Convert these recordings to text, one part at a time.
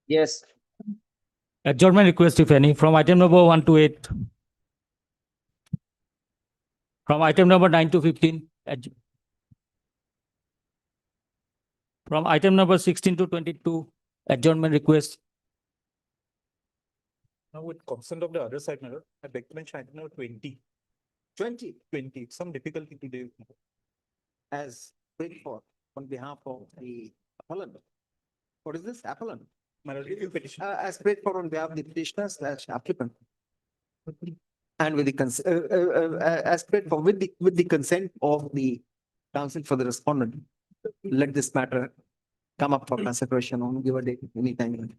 Yes. Adjournment request, if any, from item number 1 to 8. From item number 9 to 15. From item number 16 to 22, adjournment request. Now, with consent of the other side, my lord, I beg to mention item number 20. 20, some difficulty today. As paid for on behalf of the appellant. What is this? Appellant? My lord, review petition. As paid for on behalf of the petitioner slash applicant. And with the as paid for with the consent of the counsel for the respondent. Let this matter come up for consideration on give a date anytime.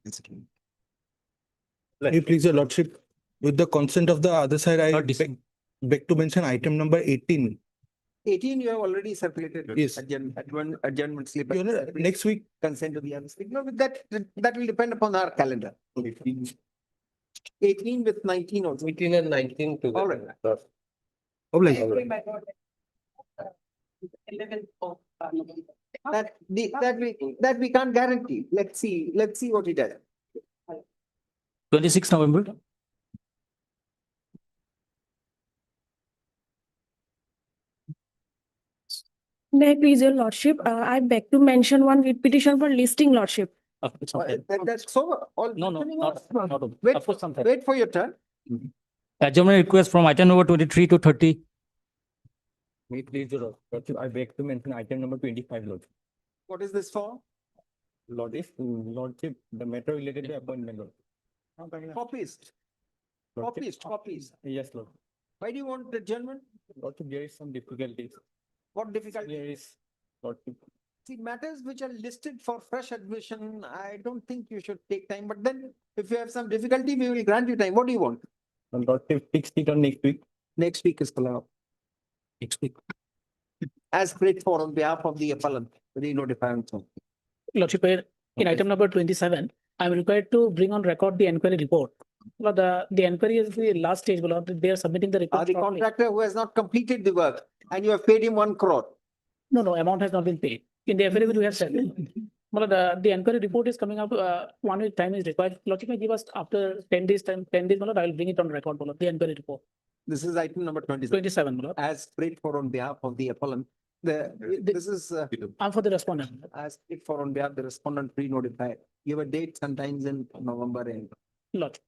May please your lordship, with the consent of the other side, I beg to mention item number 18. 18 you have already circulated. Yes. Adjournment slip. Your Honor, next week, Consent to the other slip. No, but that will depend upon our calendar. 18 with 19 also. 18 and 19 together. All right. oblige. That we can't guarantee. Let's see what he does. 26 November. May I please your lordship, I beg to mention one writ petition for listing lordship. It's okay. That's so. All. No, not. Wait, Of course, sometime. wait for your turn. Adjournment request from item number 23 to 30. May please your lordship, I beg to mention item number 25, lordship. What is this for? Lordship, the matter related to appointment, lord. Copies. Copies. Yes, lord. Why do you want the adjournment? Lordship, there is some difficulties. What difficulty? There is, lordship, See, matters which are listed for fresh admission, I don't think you should take time, but then if you have some difficulty, we will grant you time. What do you want? lordship, fixed it on next week. Next week is allowed. Next week. As prayed for on behalf of the appellant, we notify him. Lordship, in Okay. item number 27, I am required to bring on record the enquiry report. But the enquiry is the last stage, but they are submitting the report. The shortly. contractor who has not completed the work and you have paid him 1 crore. No, amount has not been paid. In the affidavit, we have said. But the enquiry report is coming up, 1 week time is required. Lordship may give us after 10 days time, 10 days, I will bring it on record, the enquiry report. This is item number 27. 27, As prayed for on behalf of the appellant. This is I'm for the respondent. as prayed for on behalf of the respondent pre-notify. Give a date sometimes in November end. Lordship,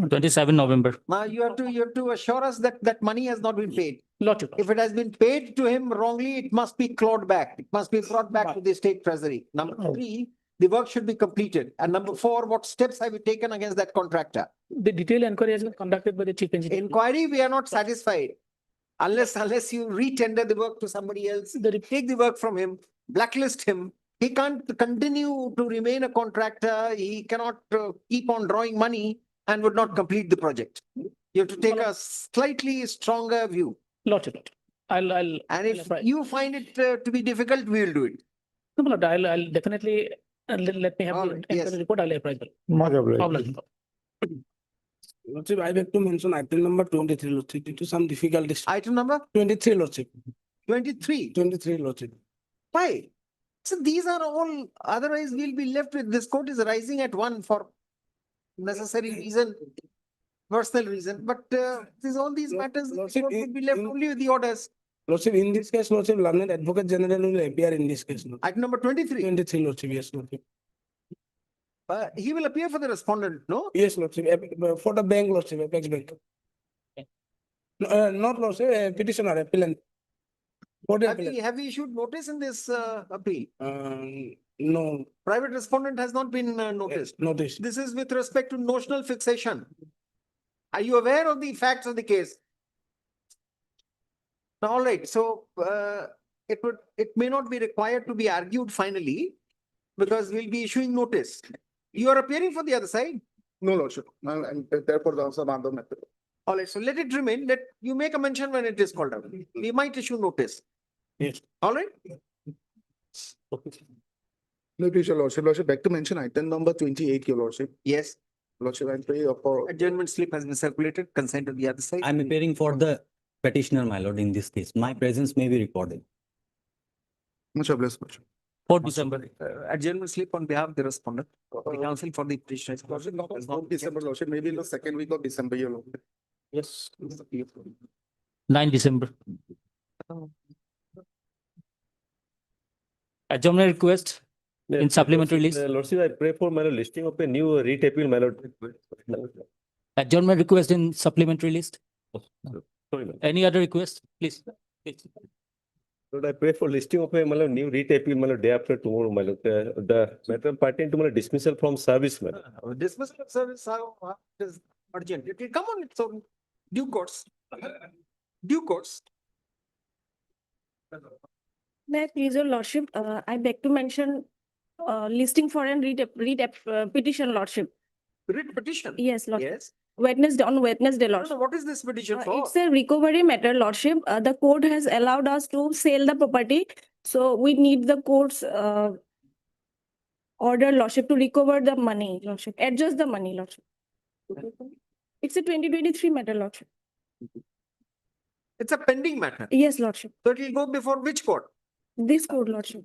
27 November. Now you have to assure us that that money has not been paid. Lordship. If it has been paid to him wrongly, it must be clawed back. It must be brought back to the state treasury. Number 3, the work should be completed. And number 4, what steps have you taken against that contractor? The detailed enquiry has been conducted by the chief engineer. Inquiry, we are not satisfied. Unless you re-tender the work to somebody else, take the work from him, blacklist him. He can't continue to remain a contractor. He cannot keep on drawing money and would not complete the project. You have to take a slightly stronger view. Lordship, I'll. And if you find it to be difficult, we will do it. No, Lord, I'll definitely, let me have All the right, yes. enquiry report, I'll apprise. Much obliged. Problem. Lordship, I beg to mention item number 23, Lordship, due to some difficulties. Item number 23, Lordship, 23. 23, Lordship. Why? So these are all, otherwise we'll be left with, this court is rising at 1 for necessary reason, personal reason, but all these matters, the Lordship, court would be left only with the orders. Lordship, in this case, Lordship, learned Advocate General will appear in this case. Lordship. Item number 23, 23, Lordship, yes, Lordship. he will appear for the respondent, no? Yes, Lordship, for the bank, Lordship, Apex Bank. No, not Lordship, petitioner, appellant. For the appellant. Have we issued notice in this appeal? No, Private respondent has not been noticed. notice. This is with respect to notional fixation. Are you aware of the facts of the case? All right, so it may not be required to be argued finally because we'll be issuing notice. You are appearing for the other side. No, lordship, and therefore the answer on the matter. All right, so let it remain. Let you make a mention when it is called out. We might issue notice. Yes. All right. No, please, your lordship, beg to mention item number 28, your lordship. Yes, Lordship, I pray for. adjournment slip has been circulated. Consent to the other side. I'm appearing for the petitioner, my lord, in this case. My presence may be recorded. Much obliged, lordship. 4th December. Adjournment slip on behalf of the respondent, the counsel for the petitioner. Lordship, not December, Lordship, maybe in the second week of December, your Lordship. Yes. 9 December. Adjournment request in supplementary list. Lordship, I pray for my listing of a new REIT appeal, my lord. Adjournment request in supplementary list. Sorry, my Any other request, please? Please. lord, I pray for listing of a my lord, new REIT appeal, my lord, day after tomorrow, my lord. The matter pertaining to my lord, dismissal from service, my lord. Dismissal of service, is urgent. It will come on its own due course. Due course. May I please your lordship, I beg to mention listing for an petition lordship. Writ petition. Yes, lordship. Yes. Wednesday, on Wednesday, No, lordship. what is this petition for? It's a recovery matter, lordship. The court has allowed us to sell the property, so we need the court's order, lordship, to recover the money, lordship, adjust the money, lordship. It's a 2023 matter, lordship. It's a pending matter. Yes, lordship. So it will go before which court? This court, lordship.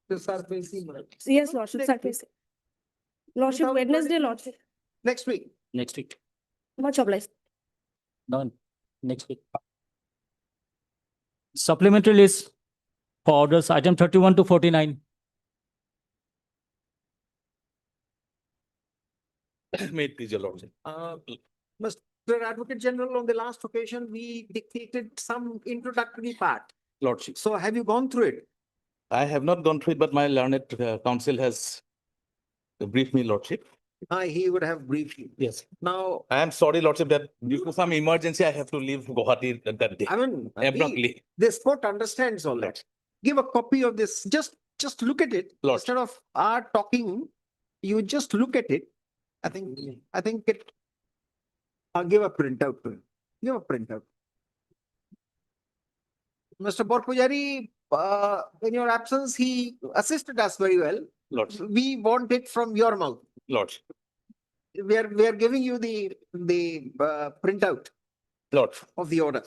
The SRPC. Yes, lordship, surface. Lordship, Without Wednesday, prejudice. lordship. Next week. Next week. Much obliged. Done. Next week. Supplementary list for orders, item 31 to 49. May it please your Lordship. Mr. Advocate General, on the last occasion, we dictated some introductory part. Lordship, So have you gone through it? I have not gone through it, but my learned counsel has briefed me, Lordship. He would have briefed you. Yes. Now, I am sorry, Lordship, that due to some emergency, I have to leave Guwahati that day I mean, abruptly. this court understands all that. Give a copy of this, just look at it. Lord. Instead of our talking, you just look at it. I think it. I'll give a printout to him. Give a printout. Mr. Borpujari, in your absence, he assisted us very well. Lordship, We want it from your mouth. Lordship, We are giving you the printout Lordship. of the order.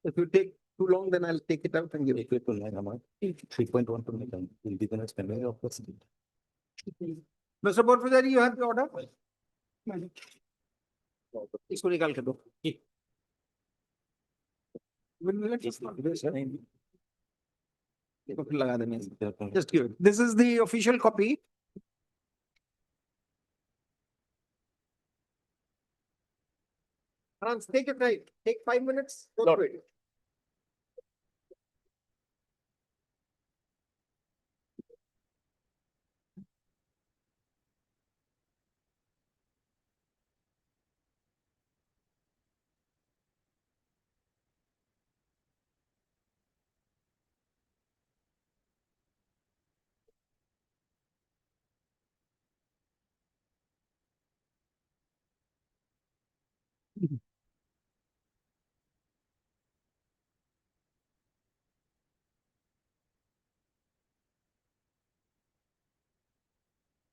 If you take too long, then I'll take it out and give it. 3.1 to make will be the spending of the Mr. Borpujari, you have the order? इसको निकाल के दो। लगा देने। Just give it. This is the official copy. Hans, take your time. Take 5 minutes. Go Lord. through it.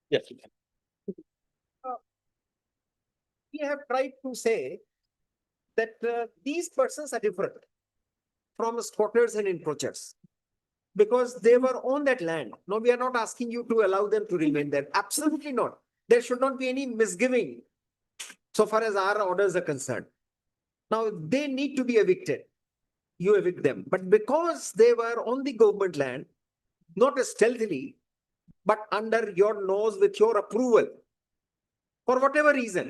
Yes. We have tried to say that these persons are different from squatters and encroachers because they were on that land. No, we are not asking you to allow them to remain there. Absolutely not. There should not be any misgiving so far as our orders are concerned. Now, they need to be evicted. You evict them. But because they were on the government land, not stealthily, but under your nose with your approval, for whatever reason,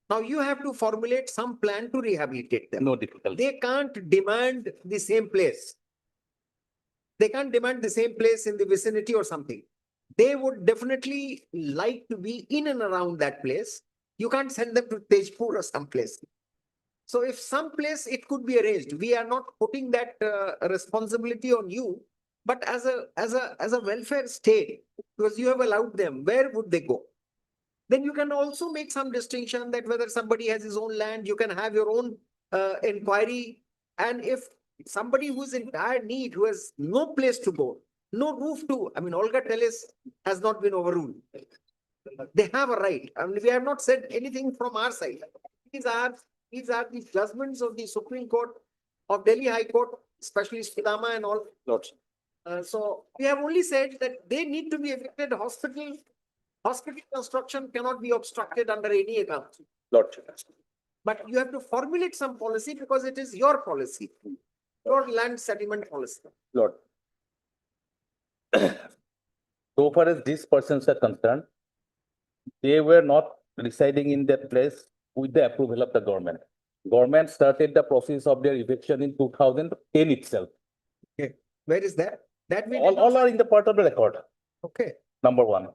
now you have to formulate some plan to rehabilitate them. No difficulty. They can't demand the same place. They can't demand the same place in the vicinity or something. They would definitely like to be in and around that place. You can't send them to Tejpur or someplace. So if someplace it could be arranged, we are not putting that responsibility on you, but as a welfare state, because you have allowed them, where would they go? Then you can also make some distinction that whether somebody has his own land, you can have your own inquiry. And if somebody who is in dire need, who has no place to go, no roof to, I mean, Olga Tellis has not been overruled. They have a right. I mean, we have not said anything from our side. These are These are the judgments of the Supreme Court of Delhi High Court, especially Sidama and all. Lordship. So we have only said that they need to be evicted. Hospital construction cannot be obstructed under any account. Lordship. But you have to formulate some policy because it is your policy, your land settlement policy. Lord. So far as these persons are concerned, they were not residing in that place with the approval of the government. Government started the process of their eviction in 2010 itself. Where is that? That we did All not- are in the part of the record. Okay. Number one.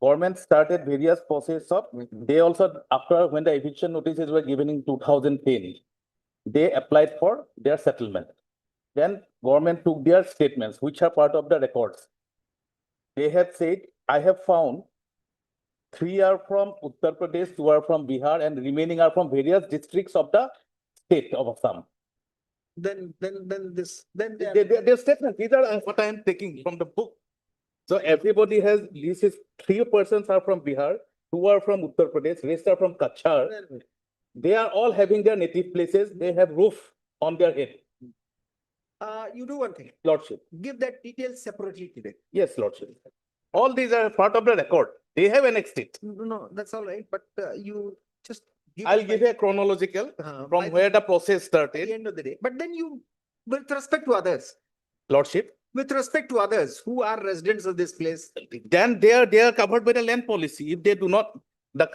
Government started various process of, they also, after when the eviction notices were given in 2010, they applied for their settlement. Then government took their statements, which are part of the records. They have said, I have found 3 are from Uttar Pradesh, 2 are from Bihar, and remaining are from various districts of the state of Assam. Then this, then they are- Their statements, these are what I am taking from the book. So everybody has, this is 3 persons are from Bihar, 2 are from Uttar Pradesh, rest are from Kachar. They are all having their native places. They have roof on their head. You do one thing, Lordship. give that detail separately today. Yes, Lordship. All these are part of the record. They have annexed it. No, that's all right, but you just. I'll it give by- you a chronological by from where the process At the started. end of the day, but then you, with respect to others, Lordship. with respect to others who are residents of this place, Then they are covered by the land policy. If they do not, the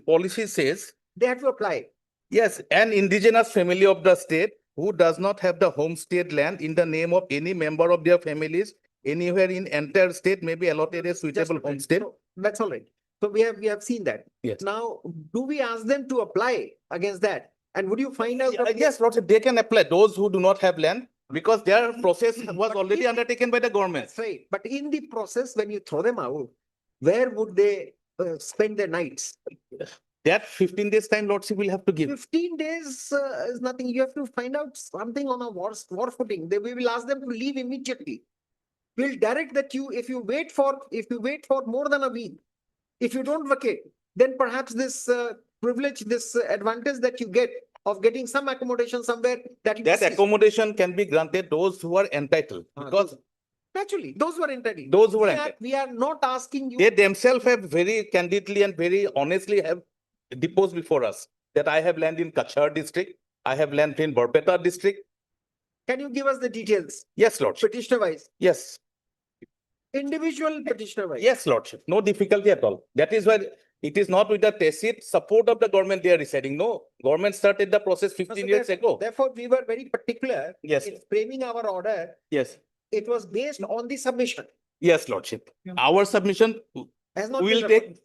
policy says, they have to apply. yes, an indigenous family of the state who does not have the homestead land in the name of any member of their families anywhere in entire state may be allotted a Just suitable a minute. homestead. So that's all right. So we have seen that. Yes. Now, do we ask them to apply against that? And would you find out? that- Yes, Lordship, they can apply, those who do not have land, because their process was But already if- undertaken by the government. That's right. But in the process, when you throw them out, where would they spend their nights? That 15 days time, Lordship will have to give. 15 days is nothing. You have to find out something on a war footing. We will ask them to leave immediately. We'll direct that if you wait for more than a week, if you don't vacate, then perhaps this privilege, this advantage that you get of getting some accommodation somewhere, that will That cease. accommodation can be granted those who are entitled, because Naturally, those who are entitled. those who are We entitled, we are not asking you. they themselves have very candidly and very honestly have deposed before us that I have land in Kachar district, I have land in Barpeta district. Can you give us the details? Yes, Lordship. Petitioner wise, Yes, individual petitioner wise. yes, Lordship. No difficulty at all. That is why it is not with the tacit support of the government they are residing. No, government started the process 15 years ago. Therefore, we were very particular Yes, in framing our order. yes, It was based on the submission. yes, Lordship. Our submission Has not will been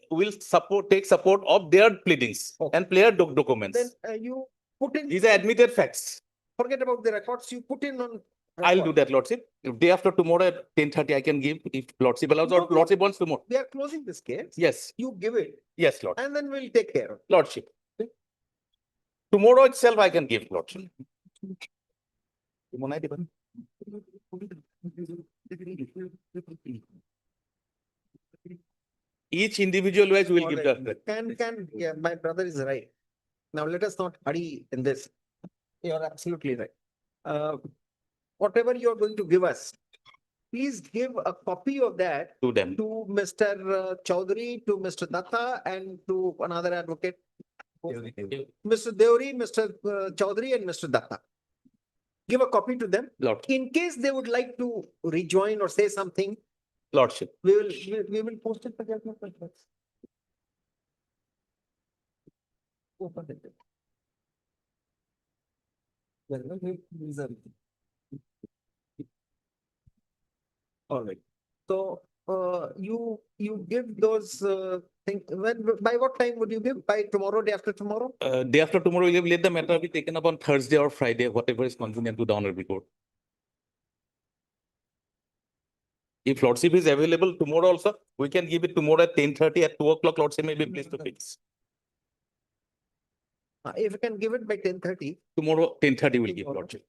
take support of their pleadings Okay. and their Then documents. you put in. These are admitted facts. Forget about the records, you put in on. I'll do record. that, Lordship. If day after tomorrow at 10:30, I can give, if Lordship allows, or Okay. Lordship wants tomorrow. We are closing this case. Yes, You give it yes, Lord, and then we'll take care of it. Lordship. Tomorrow itself, I can give, Lordship. Monai diba? Each individual wise will give the. Yeah, my brother is right. Now let us not hurry in this. You're absolutely right. Whatever you're going to give us, please give a copy of that To them. to Mr. Chaudhary, to Mr. Datta, and to another advocate. Mr. Deori, Mr. Chaudhary, and Mr. Datta. Give a copy to them. Lord, In case they would like to rejoin or say something, Lordship. we will post it. Open it. All right. So, you give those, things, by what time would you give? By tomorrow, day after tomorrow? Day after tomorrow, we will let the matter be taken up on Thursday or Friday, whatever is convenient to the honorable court. If Lordship is available tomorrow also, we can give it tomorrow at 10:30 at 2 o'clock, Lordship may be pleased to fix. If you can give it by 10:30. Tomorrow, 10:30 will give Tomorrow. Lordship.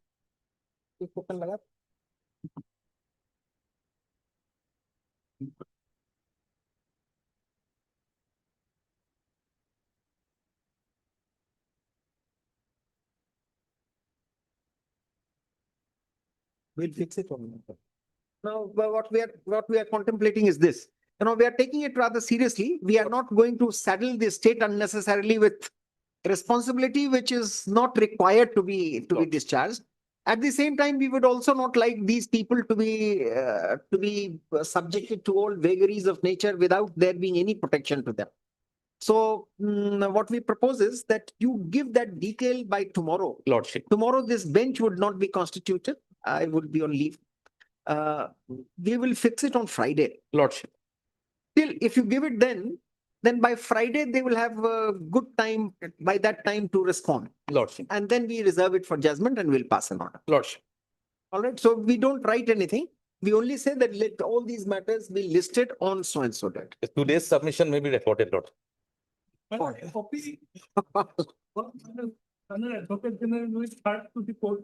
We'll fix it on. Now, what we are contemplating is this. We are taking it rather seriously. We are not going to saddle the state unnecessarily with responsibility which is not required to be discharged. At the same time, we would also not like these people to be subjected to all vagaries of nature without there being any protection to them. So what we propose is that you give that detail by tomorrow. Lordship. Tomorrow, this bench would not be constituted. I would be on leave. We will fix it on Friday. Lordship. Till if you give it then by Friday, they will have a good time by that time to respond. Lordship. And then we reserve it for judgment and we'll pass an order. Lordship. All right. So we don't write anything. We only say that let all these matters be listed on so and so date. Today's submission may be reported, Lord. Advocate General will start to the court,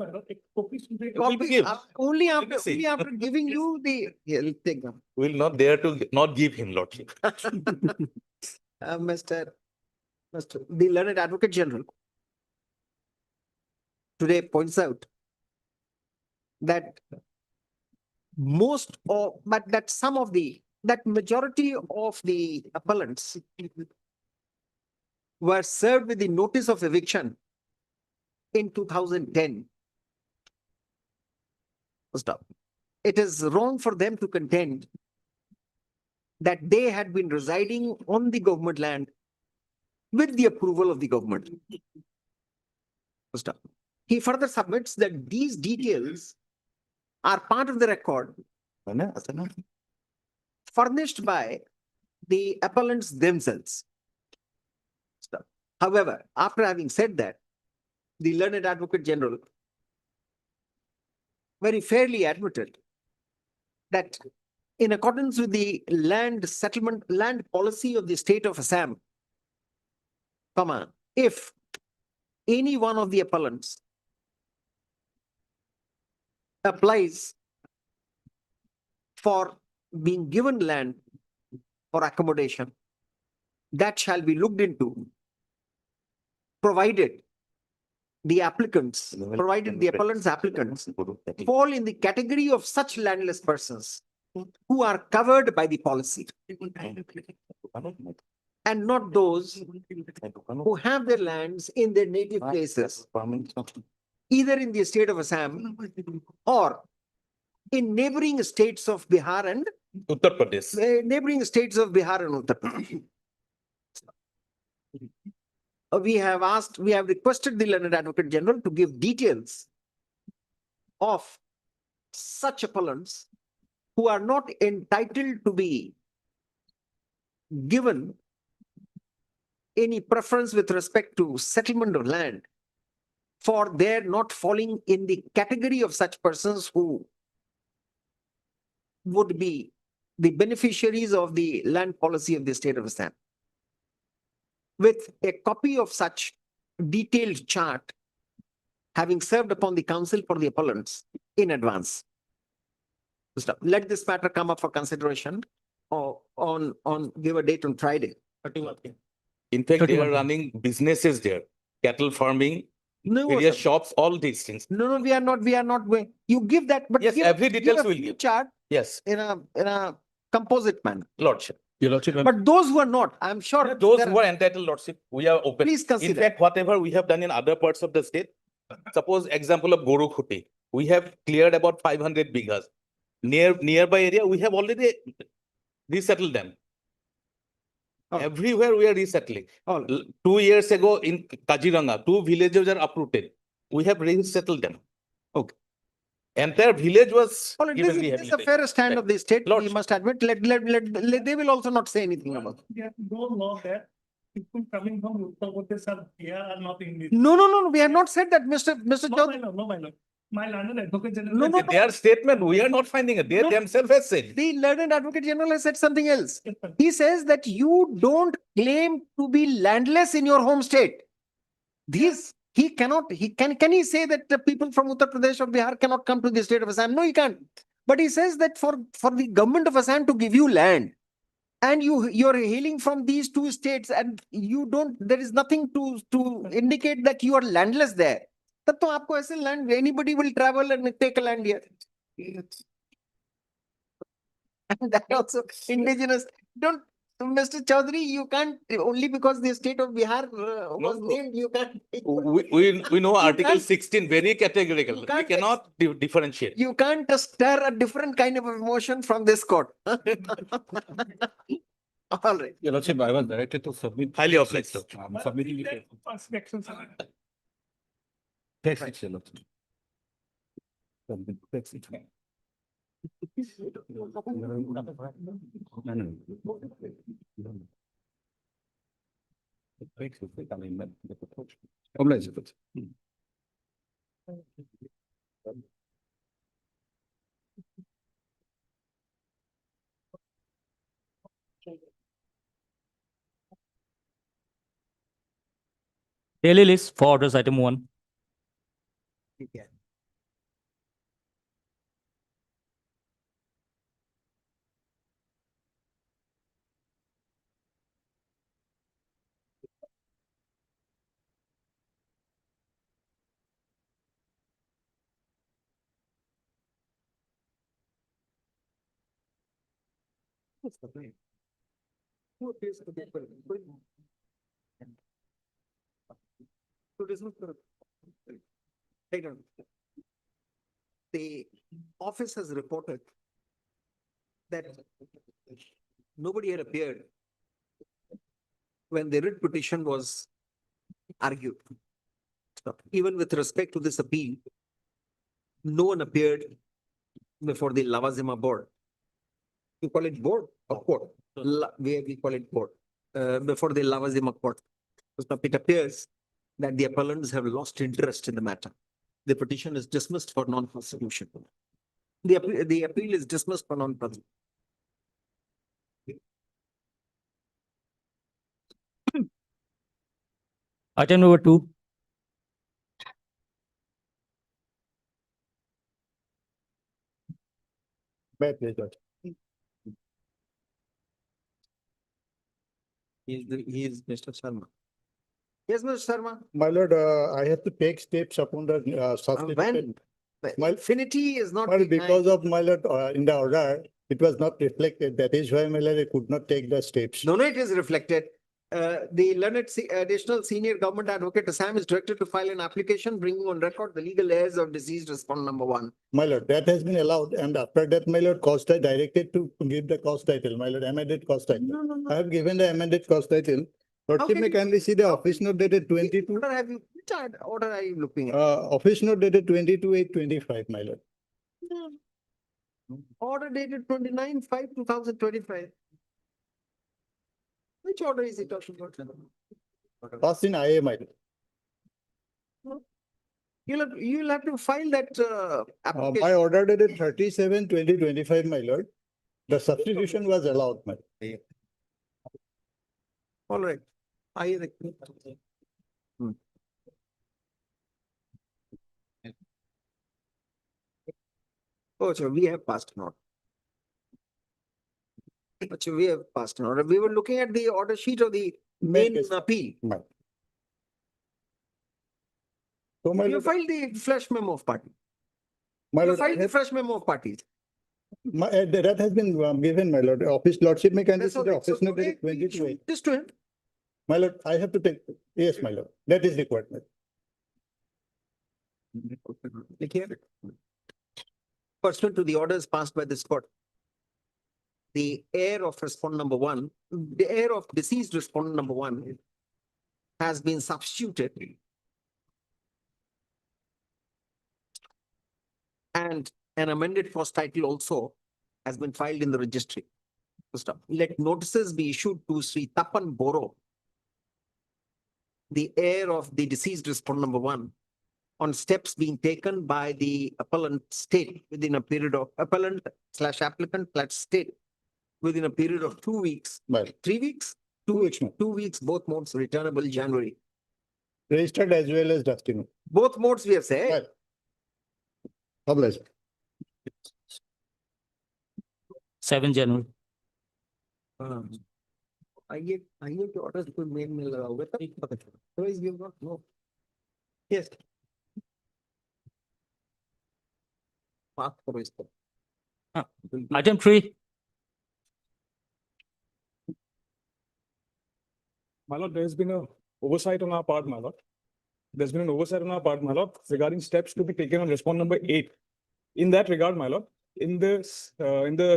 copy should be- Will be given. Only Let after, me see. only after giving you the, yeah, take them. Will not dare to not give him, Lordship. Mr. The learned Advocate General today points out that that majority of the appellants were served with the notice of eviction in 2010. Stop. It is wrong for them to contend that they had been residing on the government land with the approval of the government. Stop. He further submits that these details are part of the record furnished by the appellants themselves. Stop. However, after having said that, the learned Advocate General very fairly admitted that in accordance with the land policy of the state of Assam, if any one of the appellants applies for being given land for accommodation, that shall be looked into, provided the applicants fall in the category of such landless persons who are covered by the policy and not those who have their lands in their native places, either in the state of Assam or in neighboring states of Bihar and Uttar Pradesh. neighboring states of Bihar and Uttar Pradesh. We have requested the learned Advocate General to give details of such appellants who are not entitled to be given any preference with respect to settlement of land for their not falling in the category of such persons who would be the beneficiaries of the land policy of the state of Assam. With a copy of such detailed chart having served upon the council for the appellants in advance. Stop. Let this matter come up for consideration or give a date on Friday. In fact, they 31. are running businesses there, cattle farming, No, various sir. shops, all these things. No, we are not going. You give that, but Yes, give, every give details a will flip give. chart Yes, in a composite manner. Lordship. Your Lordship, But those who are not, I'm sure. Those there who are entitled, Lordship, we are open. Please In consider. fact, whatever we have done in other parts of the state, suppose example of Gorukhuti, we have cleared about 500 bighas. Nearby area, we have already resettled them. Oh. Everywhere we are resettling. All right. 2 years ago in Kaziranga, 2 villages are uprooted. We have resettled them. Okay. Entire village was All right, given this is a rehabilitation. fair stand of the state, we Lordship. must admit. They will also not say anything about it. Yeah, don't know that people coming from Uttar Pradesh are here are not in this. No, we have not said that, Mr. No, Chaudhary. my lord, no, my lord. My learned Advocate General. No, no, Their statement, we are not finding it. They No. themselves have said. The learned Advocate General has said something else. Yes, sir. He says that you don't claim to be landless in your home state. Can he say that the people from Uttar Pradesh or Bihar cannot come to the state of Assam? No, he can't. But he says that for the government of Assam to give you land, and you're hailing from these two states and there is nothing to indicate that you are landless there. तब तो आपको ऐसे land, anybody will travel and take a land here. And that also indigenous, don't, Mr. Chaudhary, you can't, only because the state of Bihar was No. named, you can't. We know Article can't- 16 very categorical. We can't- cannot differentiate. You can't stir a different kind of emotion from this court. All right. Your Lordship, I was directed to submit. Highly obliged. I'm submitting it. Text it, Your Lordship. Submit, text it. No, no. Text it, I mean, the proposal. Obliged, Your Lordship. Daily list for orders item 1. The office has reported that nobody had appeared when the writ petition was argued. So even with respect to this appeal, no one appeared before the Lavazima board. You call it board or court? We call it board, before the Lavazima court. So it appears that the appellants have lost interest in the matter. The petition is dismissed for non-prosecution. The appeal is dismissed for non-prosecution. Item number 2. He is Mr. Sharma. Yes, Mr. Sharma. My lord, I have to take steps upon the When? My- Infinity is not. Well, the because time. of my lord, in the order, it was not reflected. That is why my lord, I could not take the steps. No, it is reflected. The learned additional senior government advocate Assam is directed to file an application bringing on record the legal heirs of deceased respondent number 1. My lord, that has been allowed, and after that, my lord, cost I directed to give the cost title, my lord, amended cost title. No. I have given the amended cost title. Lordship, Okay. may kindly see the office note dated 22, Which order are you looking at? office note dated 22/8/25, my lord. Order dated 29/5/2025. Which order is it talking about? Passed in IA, my lord. You'll have to file that My application. order dated 37/20/25, my lord. The substitution was allowed, my lord. All right. Oh, so we have passed an order. So we have passed an order. We were looking at the order sheet of the main case. appeal. My- So my You lord, filed the fresh memo of party. my You lord, filed the fresh memo of parties. that has been given, my lord. Office lordship may kindly That's see all the right. So office note today dated we 22. should just do it. My lord, I have to take, yes, my lord, that is required. My lord. Look here. Pursuant to the orders passed by this court, the heir of respondent number 1, the heir of deceased respondent number 1 has been substituted. And an amended cost title also has been filed in the registry. Let notices be issued to Sri Tapan Boro, the heir of the deceased respondent number 1, on steps being taken by the appellant state within a period of appellant/applicant/state within a period of 2 weeks, My lord. 3 weeks, 2 weeks, my lord. 2 weeks, both modes returnable January. Registered as well as dusting. Both modes we have said. Right. Obliged. 7 January. आइए के orders कोई mail में लगा होगा तभी पता चला. Otherwise we have not know. Yes. बात करो इस पर। Item 3, My lord, there's been a oversight on our part, my lord. There's been an oversight on our part, my lord, regarding steps to be taken on respond number 8. In that regard, my lord, in the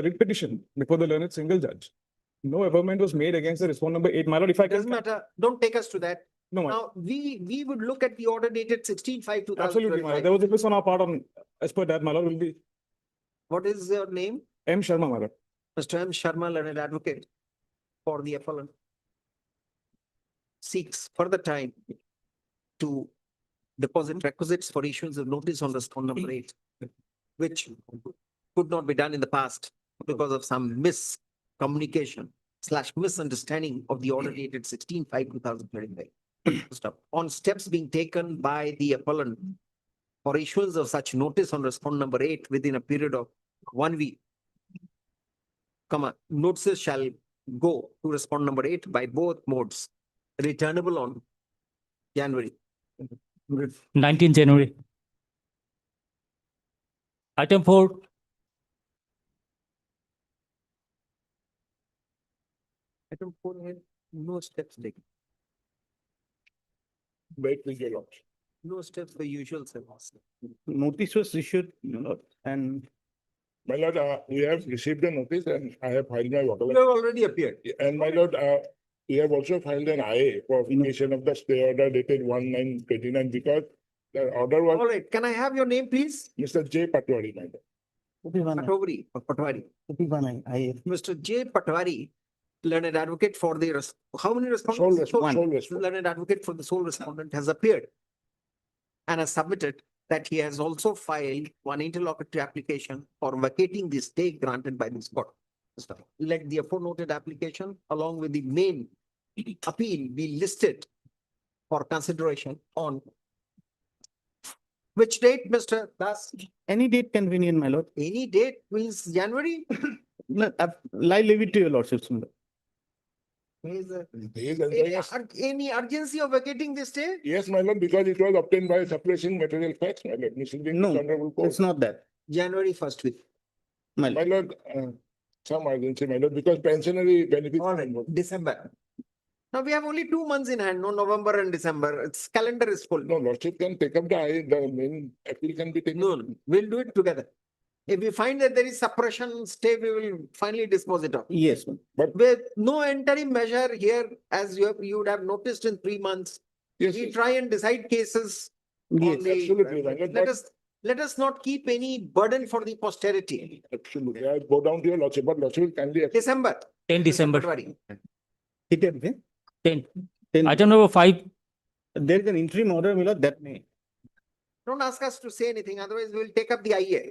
writ petition before the learned single judge, no averment was made against the respond number 8, my lord. If I can, Doesn't matter. Don't take us to that. no, my- Now, we would look at the order dated 16/5/2025. absolutely, my lord. There was a miss on our part on, as per that, my lord, will be What is your name? M. Sharma, my lord. Mr. M. Sharma, learned advocate for the appellant, seeks further time to deposit requisites for issuance of notice on respond number 8, which could not be done in the past because of some miscommunication / misunderstanding of the order dated 16/5/2025. On steps being taken by the appellant for issuance of such notice on respond number 8 within a period of 1 week, notices shall go to respond number 8 by both modes, returnable on January. 19 January. Item 4, Item 4, no steps taken, Wait with your lordship. no steps the usual steps. Notice was issued, and My lord, we have received the notice and I have filed my You whatever. have already appeared. And my lord, we have also filed an IA for application of the stay order dated 1/9/29 because the order All was right, can I have your name, please? Mr. J. Patwari, my lord. Patwari or Patwari. Mr. J. Patwari, learned advocate for the, how many respondents? Sole respondent. Learned advocate for the sole respondent has appeared and has submitted that he has also filed one interlocutory application for vacating the stay granted by this court. Let the aforementioned application along with the main appeal be listed for consideration on which date, Mr. Das? any date convenient, my lord. Any date means January? No, I leave it to your lordship. Is there He is enjoying us. any urgency of vacating this stay? Yes, my lord, because it was obtained by suppressing material facts, my lord, misleading No, the honorable court. it's not that, January first week. my My lord. lord, some urgency, my lord, because pensionary benefits. All right, December. Now we have only 2 months in hand, no November and December. Its calendar is full. No, lordship can take up the main appeal can be taken. No, we'll do it together. If we find that there is suppression stay, we will finally dispose it of. Yes, With no interim measure here, as you would have noticed in 3 months, Yes, we yes, try and decide cases. on yes, the- absolutely, my lord, but- Let us not keep any burden for the posterity. absolutely. I go down to your lordship, but lordship will kindly. December. 10 December, February. it is, eh? 10. Then Item number 5, there is an interim order, my lord, that may. Don't ask us to say anything, otherwise we will take up the IA.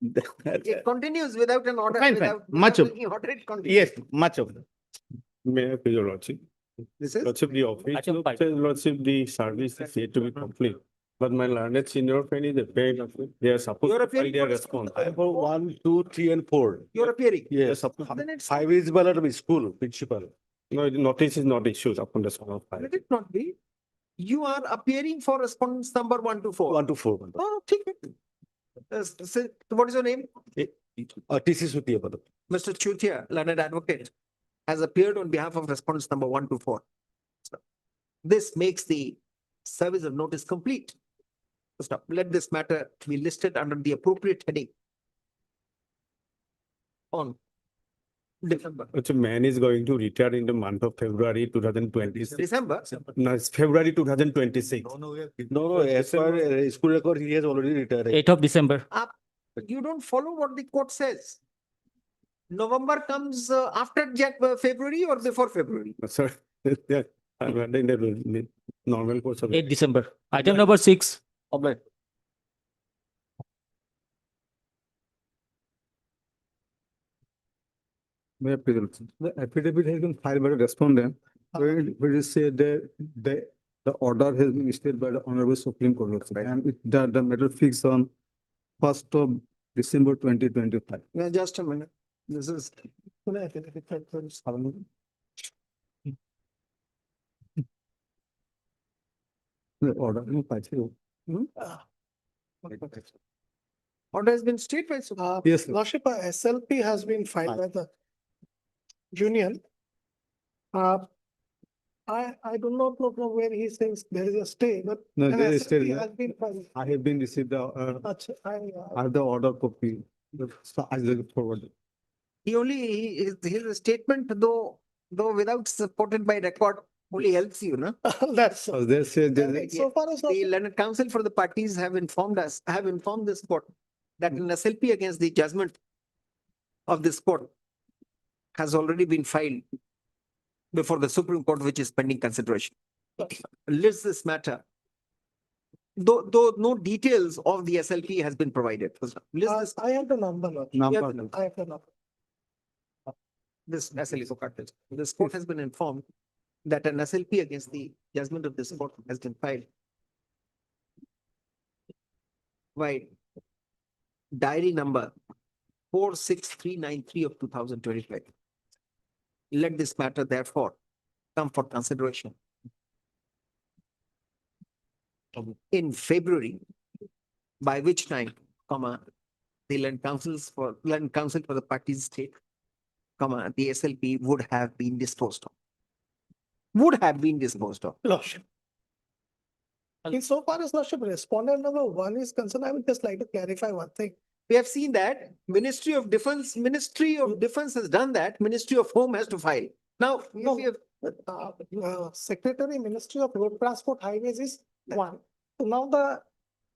It continues without an order. Fine, fine. without- Much without of- any order, it continues. Yes, much of it. May I please your lordship? This is, Lordship, the official Item five. says lordship, the service is yet to be complete. But my learned senior friend is appearing, they are supposed You're to appearing file their for- response. For 1, 2, 3, and 4. you're appearing. Yes, Then it's, 5 is Balarabi school principal. no, the notice is not issued upon the son of file. let it not be. You are appearing for respondents number 1 to 4. 1 to 4. Oh, take it. What is your name? TC Sutiya Padam. Mr. Chutia, learned advocate, has appeared on behalf of respondents number 1 to 4. This makes the service of notice complete. Stop. Let this matter be listed under the appropriate heading on December. Such a man is going to retire in the month of February 2026. December. No, it's February 2026. No, as per school record, he has already retired. 8th of December. You don't follow what the court says. November comes after February or before February? Sir, yeah, I'm in the normal course of. 8th December. Item number 6, May I please your lordship? The affidavit has been filed by the respondent, where it said that the order has been issued by the Honorable Supreme Court, lordship, and the matter fixed on 1st of December 2025. Yeah, just a minute. This is. The order, no, I say, Order has been stayed by Supreme. Yes, sir. Lordship, SLP has been filed by the union. I do not know from where he says there is a stay, but No, an there is still, SLP has been filed. I have been received the, Acha, I have the order copy. So I will forward it. He only, his statement, though without supported by record, only helps you, no? That's So they say that so far as. The learned counsel for the parties have informed this court that an SLP against the judgment of this court has already been filed before the Supreme Court, which is pending consideration. Lists this matter. Though no details of the SLP has been provided. List this, I have the number, Lordship. number. I have the number. this SLP cartridge. This court has been informed that an SLP against the judgment of this court has been filed. By diary number 46393 of 2025. Let this matter therefore come for consideration in February, by which time, the land council for the parties state, the SLP would have been disposed of. Would have been disposed of. Lordship. Insofar as Lordship, respondent number 1 is concerned, I would just like to clarify one thing. We have seen that Ministry of Defense has done that, Ministry of Home has to file. Now, if No. we have Secretary, Ministry of Road Transport Highways is one. So now the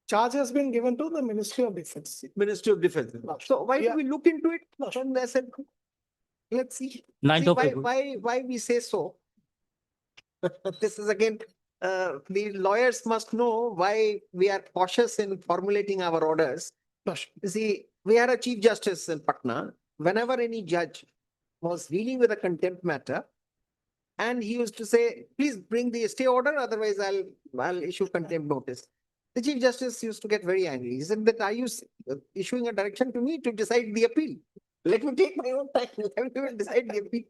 charge has been given to the Ministry of Defense. Ministry of Defense. So why do Yeah. we look into it from the SLP? Let's see. 9th See of why, February. why we say so? This is again, the lawyers must know why we are cautious in formulating our orders. Lordship. You see, we had a Chief Justice in Patna. Whenever any judge was dealing with a contempt matter, and he used to say, please bring the stay order, otherwise I'll issue contempt notice. The Chief Justice used to get very angry. He said that, are you issuing a direction to me to decide the appeal? Let me take my own time. Let me decide the appeal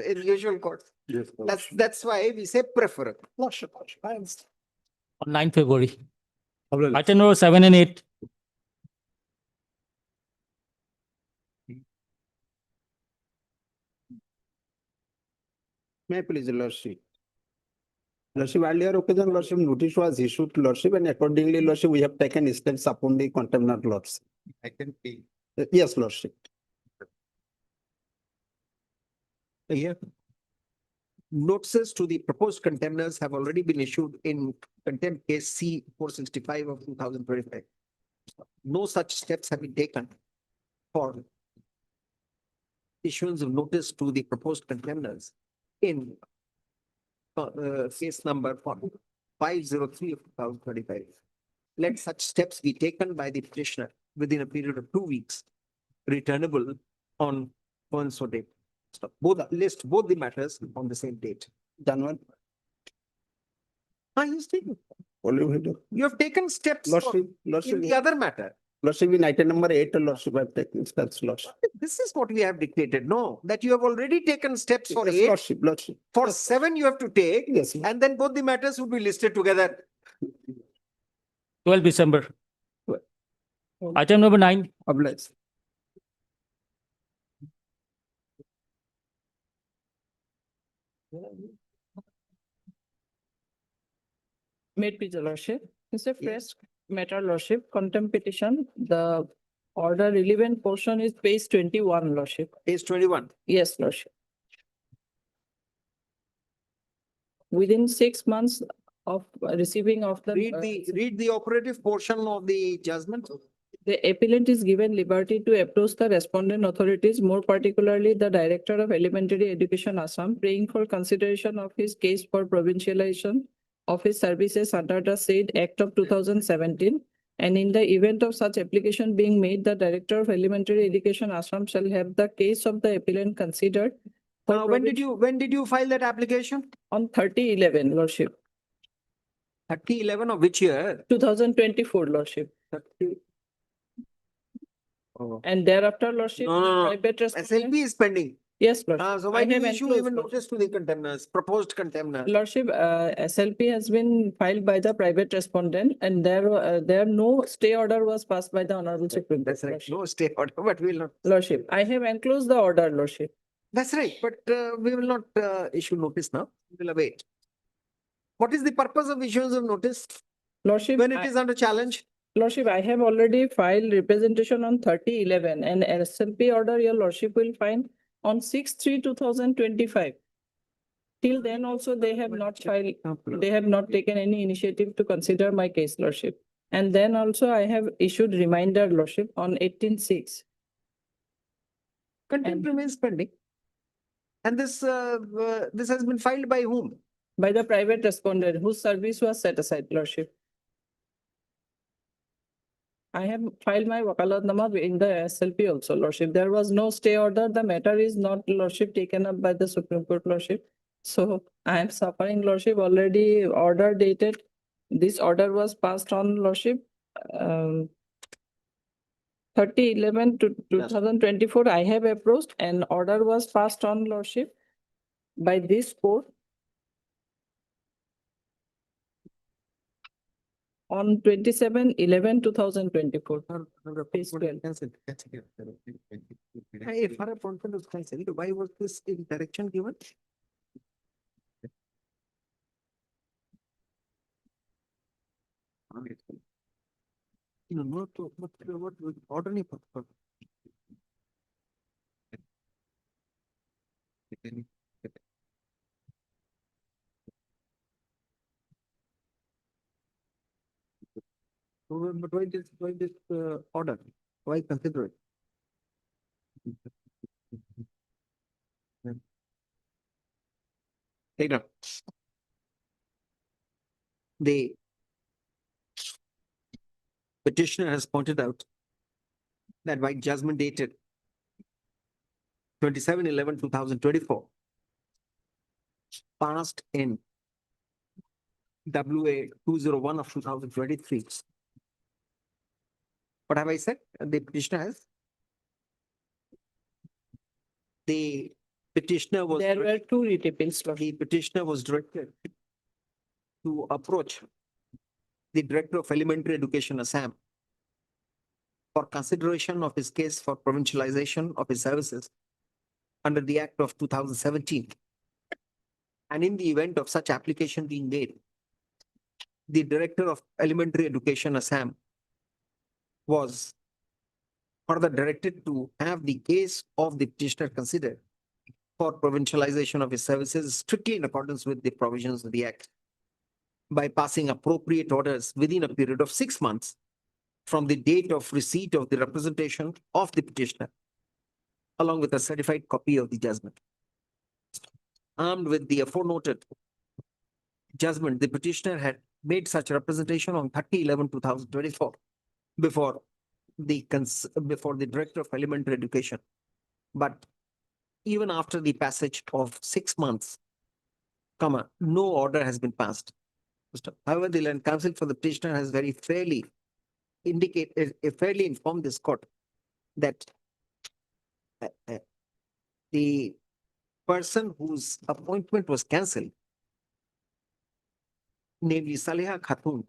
in usual courts. Yes. That's why we say preferable. Lordship, I understand. On 9th February. Abdul, Item number 7 and 8. May I please, Lordship? Lordship, earlier occasion, Lordship, notice was issued to Lordship, and accordingly, Lordship, we have taken steps upon the contempt Lordship. I can pay. Yes, Lordship. Here. Notices to the proposed contemners have already been issued in contempt case C 465 of 2025. No such steps have been taken for issuance of notice to the proposed contemners in case number 503 of 2025. Let such steps be taken by the petitioner within a period of 2 weeks, returnable on so date. So both the matters on the same date. Done You taken. one. You have taken steps Lordship, in Lordship, the other matter. Lordship, in item number 8, Lordship, I have taken steps, Lordship. This is what we have dictated. No, that you have already taken steps for Yes, 8. Lordship, Lordship. For 7, you have to take, Yes, and then both the matters would be listed together. 12 December. Item number 9. oblige. May it please your lordship. It's a fresh matter, lordship, contempt petition. The order relevant portion is page 21, lordship. Page 21. Yes, lordship. Within 6 months of receiving of the. Read the operative portion of the judgment. The appellant is given liberty to approach the respondent authorities, more particularly the Director of Elementary Education Assam, praying for consideration of his case for provincialization of his services under the said Act of 2017. And in the event of such application being made, the Director of Elementary Education Assam shall have the case of the appellant considered. for When did you file that application? On 30/11, lordship, 30/11 of which year? 2024, lordship. 30. Oh. And thereafter, lordship. No. private respondent- SLP is pending. Yes, Lordship. So why I do have you issue enclosed, even Lordship. notice to the contemners, proposed contemners? Lordship, SLP has been filed by the private respondent and there no stay order was passed by the Honorable Supreme Court. That's right, Lordship. no stay order, but we will not. Lordship, I have enclosed the order, Lordship. That's right, but we will not issue notice now. We will await. What is the purpose of issuance of notice Lordship, when it is under challenge? Lordship, I have already filed representation on 30/11 and SLP order your Lordship will find on 6/3/2025. Till then also they have not filed, they have not taken any initiative to consider my case, Lordship. And then also I have issued reminder, Lordship, on 18/6. Contempt remains pending. And this has been filed by whom? By the private respondent whose service was set aside, Lordship. I have filed my wakalatnama in the SLP also, Lordship. There was no stay order. The matter is not, Lordship, taken up by the Supreme Court, Lordship. So I am suffering, Lordship, already order dated. This order was passed on, Lordship. 30/11 to 2024, I have approached and order was passed on, Lordship, by this court on 27/11/2024. Page 12. If her appointment was cancelled, why was this direction given? No, what order नहीं पता. But why this order? Why consider it? Take down. The petitioner has pointed out that by judgment dated 27/11/2024, passed in WA 201 of 2023. What have I said? The petitioner has? The petitioner was. There were two writ appeals, Lordship. The petitioner was directed to approach the Director of Elementary Education, Assam, for consideration of his case for provincialization of his services under the Act of 2017. And in the event of such application being made, the Director of Elementary Education, Assam, was further directed to have the case of the petitioner considered for provincialization of his services strictly in accordance with the provisions of the Act by passing appropriate orders within a period of 6 months from the date of receipt of the representation of the petitioner, along with a certified copy of the judgment. Armed with the aforenoted judgment, the petitioner had made such representation on 30/11/2024 before the Director of Elementary Education. But even after the passage of 6 months, no order has been passed. However, the Land Council for the petitioner has very fairly informed this court that the person whose appointment was cancelled, namely Saleha Khatun,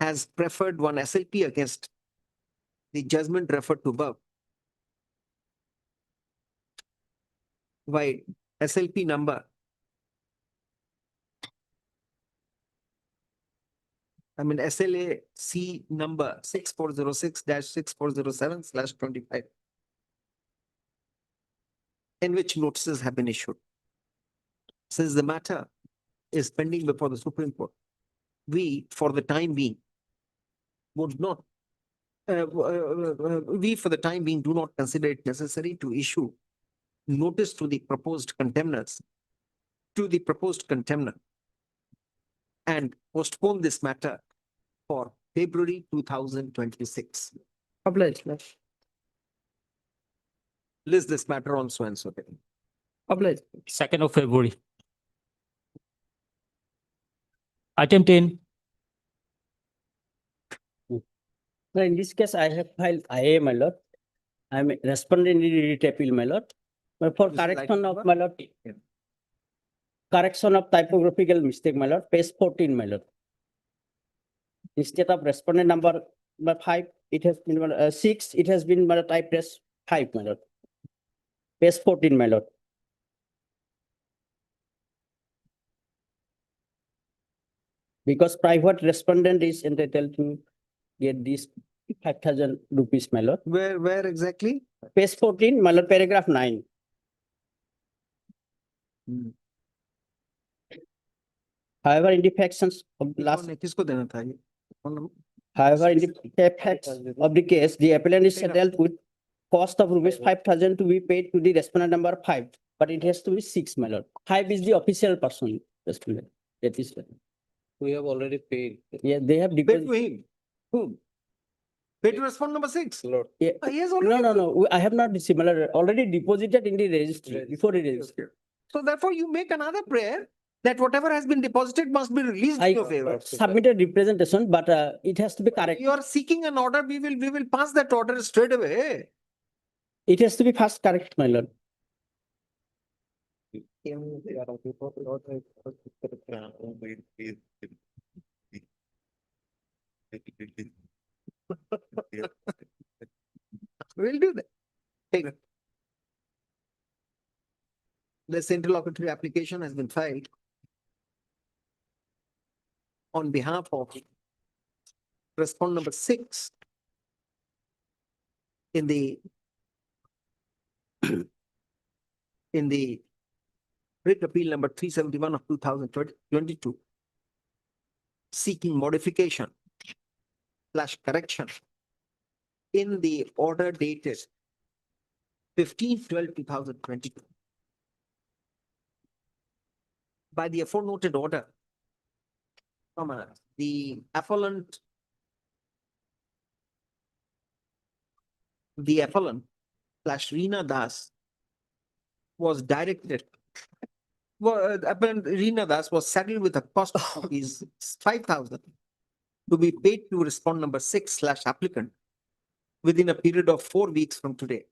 has preferred one SLP against the judgment referred to above. Why SLP number SLAC number 6406-6407/25, in which notices have been issued. Since the matter is pending before the Supreme Court, we, for the time being, do not consider it necessary to issue notice to the proposed contemners, and postpone this matter for February 2026. Obliged, Lordship. List this matter on so and so. Obliged. 2nd of February. Item 10. No, in this case, I have filed IA, my lord. I am responding in the writ appeal, my lord. But for This is item correction of, number? my lord, correction of typographical mistake, my lord, page 14, my lord. Instead of respondent number 5, it has been 6, it has been typed as 5, my lord. Page 14, my lord. Because private respondent is entitled to get this 5,000 rupees, my lord. Where exactly? Page 14, my lord, paragraph 9. However, in the factions of last, किसको देना था ये? however, in the facts of the case, the appellant is settled with cost of rupees 5,000 to be paid to the respondent number 5, but it has to be 6, my lord. 5 is the official person, respondent. That is, We have already paid. yeah, they have Paid to deposited. him. Who? Paid to respondent number 6. Lord. Yeah. He has No, already. no, no, I have not similar, already deposited in the registry, before the registry. So therefore you make another prayer that whatever has been deposited must be released in I your favor. submitted representation, but it has to be correct. You are seeking an order, we will pass that order straight away. It has to be first correct, my lord. We'll do that. Take it. This interlocutory application has been filed on behalf of respondent number 6 in the in the writ appeal number 371 of 2022 seeking modification / correction in the order dated 15/12/2022 by the aforementioned order, the appellant / Reena Das was directed. Well, appellant Reena Das was saddled with a cost of rupees 5,000 to be paid to respondent number 6 / applicant within a period of 4 weeks from today.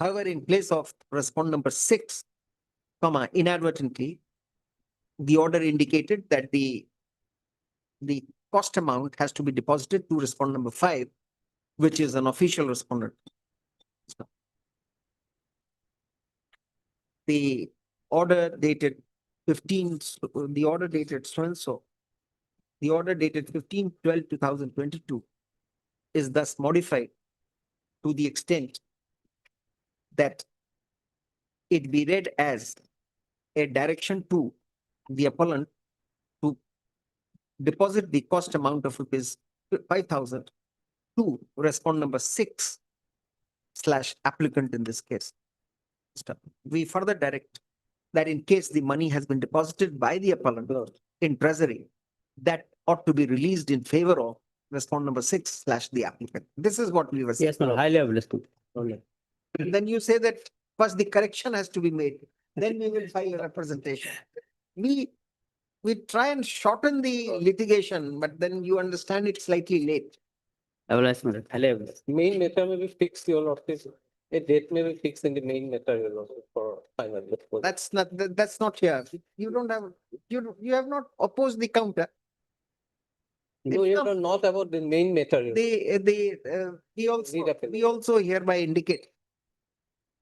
However, in place of respondent number 6, inadvertently, the order indicated that the cost amount has to be deposited to respondent number 5, which is an official respondent. The order dated 15, the order dated so and so. The order dated 15/12/2022 is thus modified to the extent that it be read as a direction to the appellant to deposit the cost amount of rupees 5,000 to respondent number 6 / applicant in this case. We further direct that in case the money has been deposited by the appellant in treasury, that ought to be released in favor of respondent number 6 / the applicant. This is what we were saying. Yes, my lord, highly understood. And then you say that first the correction has to be made, then we will file a representation. We try and shorten the litigation, but then you understand it's slightly late. Evaluation, my lord, highly evaluation. Main matter may be fixed, your lordship. A date may be fixed in the main matter, your lordship, for final disposal. That's not here. You don't have, you have not opposed the counter. No, you are not about the main matter. Your lordship. We also hereby indicate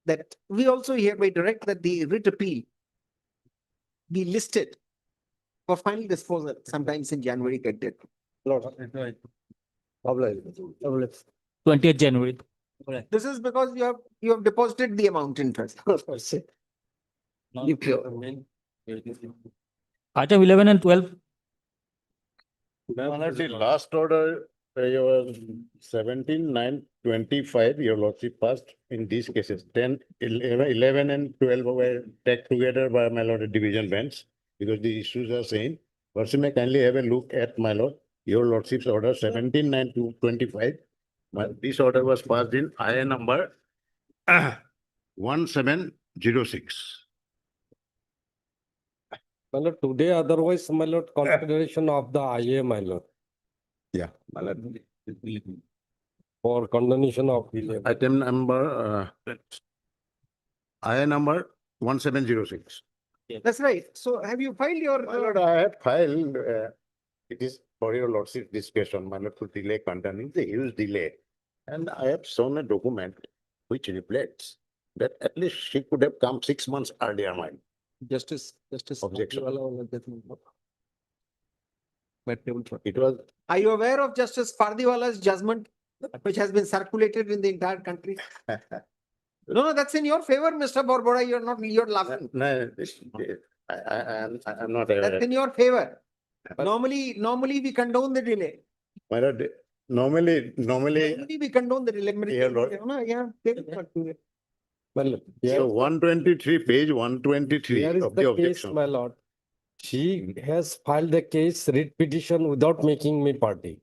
that we also hereby direct that the writ appeal be listed for final disposal sometimes in January, get date. Lord. 20th January. This is because you have deposited the amount in trust. Item 11 and 12. The last order, your 17/9/25, your lordship passed in these cases. 10, 11 and 12 were taken together by my lord at division bench because the issues are same. Lordship may kindly have a look at my lord, your lordship's order 17/9/25. This order was passed in IA number 1706. My lord, today otherwise, my lord, consideration of the IA, my lord, Yeah, my lord. for condemnation of. Item number IA number 1706. That's right. So have you filed your? My lord, I have filed, it is for your lordship discussion, my lord, to delay containing the huge delay. And I have shown a document which reflects that at least she could have come 6 months earlier, my. Justice. Objection. It It was, Are you aware of Justice Fardiwala's judgment, which has been circulated in the entire country? No, that's in your favor, Mr. Borbora. You're laughing. no, I'm not aware. That's in your favor. Normally we condone the delay. My lord, normally, Normally we condone the delay. Yeah, Lord. Yeah. so 123, page 123 Here is of the the case, objection. my lord. She has filed the case writ petition without making me party,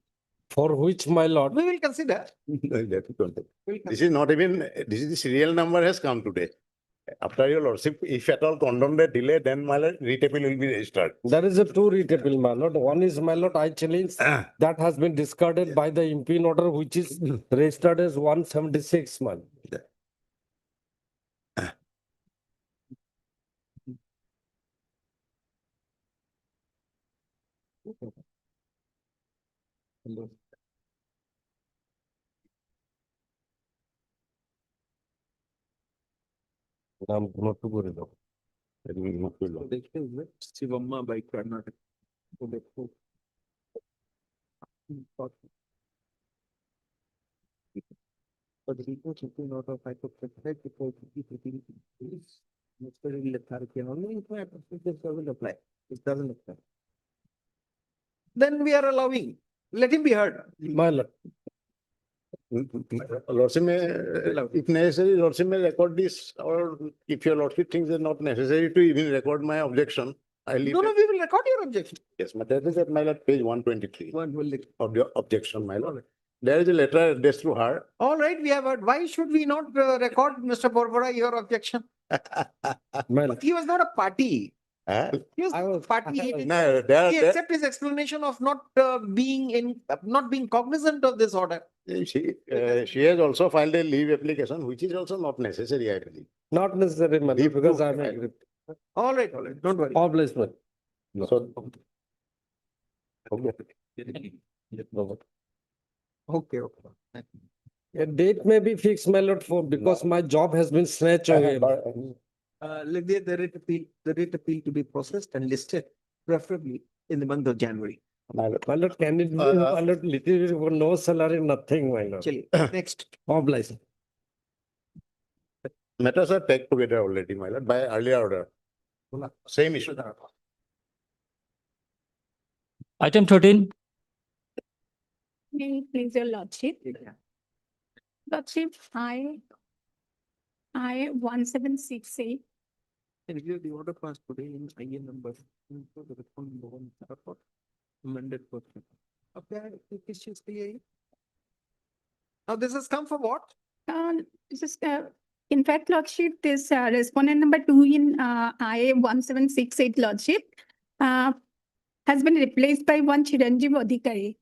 for which my lord, We will consider. This is not even, this is the serial number has come today. After your lordship, if at all condone the delay, then my lord, writ appeal will be registered. there is a two writ appeal, my lord. One is, my lord, I challenge that has been discarded by the impugn order, which is registered as 176, man. নাম note করে দাও। Shivamma by Karnataka. For the report of two out of five of the head report. Necessarily lethargy and only if this doesn't apply. It doesn't apply. Then we are allowing, let him be heard. My lord, Lordship may, if necessary, lordship may record this, or if your lordship thinks it's not necessary to even record my objection, I leave No, it. we will record your objection. Yes, but that is at my lord, page 123 One will. of the objection, my lord. There is a letter addressed to her. All right, we have heard. Why should we not record, Mr. Borbora, your objection? my lord. He was not a party. Huh? He was not a party. He did No, there, He accept his explanation of not not being cognizant of this order. she has also filed a leave application, which is also not necessary, I believe. Not necessary, my lord, Leave because to- I am agree. All right, don't worry. Obliged, my So. Okay. a date may be fixed, my lord, for, because my job has been snatched away. Let the writ appeal to be processed and listed, preferably in the month of January. My lord, can it be, my lord, little bit for no salary, nothing, my lord. Actually, next. Obliged. Matters are taken together already, my lord, by earlier order. Same issue. Item 13, May it please your lordship. Lordship, I 1768. Review the order passed today in IN number. Amended. Okay, it's just the. Now this has come for what? This is, in fact, lordship, this respondent number 2 in IA 1768 lordship has been replaced by one Chiranjeev Adhikari.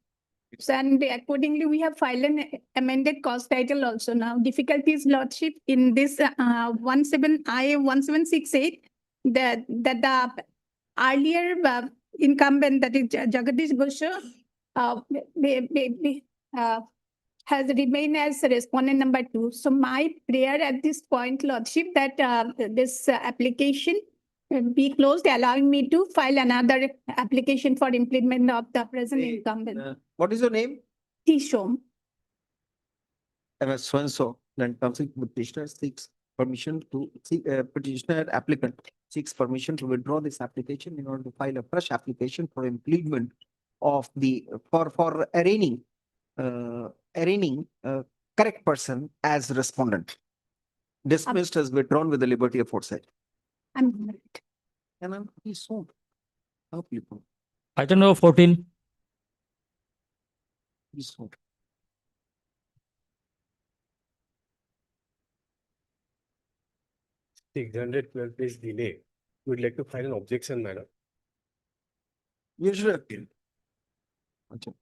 So, and accordingly, we have filed an amended cause title also now. Difficulties lordship in this IA 1768 that the earlier incumbent, that is Jagadish Gosha, has remained as respondent number 2. So my prayer at this point, lordship, that this application be closed, allowing me to file another application for implement of the present incumbent. What is your name? Tishom. So, then council petitioner seeks permission to petitioner applicant seeks permission to withdraw this application in order to file a fresh application for implement of the for arraigning correct person as respondent. Dismissed as withdrawn with the liberty of foresight. I'm And I'm please soon. Help you. item number 14, Please soon. Six hundred 12 days delay. We'd like to file an objection, madam. You should appeal. Okay.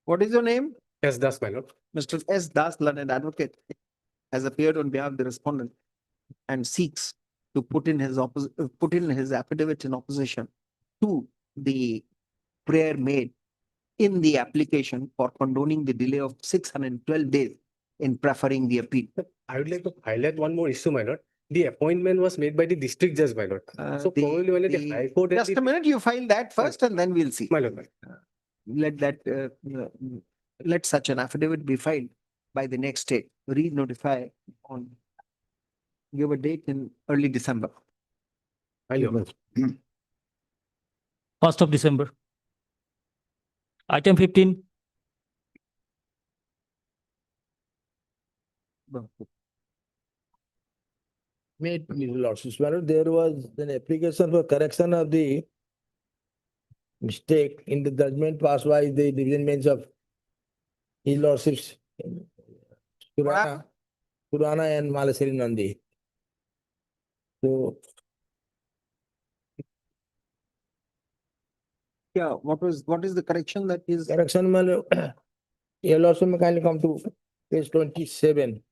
What is your name? Yes, that's my lord. Mr. S. Das, learned advocate, has appeared on behalf of the respondent and seeks to put in his affidavit in opposition to the prayer made in the application for condoning the delay of 612 days in preferring the appeal. I would like to highlight one more issue, my lord. The appointment was made by the district judge, my lord. So The- probably when the the- High Court. and Just the- a minute, you file that first and then we'll see. My lord. Let that, let such an affidavit be filed by the next day, re-notify on, give a date in early December. My lord. 1st of December. Item 15, Made, lordships, my lord, there was an application for correction of the mistake in the judgment passed by the division bench of his lordships. Purana and Malasari Nandi. So Yeah, what is the correction that is? correction, my lord, your lordship may kindly come to page 27.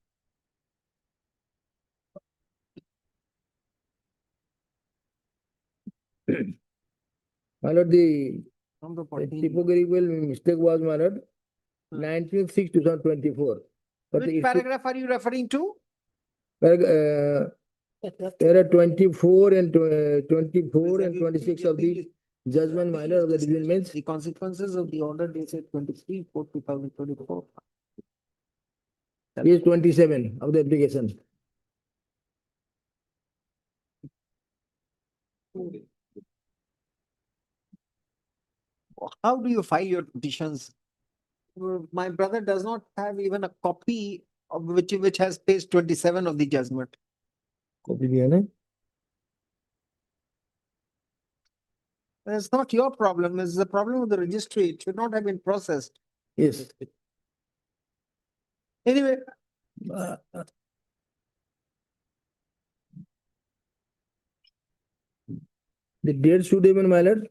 My lord, the From the the 14th. typographical mistake was, my lord, 19/6/2024. But Which the issue, paragraph are you referring to? there are 24 and 26 of the judgment, my lord, of the division bench. The consequences of the order dated 23/4/2024. Page 27 of the application. How do you file your petitions? My brother does not have even a copy of which has page 27 of the judgment. Copy दिया ना? It's not your problem, it's the problem of the registry. It should not have been processed. Yes. Anyway, The date should have been, my lord,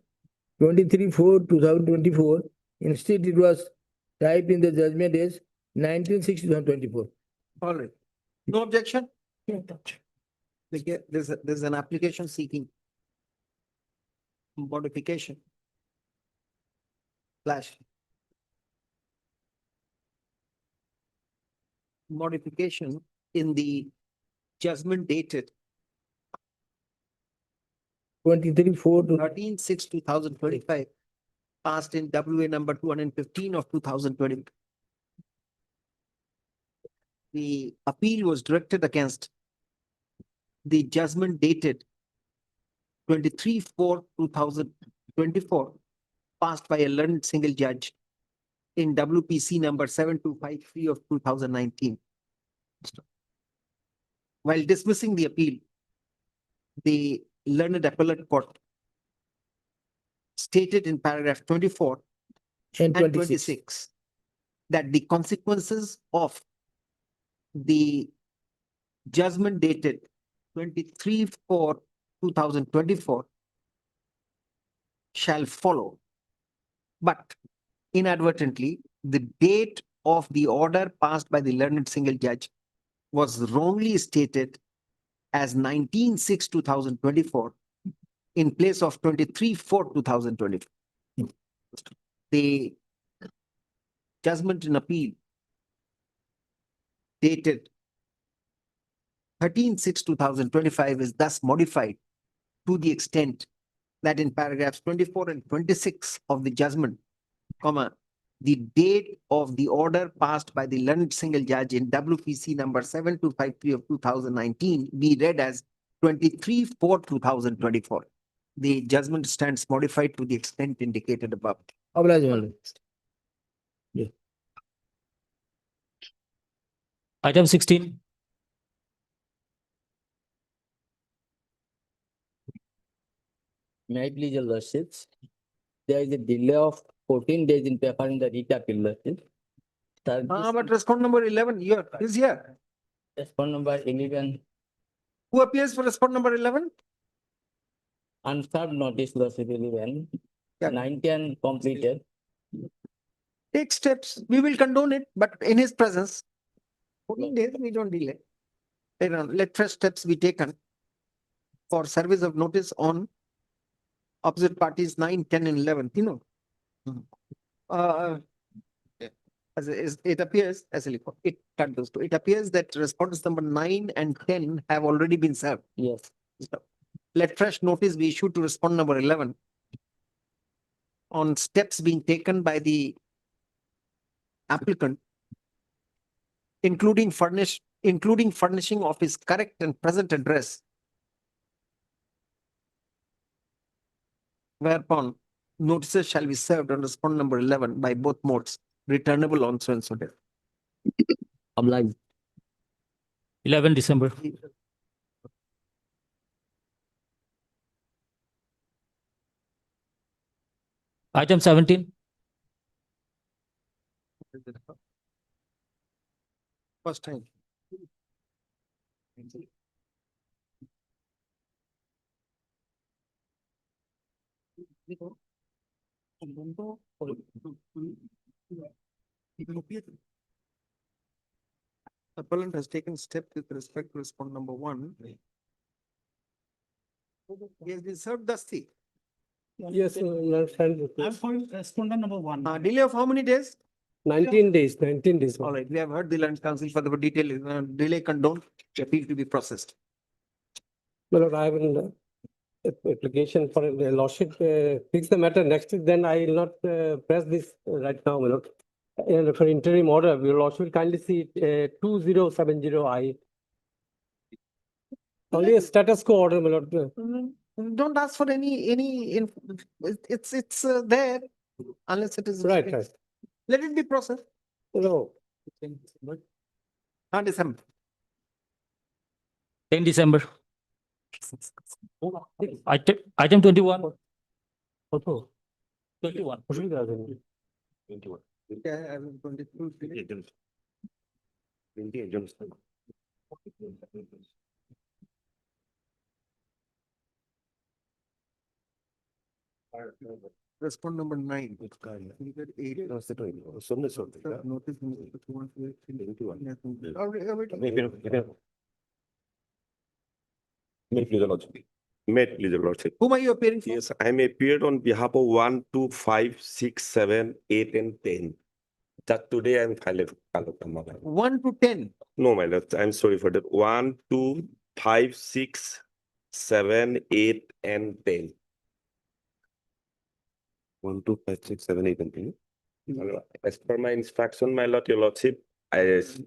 23/4/2024. Instead, it was typed in the judgment as 19/6/2024. all right. No objection? There's an application seeking modification. Flash. Modification in the judgment dated 23/4 to 13/6/2025, passed in WA number 215 of 2020. The appeal was directed against the judgment dated 23/4/2024, passed by a learned single judge in WPC number 7253 of 2019. While dismissing the appeal, the learned appellate court stated in paragraph 24 and and 26. 26 that the consequences of the judgment dated 23/4/2024 shall follow. But inadvertently, the date of the order passed by the learned single judge was wrongly stated as 19/6/2024 in place of 23/4/2024. The judgment in appeal dated 13/6/2025 is thus modified to the extent that in paragraphs 24 and 26 of the judgment, the date of the order passed by the learned single judge in WPC number 7253 of 2019 be read as 23/4/2024. The judgment stands modified to the extent indicated above. Oblige, my lord. item 16, May I please, your lordships? There is a delay of 14 days in preparing the writ appeal, lordship. Sir, But respond number 11 here is here. respond number 11, Who appears for respond number 11? unserved notice, lordship 11, Yeah. 19 completed. Take steps. We will condone it, but in his presence. 14 days, we don't delay. Let fresh steps be taken. for service of notice on opposite parties 9, 10, and 11, you know. Uh, it appears, it cut those two. It appears that respondents number 9 and 10 have already been served. Yes. So, let fresh notice be issued to respondent number 11 on steps being taken by the applicant, including furnishing of his correct and present address, whereupon notices shall be served on respondent number 11 by both modes, returnable on so and so date. Obliged. 11 December. Item 17. First time. Appellant has taken step with respect to respondent number 1. He has been served thusly. Yes, understand. I've heard respondent number 1. Delay of how many days? 19 days, 19 days. All right, we have heard the land council for the detail, delay condoned, appeal to be processed. My lord, I have an application for the lordship, fix the matter next week, then I will not press this right now, my lord. And for interim order, your lordship will kindly see 2070I. Only a status quo order, my lord. Don't ask for any, it's there unless it is. Right, right. Let it be processed. No. On December. 10 December. Item 21. Also. 21. 21. Yeah, I was 22 today. Respond number 9. Figure 8. Notice. May please, your lordship. Whom are you appearing for? Yes, I am appeared on behalf of 1, 2, 5, 6, 7, 8, and 10. That today I am filing. 1 to 10. No, my lord, I'm sorry for that. 1, 2, 5, 6, 7, 8, and 10. 1, 2, 5, 6, 7, 8, and 10. As per my instruction, my lord, your lordship, it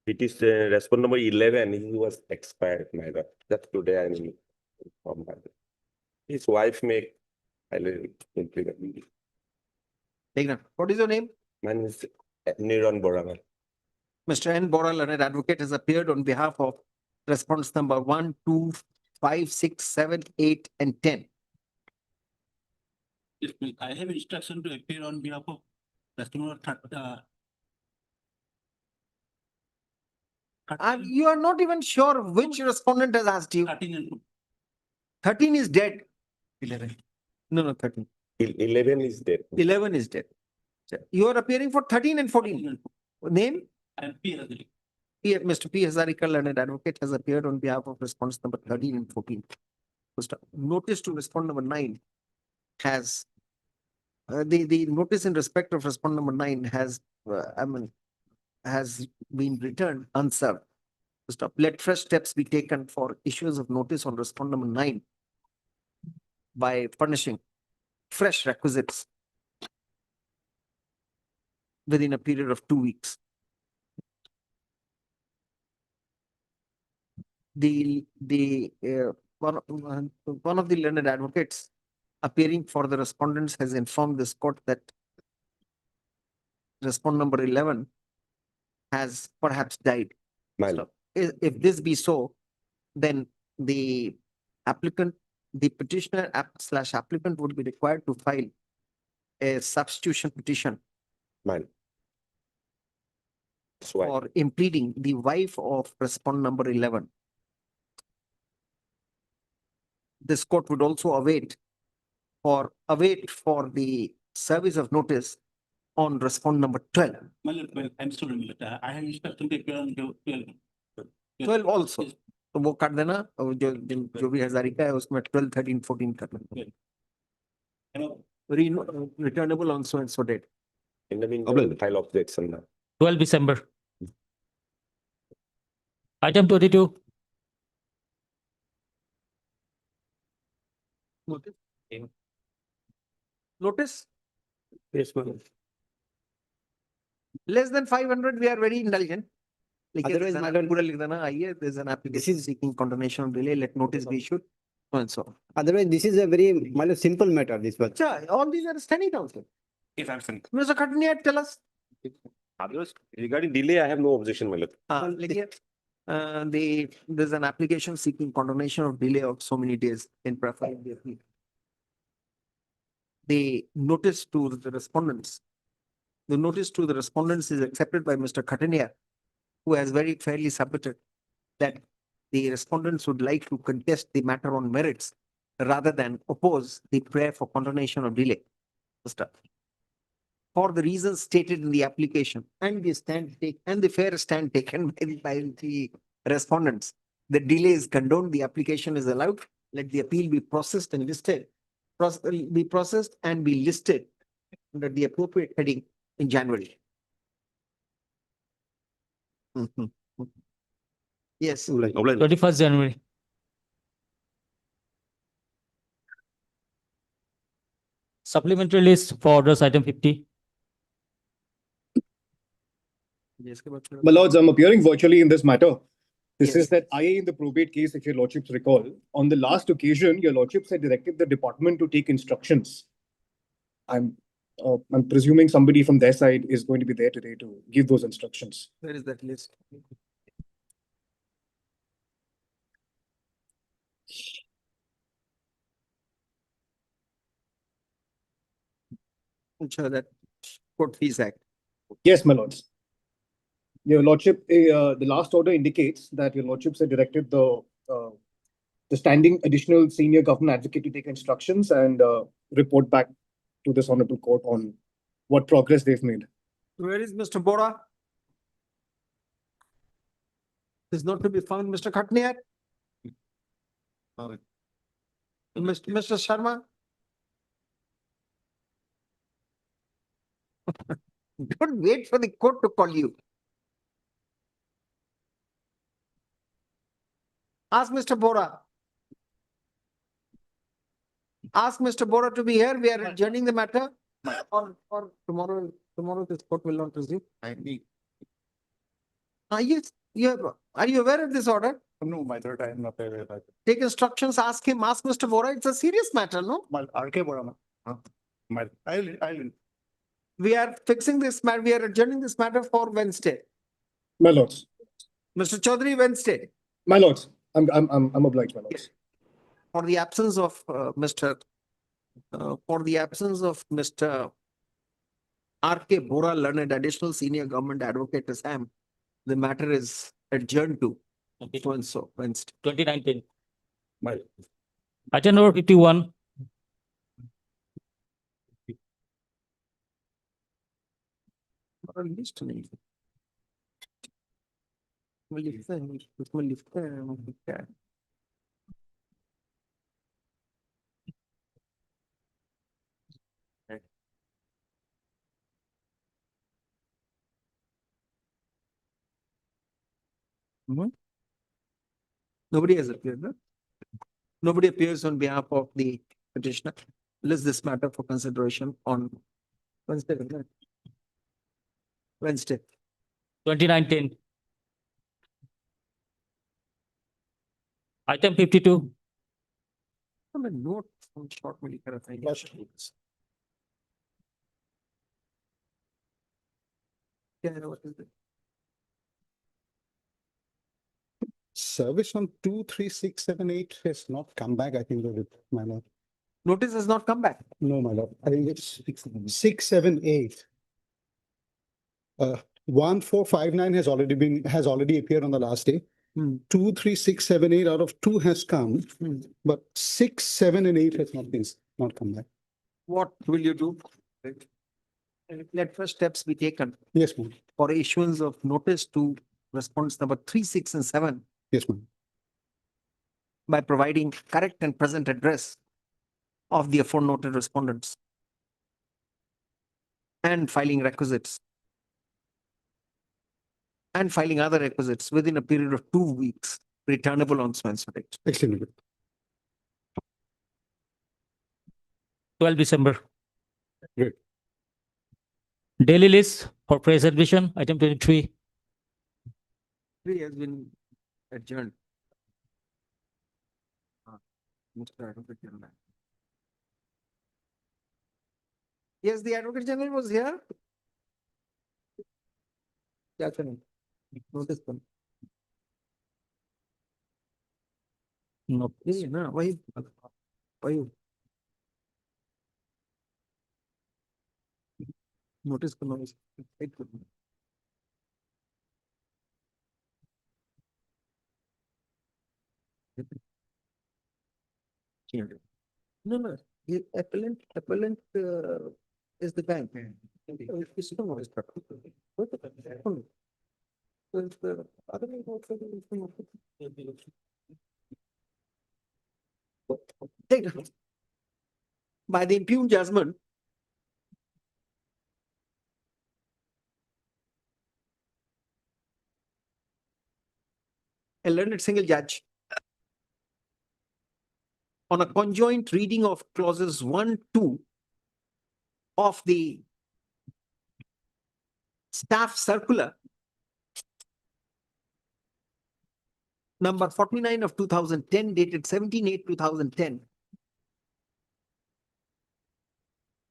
is respondent number 11. He was expired, my lord. That today I am informed by the- his wife may. What is your name? My name is Niran Boramal. Mr. N. Bora, learned advocate, has appeared on behalf of response number 1, 2, 5, 6, 7, 8, and 10. I have instruction to appear on behalf of respondent. You are not even sure which respondent has asked you. 13 and 13 is dead. 11. No, 13. 11 is dead. 11 is dead. You are appearing for 13 and 14. Name? and P. Razali. Mr. P. Hazarika, learned advocate, has appeared on behalf of response number 13 and 14. Notice to respond number 9 has the notice in respect of respond number 9 has has been returned unserved. Let fresh steps be taken for issues of notice on respond number 9 by furnishing fresh requisites within a period of 2 weeks. One of the learned advocates appearing for the respondents has informed this court that respond number 11 has perhaps died. So, if this be so, then the applicant, the petitioner slash applicant would be required to file a substitution petition for impleading the wife of respond number 11. This court would also await for the service of notice on respond number 12. I'm sorry, I have instruction to appear on 12. 12 also. तो वो काट देना और जो भी हजारिका है उसमें 12, 13, 14 कर देना। Returnable on so and so date. In the meantime, file objection now. 12 December. Item 22. Notice Yes, my lord. less than 500, we are very indulgent. Otherwise, my lord- पूरा लिख देना, आइए, there's an application seeking condemnation of delay, let notice be issued, so and so. Otherwise, this is a very, my lord, simple matter, this was. Acha, all these are standing down, sir. If I'm saying. Mr. Khatnia, tell us. Otherwise, regarding delay, I have no objection, my lord. There's an application seeking condemnation of delay of so many days in preference. The notice to the respondents. The notice to the respondents is accepted by Mr. Khatania, who has very fairly submitted that the respondents would like to contest the matter on merits rather than oppose the prayer for condemnation of delay. For the reasons stated in the application and the fair stand taken by the respondents, the delay is condoned, the application is allowed, let the appeal be processed and listed, be processed and be listed under the appropriate heading in January. Yes. 21st January. Supplementary list for orders item 50. My lords, I'm appearing virtually in this matter. This Yes. is that IA in the probate case, if your lordships recall, on the last occasion, your lordships had directed the department to take instructions. I'm presuming somebody from their side is going to be there today to give those instructions. Where is that list? That Court Fees Act. Yes, my lords. Your lordship, the last order indicates that your lordships had directed the standing additional senior government advocate to take instructions and report back to this honorable court on what progress they've made. Where is Mr. Bora? Is not to be found, Mr. Khatniar? Mr. Sharma? Don't wait for the court to call you. Ask Mr. Bora. Ask Mr. Bora to be here. We are adjourning the matter. Or tomorrow this court will not resume. Yes, are you aware of this order? No, my lord, I am not aware of that. Take instructions, ask him, ask Mr. Bora. It's a serious matter, no? RK Borama. I'll. We are fixing this matter. We are adjourning this matter for Wednesday. My lords, Mr. Chaudhary, Wednesday. my lords, I'm obliged, my lords. For the absence of Mr. R.K. Bora, learned additional senior government advocate to Sam, the matter is adjourned to so and so Wednesday. 2019. My Item number 51. List नहीं वो लिखता है उसमें लिखता है वो लिखता है Nobody has appeared, no? Nobody appears on behalf of the petitioner. List this matter for consideration on Wednesday. Isn't it? Wednesday. 2019. Item 52. I'm a note from short medical thing. Yeah, what is it? Service on 23678 has not come back, I think, my lord. Notice has not come back. No, my lord. I think it's 678. 1459 has already appeared on the last day. 23678 out of 2 has come, but 6, 7, and 8 has not come back. What will you do? Let first steps be taken Yes, ma'am. for issuance of notice to response number 3, 6, and 7. Yes, ma'am. by providing correct and present address of the aforementioned respondents and filing requisites and filing other requisites within a period of 2 weeks, returnable on Swen's verdict. Extremely good. 12 December. Great. Daily list for press admission, item 23. 3 has been adjourned. Mr. Advocate General. Yes, the Advocate General was here. Yeah, notice them. No. No, why? Why? Notice the noise. No, the appellant is the bank. It's no noise. What the- Well, the other one also Take it. By the impugned judgment, a learned single judge on a conjoint reading of clauses 1, 2 of the staff circular number 49 of 2010 dated 17/8/2010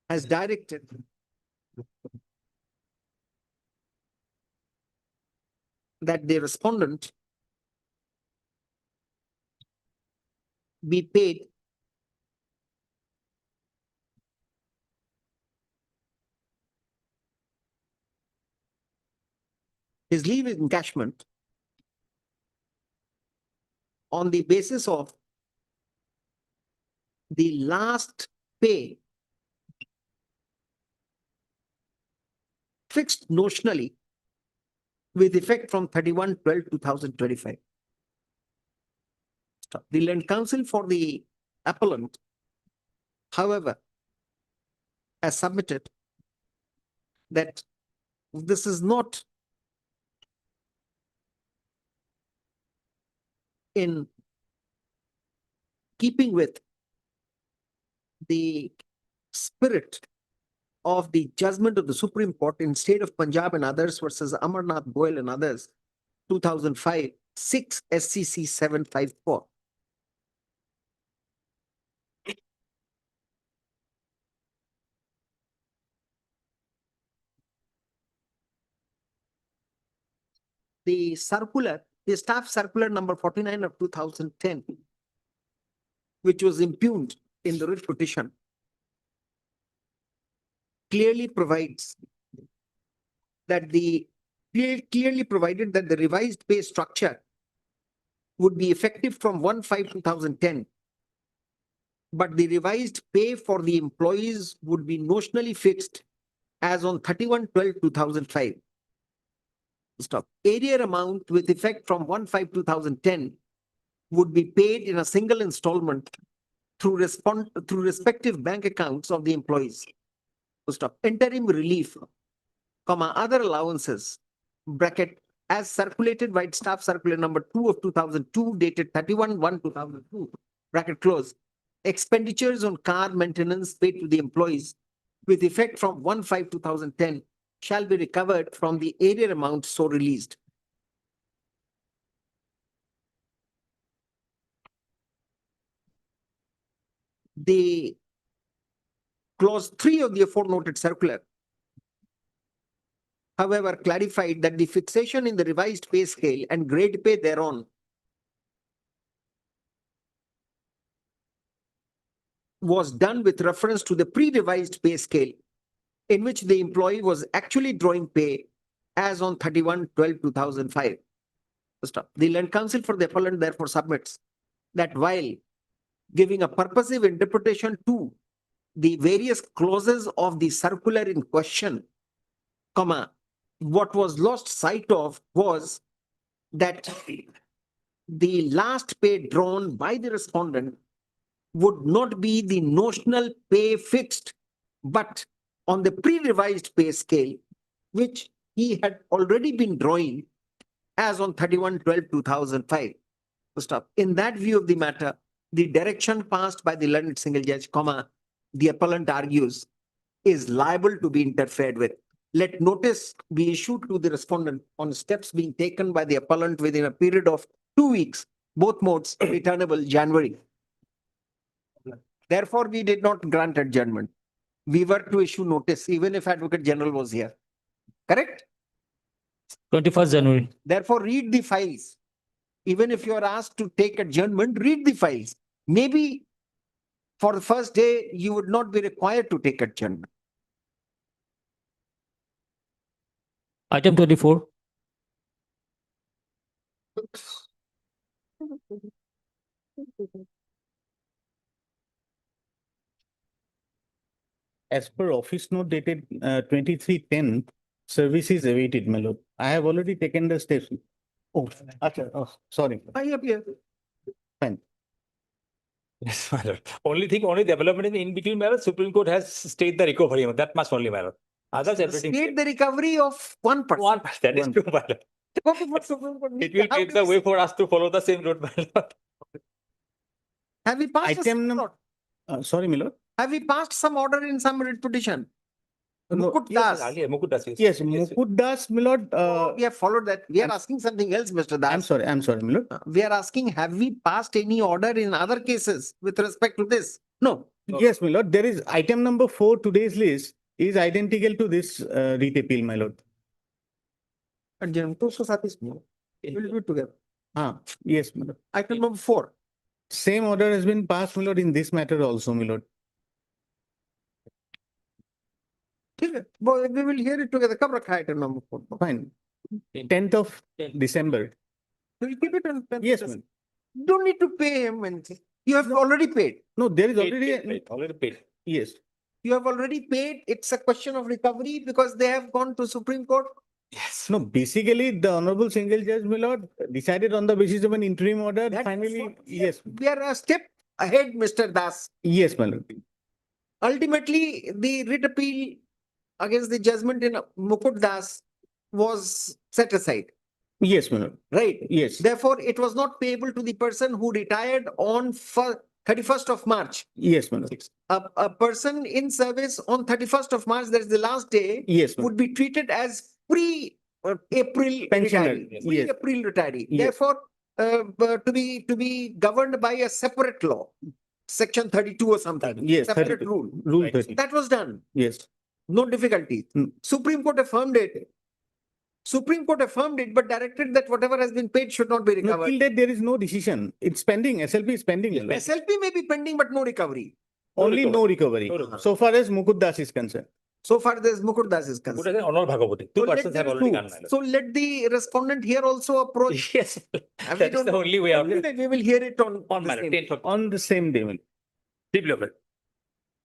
has directed that the respondent be paid his leave encashment on the basis of the last pay fixed notionally with effect from 31/12/2025. The Land Council for the appellant, however, has submitted that this is not in keeping with the spirit of the judgment of the Supreme Court in state of Punjab and others versus Amarnath Goyal and others, 2005, 6 SCC 754. The circular, the staff circular number 49 of 2010, which was impugned in the writ petition, clearly provides that clearly provided that the revised pay structure would be effective from 1/5/2010. But the revised pay for the employees would be notionally fixed as on 31/12/2005. Stop. Arrear amount with effect from 1/5/2010 would be paid in a single installment through respective bank accounts of the employees. Stop. Interim relief, comma, other allowances, bracket, as circulated by staff circular number 2 of 2002 dated 31/1/2002, bracket close. Expenditures on car maintenance paid to the employees with effect from 1/5/2010 shall be recovered from the arrear amount so released. The clause 3 of the aforementioned circular, however, clarified that the fixation in the revised pay scale and grade pay thereon was done with reference to the pre-revised pay scale in which the employee was actually drawing pay as on 31/12/2005. Stop. The Land Council for the appellant therefore submits that while giving a purposive interpretation to the various clauses of the circular in question, comma, what was lost sight of was that the last pay drawn by the respondent would not be the notional pay fixed, but on the pre-revised pay scale, which he had already been drawing as on 31/12/2005. Stop. In that view of the matter, the direction passed by the learned single judge, comma, the appellant argues, is liable to be interfered with. Let notice be issued to the respondent on steps being taken by the appellant within a period of 2 weeks, both modes returnable January. Therefore, we did not grant adjournment. We were to issue notice even if Advocate General was here. Correct? 21st January. Therefore, read the files. Even if you are asked to take adjournment, read the files. Maybe for the first day, you would not be required to take adjournment. Item 24. As per office note dated 23/10, service is awaited, my lord. I have already taken the steps. Oh, sorry. Fine. Yes, my lord. Only development in between, my lord, Supreme Court has stayed the recovery, that much only, my lord. Others, everything. State the recovery of 1%. That is true, my lord. It will pave the way for us to follow the same road, my lord. Have we passed? Item number. Sorry, my lord. Have we passed some order in some writ petition? No, Mukut Yes, Das. Mukut Das, yes. Yes, Mukut Das, my lord. We have followed that. We are asking something else, Mr. Das. I'm sorry, my lord. We are asking, have we passed any order in other cases with respect to this? No. Yes, my lord, there is item number 4, today's list is identical to this writ appeal, my lord. Adjournment. We'll do it together. Yes, my lord. Item number 4. Same order has been passed, my lord, in this matter also, my lord. Boy, we will hear it together. Come rakha item number 4. Fine. 10th of December. We'll keep it on. Yes, ma'am. Don't need to pay him anything. You have already paid. No, there is already. Already paid. Yes. You have already paid. It's a question of recovery because they have gone to Supreme Court. Yes. No, basically, the honorable single judge, my lord, decided on the basis of an interim order. That's Finally, what- yes. We are a step ahead, Mr. Das. Yes, my lord. Ultimately, the writ appeal against the judgment in Mukut Das was set aside, Yes, my lord. right? Yes. Therefore, it was not payable to the person who retired on 31st of March. Yes, my lord. A person in service on 31st of March, that is the last day, Yes, ma'am. would be treated as pre-April Pensioner, retiree, yes. pre-April retiree. Yes. Therefore, to be governed by a separate law, section 32 or something. Yes, Separate 32. rule. Rule 30. That was done. Yes. No difficulty. Mm. Supreme Court affirmed it. Supreme Court affirmed it, but directed that whatever has been paid should not be No, recovered. till date, there is no decision. It's pending. SLP is pending. my lord. SLP may be pending, but no recovery. Only no recovery. No recovery. So far as Mukut Das is concerned. So far, there's Mukut Das is concerned. Honor Bhagavati. So Two let persons have them already do. gone, my lord. So let the respondent here also approach. Yes, We that is don't the know. only way out. We will hear it on On the my same. lord, 10th of On the same day. my lord. development.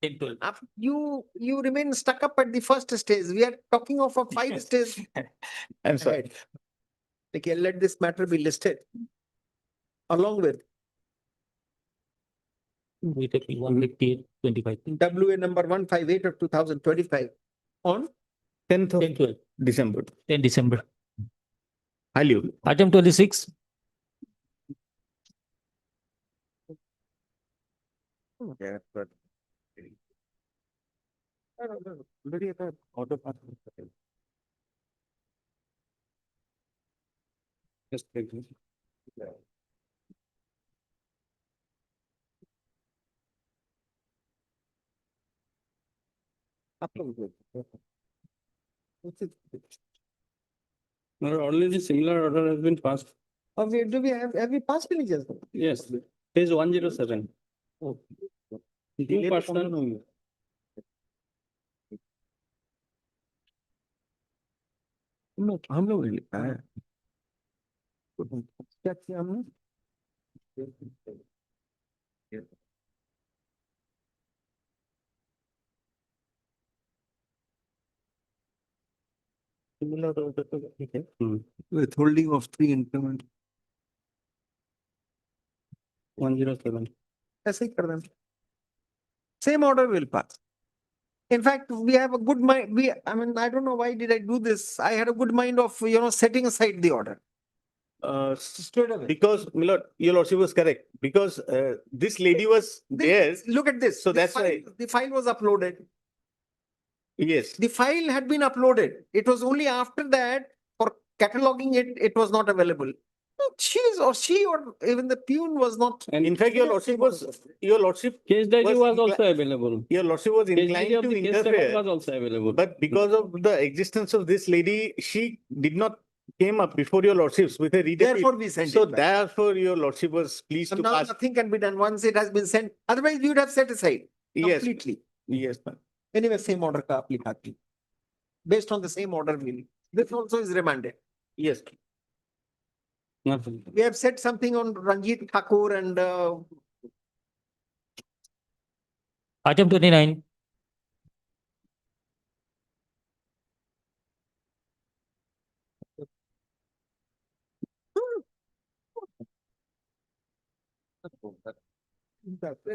10 12. You remain stuck up at the first stage. We are talking of a 5 stage. I'm sorry. ahead. Okay, let this matter be listed along with We take 158, 25. WA number 158 of 2025 on 10th of 10, 12, December. 10 December. Highly. Item 26. Okay, but Just take this. Already similar order has been passed. do we have we passed any judgment? Yes, page 107. Delay तो person- कम नहीं हुई। हम लोग नहीं लिखा है क्या किया हमने withholding of 3 increment 107. ऐसे ही कर देना. Same order will pass. In fact, we have a good mind, I mean, I don't know why did I do this. I had a good mind of, setting aside the order. Straight away. Because, my lord, your lordship was correct, because this lady was there, Look at this. so The that's why, file- The file was uploaded. yes. The file had been uploaded. It was only after that, for cataloging it, it was not available. She or even the peon was not. In fact, your lordship was Case diary was incli- also available. Your lordship was Case inclined diary of to the case record interfere, was also available. but because of the existence of this lady, she did not came up before your lordships with a read. Therefore, we sent So it back. therefore, your lordship was pleased So to now pass. nothing can be done once it has been sent. Otherwise, we would have set aside Yes, completely. yes, ma'am. Anyway, same order ka aap likha thi. Based on the same order, this also is remanded. Yes. We have said something on Ranjit Thakur and Item 29,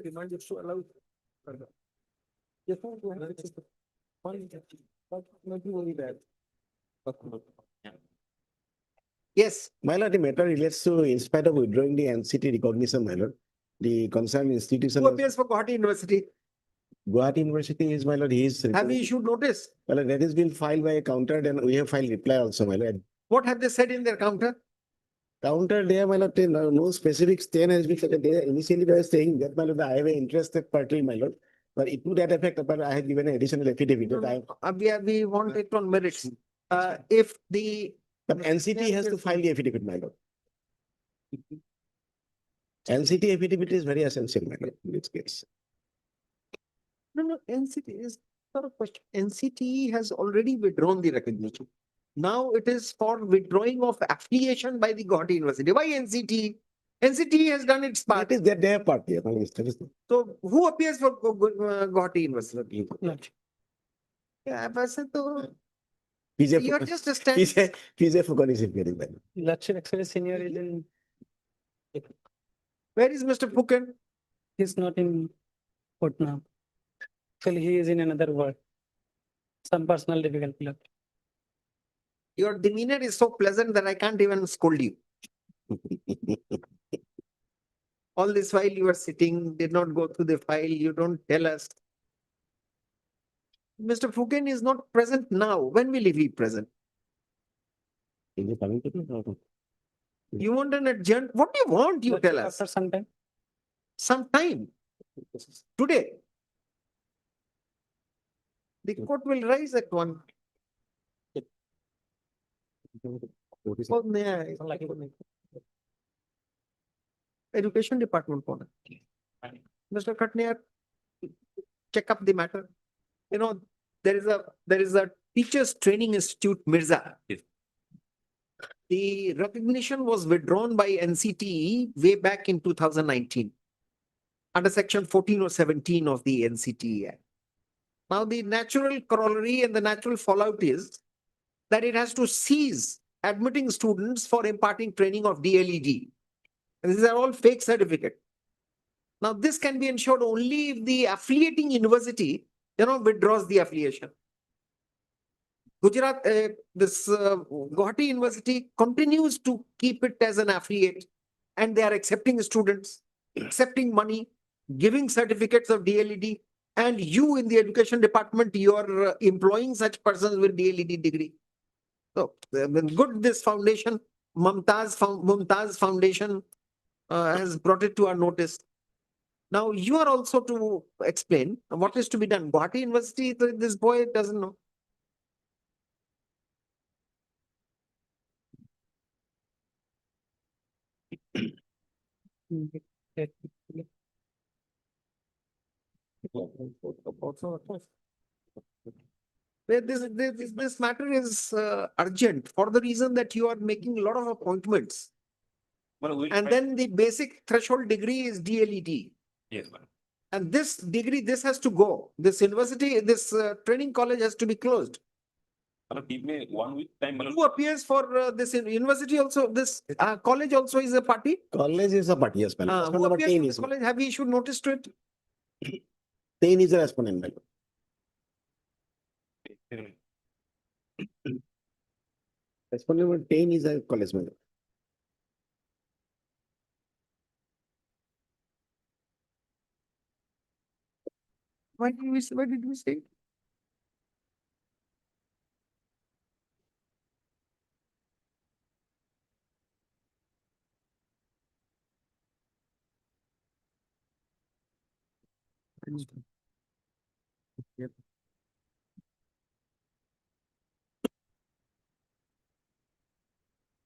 remanded to allow. Yes, Yes, My lord, the matter relates to, in spite of withdrawing the NCT recognition, my lord, the concerned institution, who appears for Guwahati University? Guwahati University is, my lord, he is. Have you issued notice? Well, that has been filed by a counter, and we have filed reply also, my lord. What have they said in their counter? Counter there, my lord, no specific stand has been set. They initially were saying that, my lord, I have an interested party, my lord. But it to that effect, but I have given an additional affidavit that I, We want it on merits. If the. but NCT has to file the affidavit, my lord. NCT affidavit is very essential, my lord, in this case. No, NCT is not a question. NCT has already withdrawn the recognition. Now it is for withdrawing of affiliation by the Guwahati University. Why NCT? NCT has done its part. That is their party, my lord. That is- So who appears for Guwahati University? Yeah, वैसे तो PJ you are just a stand. PJ Fugani is appearing, my lord. Election actually senior is in, Where is Mr. Puken? he's not in court now. Actually, he is in another world. Some personal difficulty. Your demeanor is so pleasant that I can't even scold you. All this while you are sitting, did not go through the file, you don't tell us. Mr. Fuken is not present now. When will he be present? Is he coming to me? You want an adjourn? What do you want? You tell us. After some time. Some time. Today. The court will rise at 1. Oh, no. Education department. Mr. Khatniar, check up the matter. You know, there is a teachers training institute, Mirza. The recognition was withdrawn by NCTE way back in 2019 under section 14 or 17 of the NCTE Act. Now the natural corollary and the natural fallout is that it has to cease admitting students for imparting training of DLED. And these are all fake certificates. Now this can be ensured only if the affiliating university, withdraws the affiliation. Gujarat, Guwahati University continues to keep it as an affiliate, and they are accepting students, accepting money, giving certificates of DLED, and you in the education department, you are employing such persons with DLED degree. So good, this foundation, Mumtaz Foundation has brought it to our notice. Now you are also to explain what is to be done. Guwahati University, this boy doesn't know. This matter is urgent for the reason that you are making a lot of appointments. And then the basic threshold degree is DLED. Yes, ma'am. And this degree, this has to go. This university, this training college has to be closed. Give me 1 week time, my lord. Who appears for this university also, this college also is a party? College is a party, yes, my lord. Who Respondent number appears 10 for the is, college? Have we issued notice to it? 10 is a respondent, my lord. Respondent number 10 is a college, my lord. Why did we say?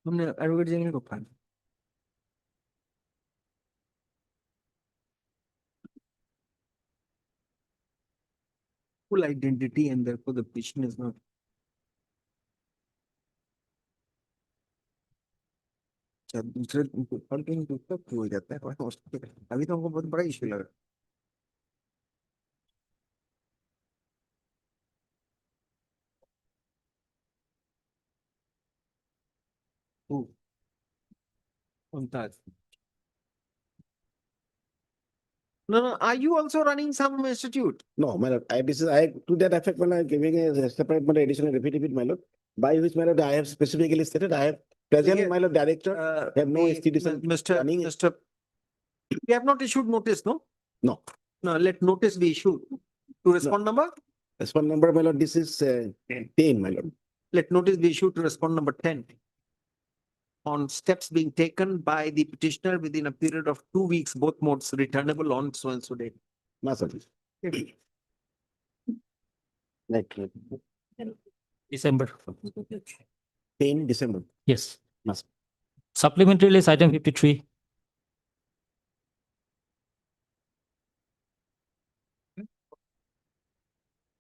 हमने advocate general को fine full identity and therefore the petition is not. अच्छा, दूसरे फर्क नहीं दूसरा क्यों हो जाता है अभी तो हमको बहुत बड़ा इश्यू लगा Mumtaz. No, are you also running some institute? No, my lord, I to that effect, when I'm giving a separate, my additional affidavit, my lord, by which, my lord, I have specifically stated, I have present, Here, my lord, director, have no institution. Mr. We have not issued notice, no? No. No, let notice be issued. To respond number? Respond number, my lord, this is 10, my lord. Let notice be issued to respond number 10. On steps being taken by the petitioner within a period of 2 weeks, both modes returnable on so and so date. Master. Like December. 10 December. Yes. Master. Supplementary list item 53.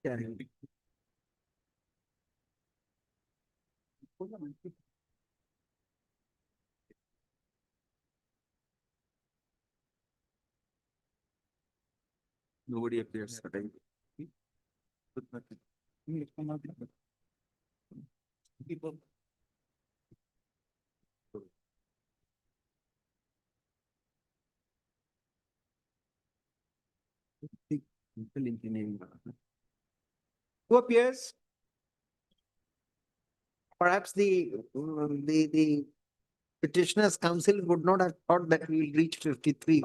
Yeah. Nobody appears. People. Who appears? Perhaps the petitioner's counsel would not have thought that we will reach 53.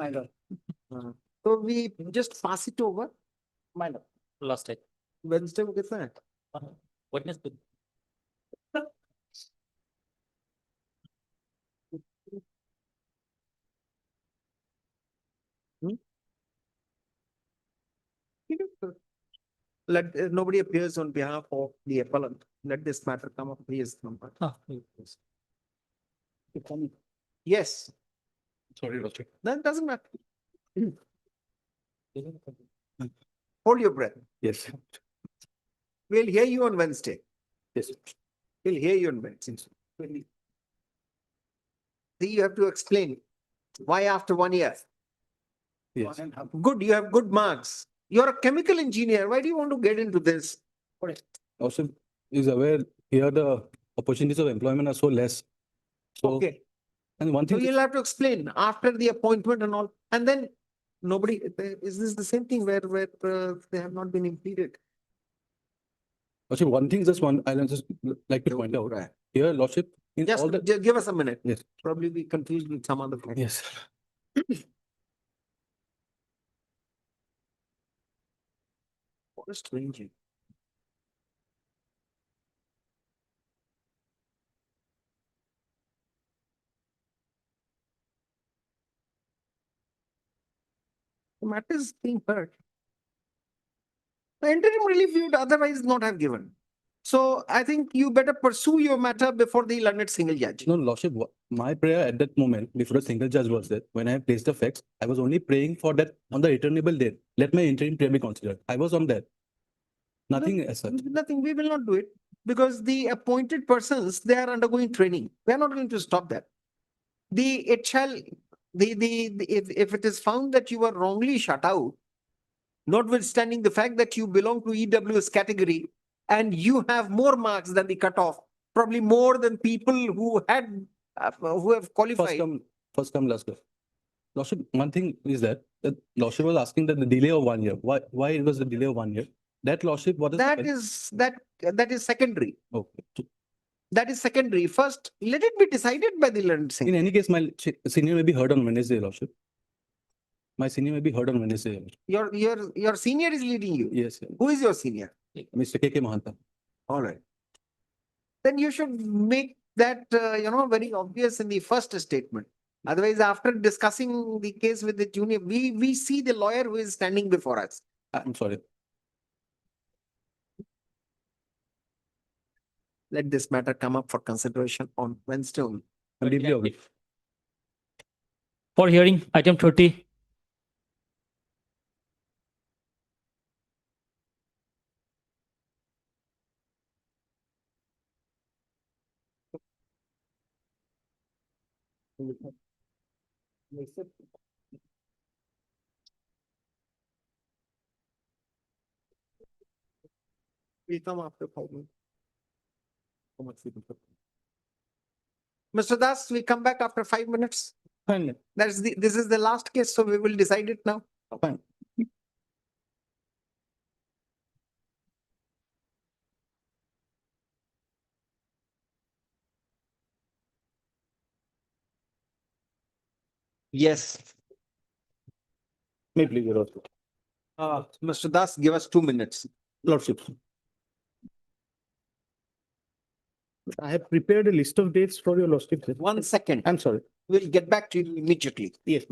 So we just pass it over. Minor. Last time. Wednesday को कितना है? Wednesday. Let nobody appears on behalf of the appellant. Let this matter come up. His number. Yes. Yes, Sorry, Roger. that doesn't matter. Hold your breath. Yes. We'll hear you on Wednesday. Yes. We'll hear you on Wednesday. See, you have to explain why after 1 year. Yes. Good, you have good marks. You're a chemical engineer. Why do you want to get into this? Also is aware here the opportunities of employment are so less. So, Okay, and one so thing, you'll have to explain after the appointment and all, and then nobody, is this the same thing where they have not been impeded? also one thing, just one, I'll just like to point out, here, Lordship, in Just all the, give us a minute. Yes. Probably be confused with some other thing. yes. What a strange. The matter is being heard. The interim relief you would otherwise not have given. So I think you better pursue your matter before the learned single judge. No, Lordship, my prayer at that moment, before the single judge was there, when I placed the facts, I was only praying for that on the returnable date. Let my interim prayer be considered. I was on that. Nothing as such. Nothing, we will not do it because the appointed persons, they are undergoing training. We are not going to stop that. If it is found that you were wrongly shut out, notwithstanding the fact that you belong to EWS category, and you have more marks than the cutoff, probably more than people who had, who have qualified. First come, last go. Lordship, one thing is that Lordship was asking that the delay of 1 year. Why it was a delay of 1 year? That Lordship, what is? That is secondary. Okay. That is secondary. First, let it be decided by the learned In Singh. any case, my senior may be heard on Wednesday, Lordship. My senior may be heard on Wednesday. Your senior is leading you. Yes, Who is your senior? Mr. K.K. Mahanta. All right. Then you should make that, very obvious in the first statement. Otherwise, after discussing the case with the junior, we see the lawyer who is standing before us. I'm sorry. Let this matter come up for consideration on Wednesday only. I'm deeply aware. For hearing, item 30. We come after 5 minutes. Mr. Das, we come back after 5 minutes. Fine. This is the last case, so we will decide it now. Fine. Yes. May please, Your Lordship. Mr. Das, give us 2 minutes. Lordship. I have prepared a list of dates for your Lordship. 1 second. I'm sorry. We'll get back to you immediately. Yes.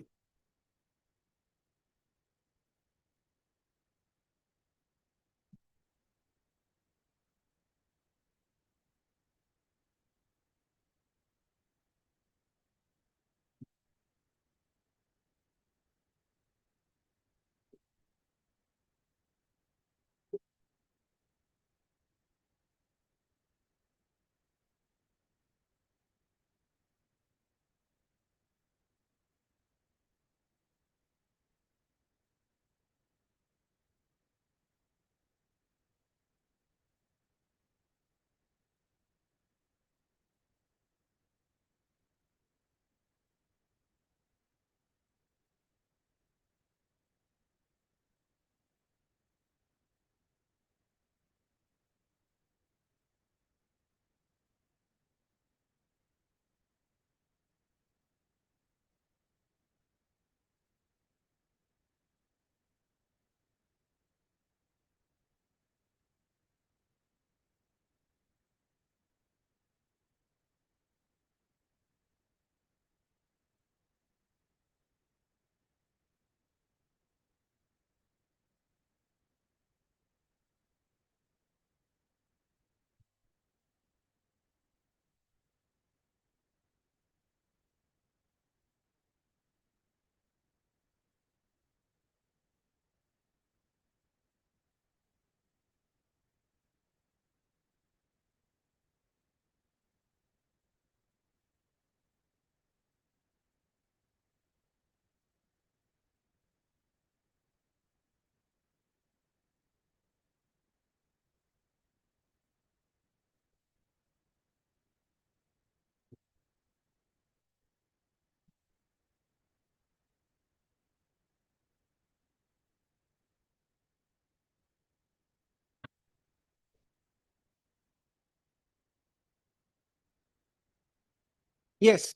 Yes.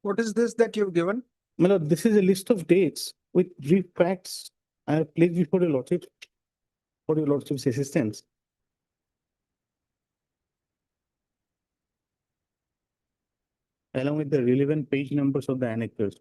What is this that you've given? My lord, this is a list of dates with brief facts I have placed before your Lordship for your Lordship's assistance. Along with the relevant page numbers of the annexures.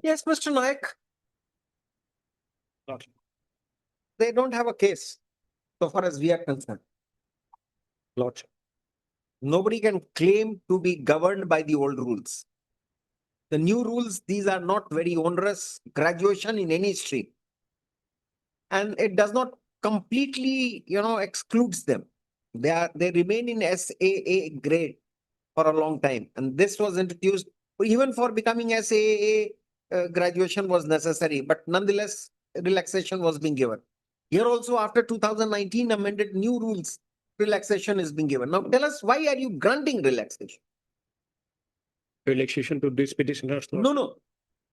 Yes, Mr. Naik, Lordship. they don't have a case so far as we are concerned. Lordship. Nobody can claim to be governed by the old rules. The new rules, these are not very onerous, graduation in any stream. And it does not completely, excludes them. They remain in SAA grade for a long time. And this was introduced, even for becoming SAA, graduation was necessary, but nonetheless, relaxation was being given. Here also, after 2019 amended new rules, relaxation is being given. Now tell us, why are you granting relaxation? Relaxation to this petitioners. No,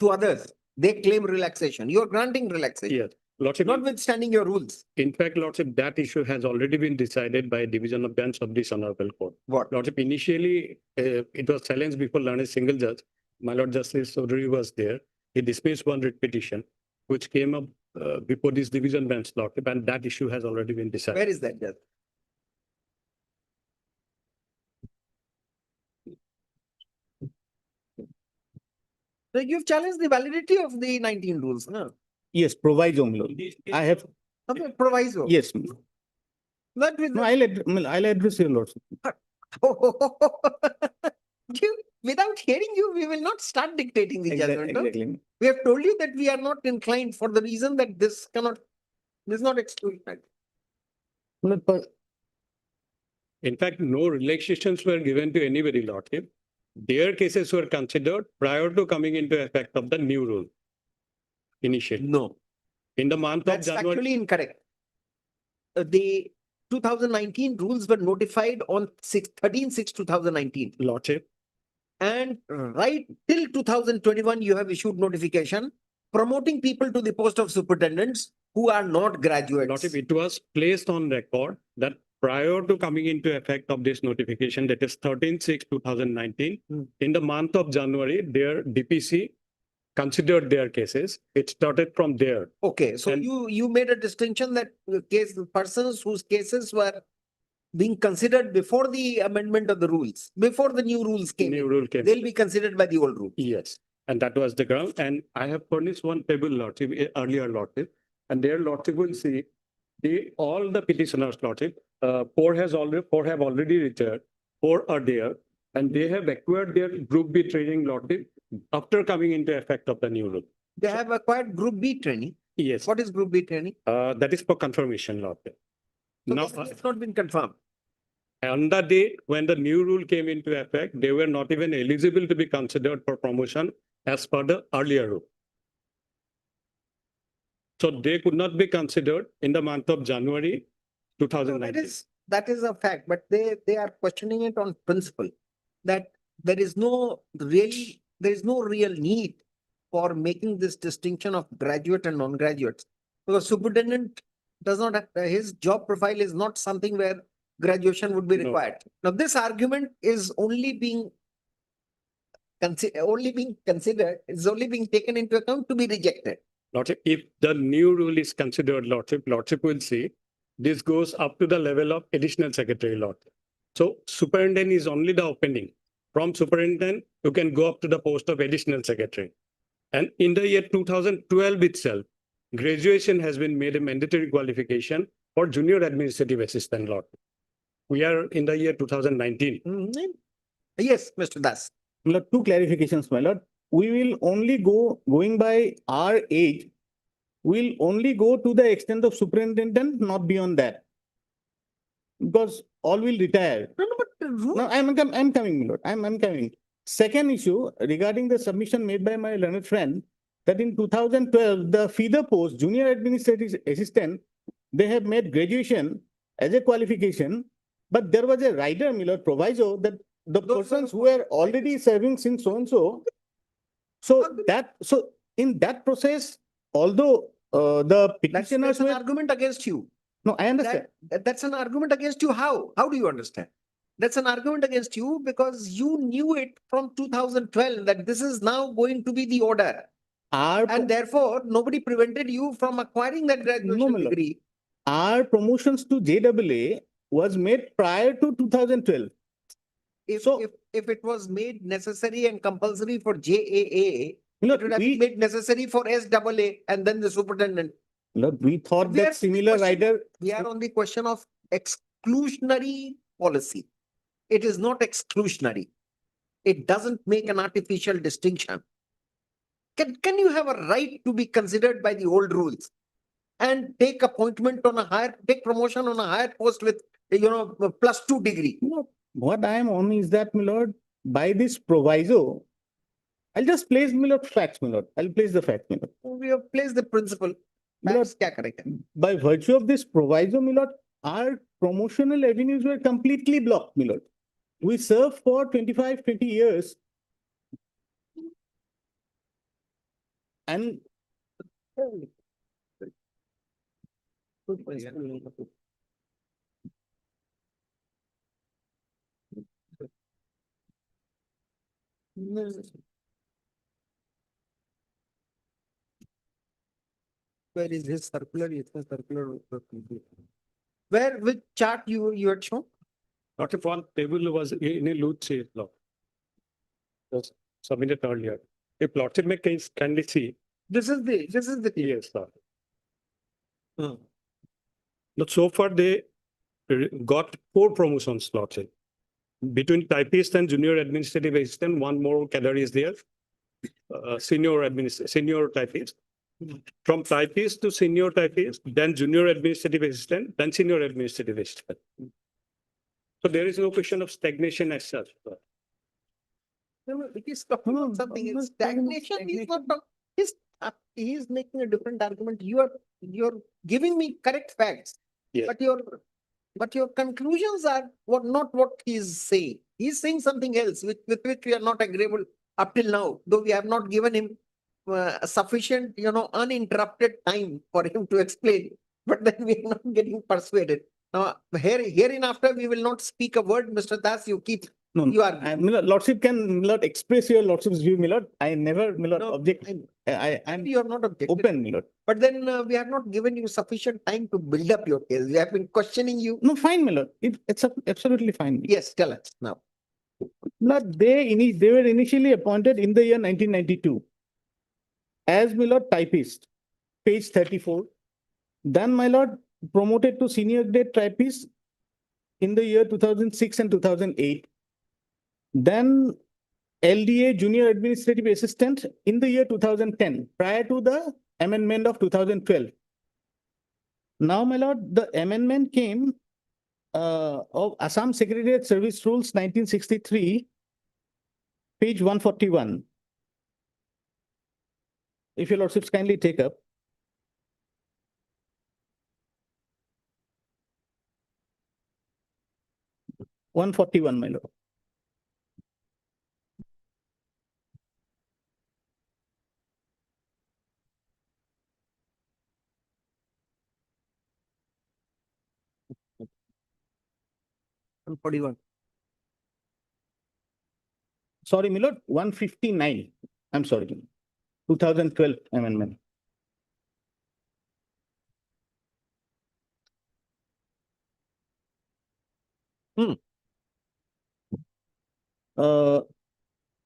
to others. They claim relaxation. You're granting relaxation. Yes, Lordship. Notwithstanding your rules. In fact, Lordship, that issue has already been decided by Division of Bench of this Honorable Court. What? Lordship, initially, it was challenged before learned single judge. My Lord Justice Chaudhary was there. He dismissed one writ petition, which came up before this division bench, Lordship, and that issue has already been decided. Where is that judge? So you've challenged the validity of the 19 rules, no? Yes, proviso, my lord. I have, Okay, proviso. yes, my lord. Not with No, I'll address your lordship. Without hearing you, we will not start dictating the judgment. no? Exactly. We have told you that we are not inclined for the reason that this is not exclusionary. In fact, no relaxations were given to anybody, Lordship. Their cases were considered prior to coming into effect of the new rule. Initially. No, In the month of that's January. actually incorrect. The 2019 rules were notified on 13/6/2019. Lordship. And right till 2021, you have issued notification promoting people to the post of superintendents who are not graduates. Lordship, it was placed on record that prior to coming into effect of this notification, that is 13/6/2019, in the month of January, their DPC considered their cases. It started from there. Okay, so And- you made a distinction that persons whose cases were being considered before the amendment of the rules, before the new rules came, New in, rule came. they'll be considered by the old rule. Yes, and that was the ground. And I have furnished one table, Lordship, earlier, Lordship, and there, Lordship will see all the petitioners, Lordship, four have already returned, 4 are there, and they have acquired their Group B training, Lordship, after coming into effect of the new rule. They have acquired Group B training. Yes, What is Group B training? that is for confirmation, Lordship. So Now, this has not been confirmed. on the day when the new rule came into effect, they were not even eligible to be considered for promotion as per the earlier rule. So they could not be considered in the month of January No, 2019. that is a fact, but they are questioning it on principle that there is no real need for making this distinction of graduate and non-graduates. Because superintendent does not have, his job profile is not something where graduation would be No. required. Now, this argument is only being considered, is only being taken into account to be rejected. Lordship, if the new rule is considered, Lordship will see this goes up to the level of additional secretary, Lordship. So superintendent is only the opening. From superintendent, you can go up to the post of additional secretary. And in the year 2012 itself, graduation has been made a mandatory qualification for junior administrative assistant, Lordship. We are in the year 2019. Yes, Mr. Das. My lord, two clarifications, my lord. We will only going by our age, we'll only go to the extent of superintendent, not beyond that. Because all will retire. No, but the rule. No, I'm coming, my lord. I'm coming. Second issue regarding the submission made by my learned friend, that in 2012, the feeder post, junior administrative assistant, they have made graduation as a qualification, but there was a rider, my lord, proviso that the persons who were already serving since so-and-so, so in that process, although the That's petitioners an were, argument against you. no, I understand. That's an argument against you. How? How do you understand? That's an argument against you because you knew it from 2012 that this is now going to be the order. And therefore, nobody prevented you from acquiring that graduation my lord. degree. Our promotions to JAA was made prior to 2012. If, So- if it was made necessary and compulsory for JAA, It would have been made necessary for SAA and then the superintendent. Look, we thought We are that similar question- rider, We are on the question of exclusionary policy. It is not exclusionary. It doesn't make an artificial distinction. Can you have a right to be considered by the old rules? And take appointment on a higher, take promotion on a higher post with, +2 degree. what I am on is that, my lord, by this proviso, I'll just place, my lord, facts, my lord. I'll place the fact, my lord. We have placed the principle. My lord, Facts kya karenge? by virtue of this proviso, my lord, our promotional avenues were completely blocked, my lord. We served for 25, 20 years. And Where is his circular? It's a circular. Where, which chart you had shown? Not if one table was in a loose law. Was submitted earlier. A plotted make case kindly see. This is the. Yes, sir. But so far they got 4 promotion slots in. Between typist and junior administrative assistant, one more cadre is there. Senior typist. From typist to senior typist, then junior administrative assistant, then senior administrative assistant. So there is no question of stagnation as such. No, it is talking about something. It's stagnation. He's not he's making a different argument. You're giving me correct facts. Yes. But your conclusions are not what he's saying. He's saying something else with which we are not agreeable up till now, though we have not given him sufficient, uninterrupted time for him to explain. But then we are not getting persuaded. Now, hereinafter, we will not speak a word, Mr. Das. You keep. no, You are. my lord, lordship can, my lord, express your lordship's view, my lord. I never, my lord, No, object. I'm You are not objective. open, my lord. But then we have not given you sufficient time to build up your case. We have been questioning you. No, fine, my lord. It's absolutely fine. Yes, tell us now. Lord, they were initially appointed in the year 1992 as, my lord, typist, page 34. Then, my lord, promoted to senior grade typist in the year 2006 and 2008. Then LDA junior administrative assistant in the year 2010, prior to the amendment of 2012. Now, my lord, the amendment came of Assam Secretariat Service Rules 1963, page 141. If your lordships kindly take up. One 41, my lord. And 41. Sorry, my lord, 159. I'm sorry. 2012 amendment.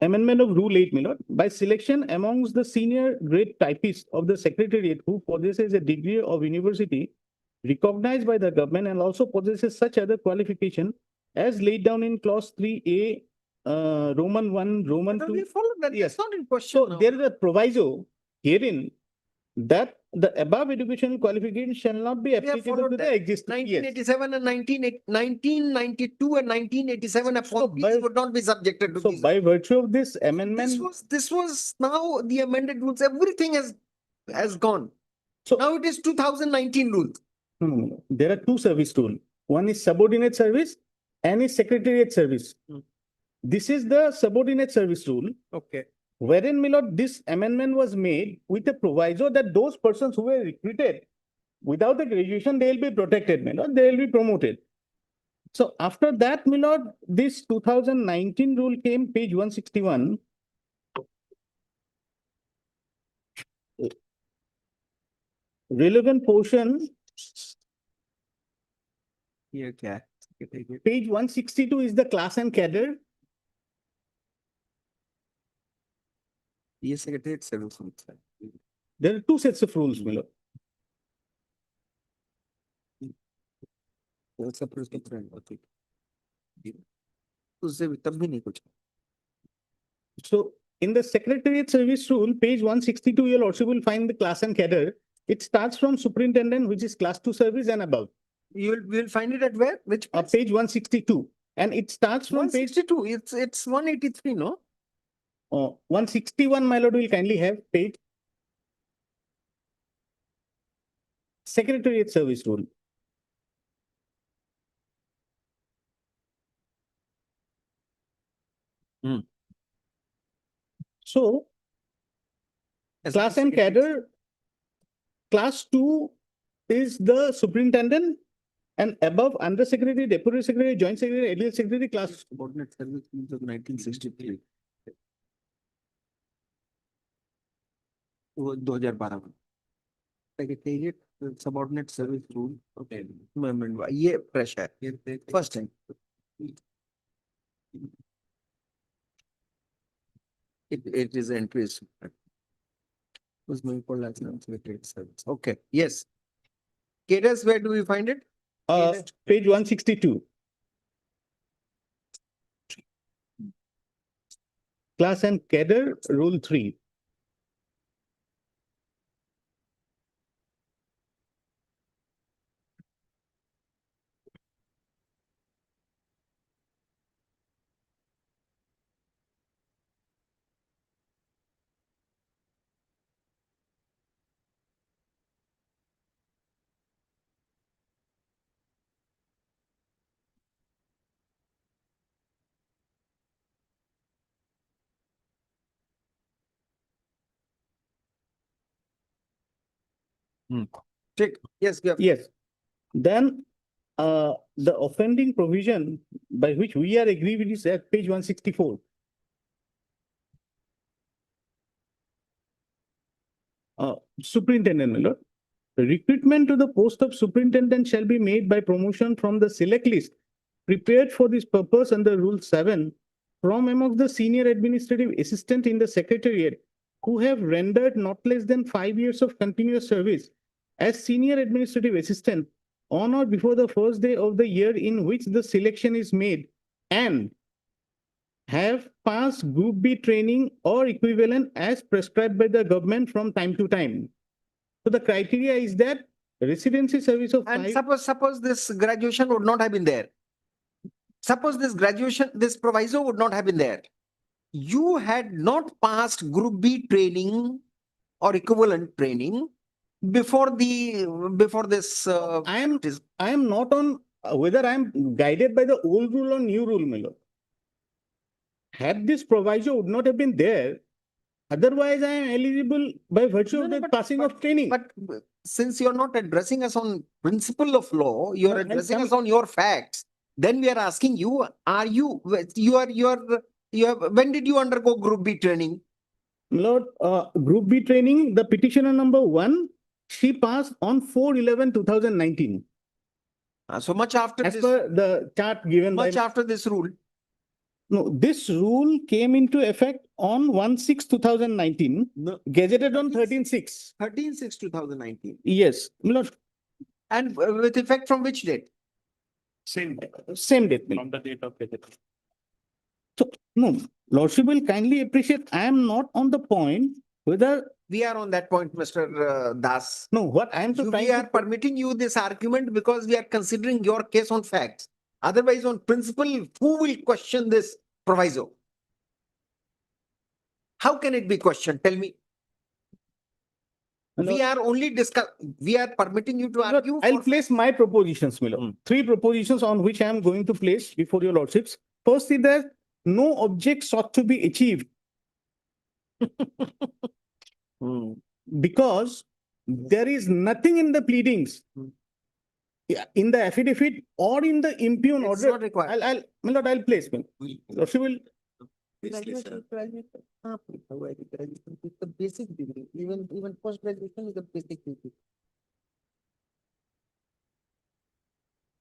Amendment of Rule 8, my lord. By selection amongst the senior grade typists of the Secretariat who possesses a degree of university recognized by the government and also possesses such other qualification as laid down in clause 3A, Roman 1, Roman No, 2. we follow that. Yes. It's not in question. So now. there is a proviso herein that the above educational qualification shall not be have applicable followed to the that. existing. Yes. 1987 and 1992 and 1987 appointees by- would not be subjected to So these. by virtue of this amendment, This was now the amended rules. Everything has gone. So- Now it is 2019 rules. no. There are two service rules. One is subordinate service and is secretariat service. This is the subordinate service rule, Okay. wherein, my lord, this amendment was made with a proviso that those persons who were recruited without the graduation, they will be protected, my lord, they will be promoted. So after that, my lord, this 2019 rule came, page 161. Relevant portion, Here, yeah. page 162 is the class and cadre. Yes, Secretariat Service Rules. There are two sets of rules, my lord. उससे तब भी नहीं कुछ. So in the Secretariat Service Rule, page 162, your lordship will find the class and cadre. It starts from superintendent, which is class 2 service and above. You will find it at where? Which place? Page 162. And it starts from page 162. It's 183, no? 161, my lord, will kindly have page. Secretariat Service Rule. So class and cadre, class 2 is the superintendent, and above under secretary, deputy secretary, joint secretary, additional secretary, class. Subordinate Service Rules of 1963. वो 2012 में. Secretariat Subordinate Service Rule. Okay. ये fresh है. First time. It is entries. Okay, yes. Cadres, where do we find it? Page 162. Class and cadre, rule 3. Check. Yes, yeah. Yes. Then the offending provision by which we are agree with is at page 164. Superintendent, my lord. Recruitment to the post of superintendent shall be made by promotion from the select list prepared for this purpose under Rule 7 from among the senior administrative assistant in the secretariat who have rendered not less than 5 years of continuous service as senior administrative assistant on or before the first day of the year in which the selection is made and have passed Group B training or equivalent as prescribed by the government from time to time. So the criteria is that residency service of And 5. suppose this graduation would not have been there. Suppose this graduation, this proviso would not have been there. You had not passed Group B training or equivalent training before this. I am not on whether I am guided by the old rule or new rule, my lord. Had this proviso would not have been there, otherwise I am eligible by virtue of the passing of training. But since you're not addressing us on principle of law, you're But I'll addressing come- us on your facts. Then we are asking you, when did you undergo Group B training? Lord, Group B training, the petitioner number 1, she passed on 4/11/2019. So much after As this, per the chart given by. much after this rule. No, this rule came into effect on 1/6/2019, No. gazetted on 13/6. 13/6/2019. Yes, my lord, And with effect from which date? same date, my lord. From the date of visit. So, no, lordship will kindly appreciate, I am not on the point whether, We are on that point, Mr. Das. no, what I am to We are permitting you this argument because we are considering your case on facts. Otherwise, on principle, who will question this proviso? How can it be questioned? Tell me. We are only we are permitting you to argue. I'll for place my propositions, my lord. 3 propositions on which I am going to place before your lordships. First is that no object sought to be achieved because there is nothing in the pleadings, in the affidavit or in the impugn It's order. not required. My lord, I'll place. Lordship will. Graduation, it's a basic degree. Even post graduation is a basic degree.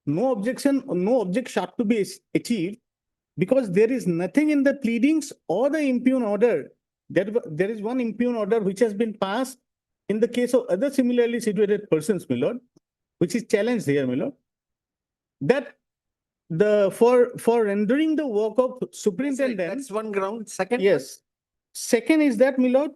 No objection, no object sought to be achieved because there is nothing in the pleadings or the impugn order there is one impugn order which has been passed in the case of other similarly situated persons, my lord, which is challenged here, my lord, that for rendering the work of superintendent. That's one ground. Second. Yes. Second is that, my lord,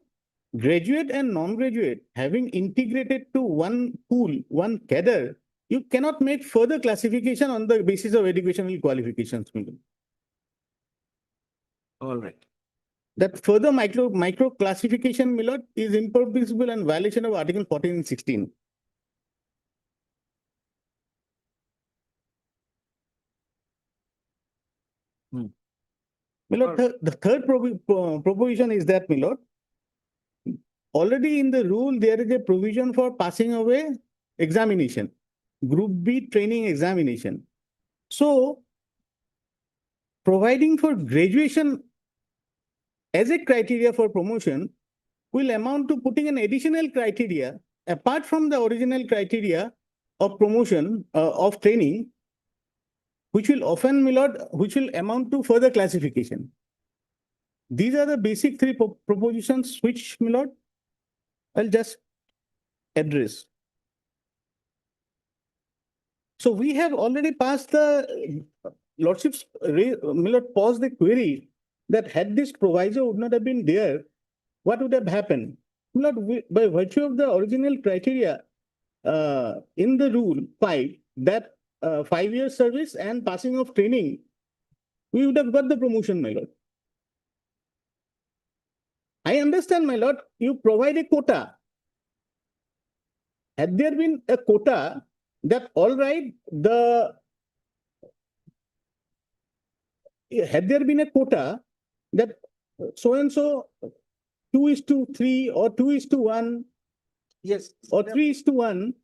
graduate and non-graduate having integrated to one pool, one cadre, you cannot make further classification on the basis of educational qualifications, my lord. All right. That further micro classification, my lord, is impermissible and violation of Article 14 and 16. My lord, the third provision is that, my lord, already in the rule, there is a provision for passing away examination, Group B training examination. So, providing for graduation as a criteria for promotion will amount to putting an additional criteria apart from the original criteria of promotion of training, which will often, my lord, which will amount to further classification. These are the basic three propositions which, my lord, I'll just address. So we have already passed the lordship's, my lord, paused the query that had this proviso would not have been there, what would have happened? My lord, by virtue of the original criteria in the rule 5, that 5 years service and passing of training, we would have got the promotion, my lord. I understand, my lord, you provide a quota. Had there been a quota that all right, had there been a quota that so and so 2:3 or 2:1, yes, or 3:1,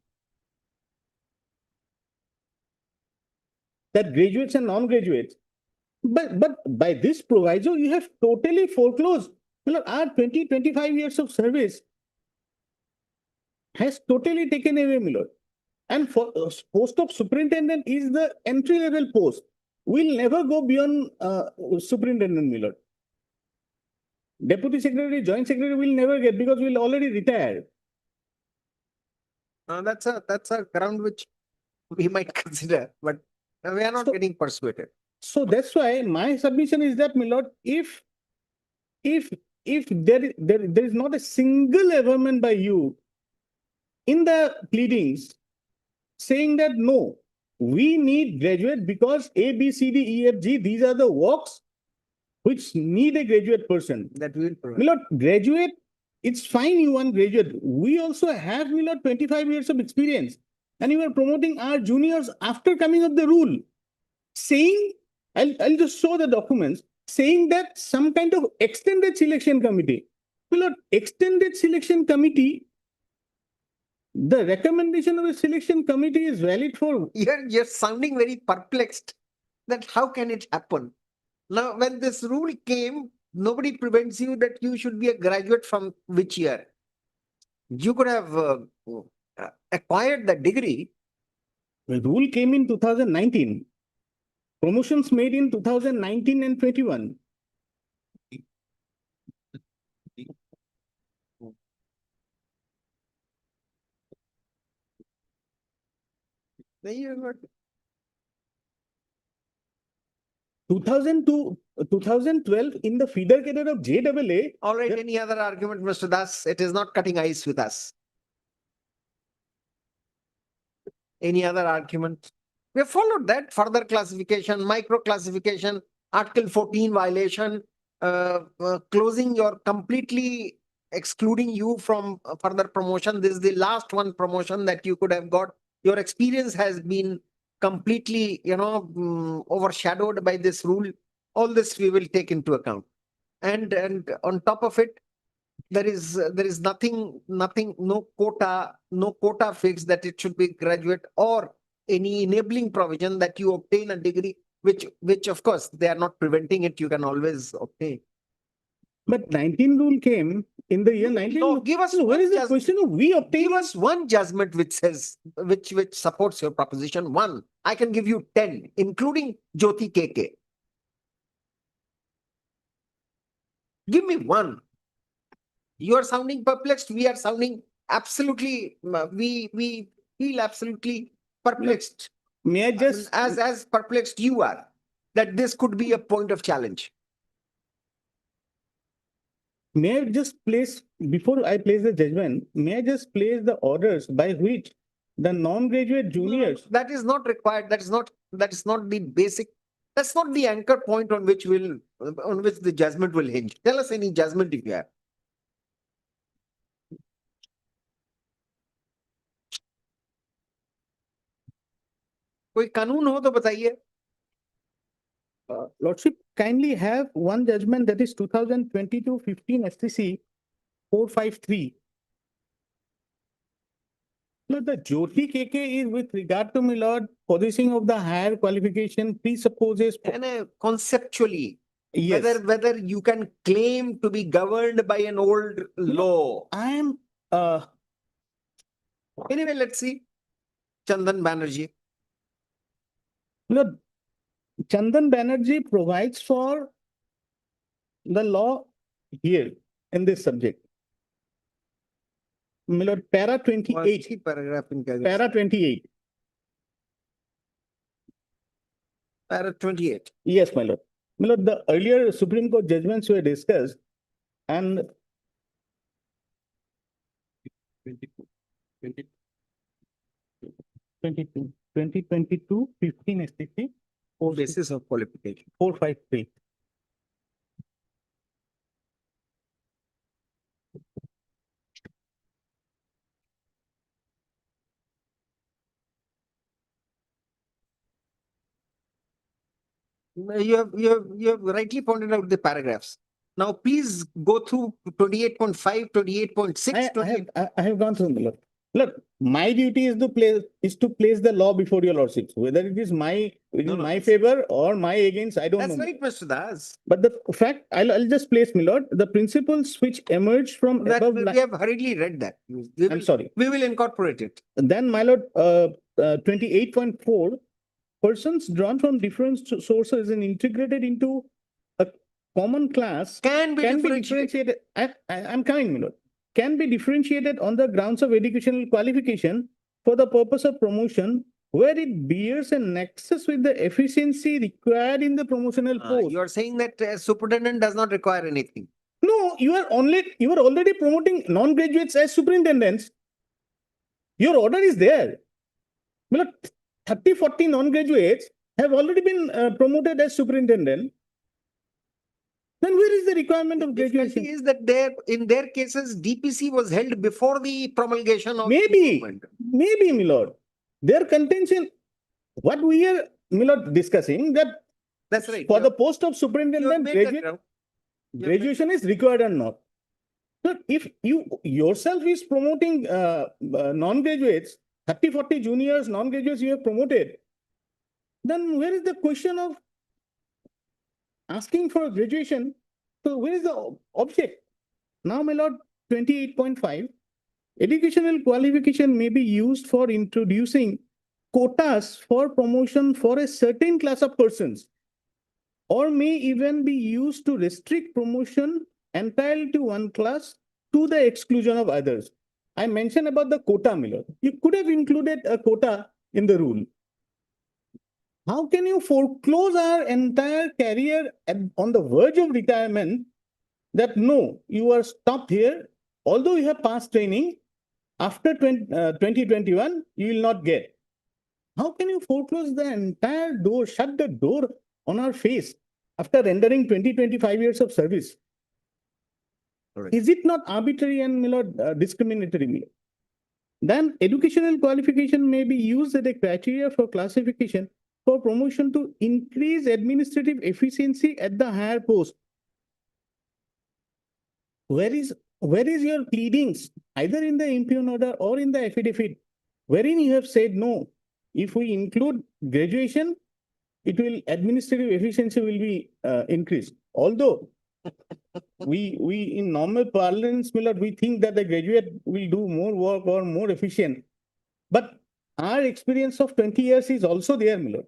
that graduates and non-graduates. But by this proviso, you have totally foreclosed. Our 20-25 years of service has totally taken away, my lord. And for post of superintendent is the entry level post. We'll never go beyond superintendent, my lord. Deputy secretary, joint secretary will never get because we'll already retire. That's a ground which we might consider, but we are not getting persuaded. So that's why my submission is that, my lord, if there is not a single averment by you in the pleadings saying that no, we need graduate because A, B, C, D, E, F, G, these are the works which need a graduate person. That we will provide. My lord, graduate, it's fine you want graduate. We also have, my lord, 25 years of experience. And you are promoting our juniors after coming of the rule. Saying, I'll just show the documents, saying that some kind of extended selection committee. My lord, extended selection committee, the recommendation of a selection committee is valid for. You're sounding very perplexed that how can it happen? Now, when this rule came, nobody prevents you that you should be a graduate from which year. You could have acquired the degree. The rule came in 2019. Promotions made in 2019 and 21. There you go. 2012 in the feeder cadre of JAA. All right, any other argument, Mr. Das? It is not cutting ice with us. Any other argument? We have followed that further classification, micro classification, Article 14 violation, closing your completely excluding you from further promotion. This is the last one promotion that you could have got. Your experience has been completely, overshadowed by this rule. All this we will take into account. And on top of it, there is nothing, no quota fixed that it should be graduate or any enabling provision that you obtain a degree, which of course they are not preventing it. You can always obtain. But 19 rule came in the year 19. No, give us what is the question of we obtain? Give us one judgment which says which supports your proposition. One, I can give you 10, including Jyoti KK. Give me one. You are sounding perplexed. We are sounding absolutely, we feel absolutely perplexed. May I just, As perplexed you are, that this could be a point of challenge. may I just place, before I place the judgment, may I just place the orders by which the non-graduate juniors, That is not required. That is not the basic, that's not the anchor point on which the judgment will hinge. Tell us any judgment if you have. कोई कानून हो तो बताइए. Lordship, kindly have one judgment that is 2022-15 STC 453. Lord, the Jyoti KK is with regard to, my lord, possessing of the higher qualification presupposes. And conceptually, Yes, whether you can claim to be governed by an old law. I am, Anyway, let's see. Chandan Banerjee. Lord, Chandan Banerjee provides for the law here in this subject. My lord, para 28, Paragraph in para 28. Para 28. Yes, my lord. My lord, the earlier Supreme Court judgments were discussed and 2022-15 STC Basis of qualification. 453. You have rightly pointed out the paragraphs. Now, please go through 28.5, 28.6, I have gone through, my lord. Look, my duty is to place the law before your lordships, whether it is my favor or my against, I don't know. That's right, Mr. Das. But the fact, I'll just place, my lord, the principles which emerged from That above. we have hurriedly read that. I'm sorry. We will incorporate it. Then, my lord, 28.4, persons drawn from different sources and integrated into a common class Can be differentiated. I'm coming, my lord. Can be differentiated on the grounds of educational qualification for the purpose of promotion, where it bears a nexus with the efficiency required in the promotional post. You are saying that superintendent does not require anything. No, you are already promoting non-graduates as superintendents. Your order is there. Well, 30, 40 non-graduates have already been promoted as superintendent. Then where is the requirement of graduation? Is that in their cases, DPC was held before the promulgation of. Maybe, my lord. Their contention, what we are, my lord, discussing that. That's right. For the post of superintendent, graduation is required or not. But if you yourself is promoting non-graduates, 30, 40 juniors, non-graduates you have promoted, then where is the question of asking for a graduation? So where is the object? Now, my lord, 28.5, educational qualification may be used for introducing quotas for promotion for a certain class of persons, or may even be used to restrict promotion entitled to one class to the exclusion of others. I mentioned about the quota, my lord. You could have included a quota in the rule. How can you foreclose our entire career on the verge of retirement that no, you are stopped here, although you have passed training, after 2021, you will not get. How can you foreclose the entire door, shut the door on our face after rendering 20-25 years of service? Correct. Is it not arbitrary and discriminatory? Then educational qualification may be used as a criteria for classification for promotion to increase administrative efficiency at the higher post. Where is your pleadings, either in the impugned order or in the affidavit, wherein you have said no, if we include graduation, administrative efficiency will be increased. Although we in normal parlance, we think that the graduate will do more work or more efficient. But our experience of 20 years is also there, Miller.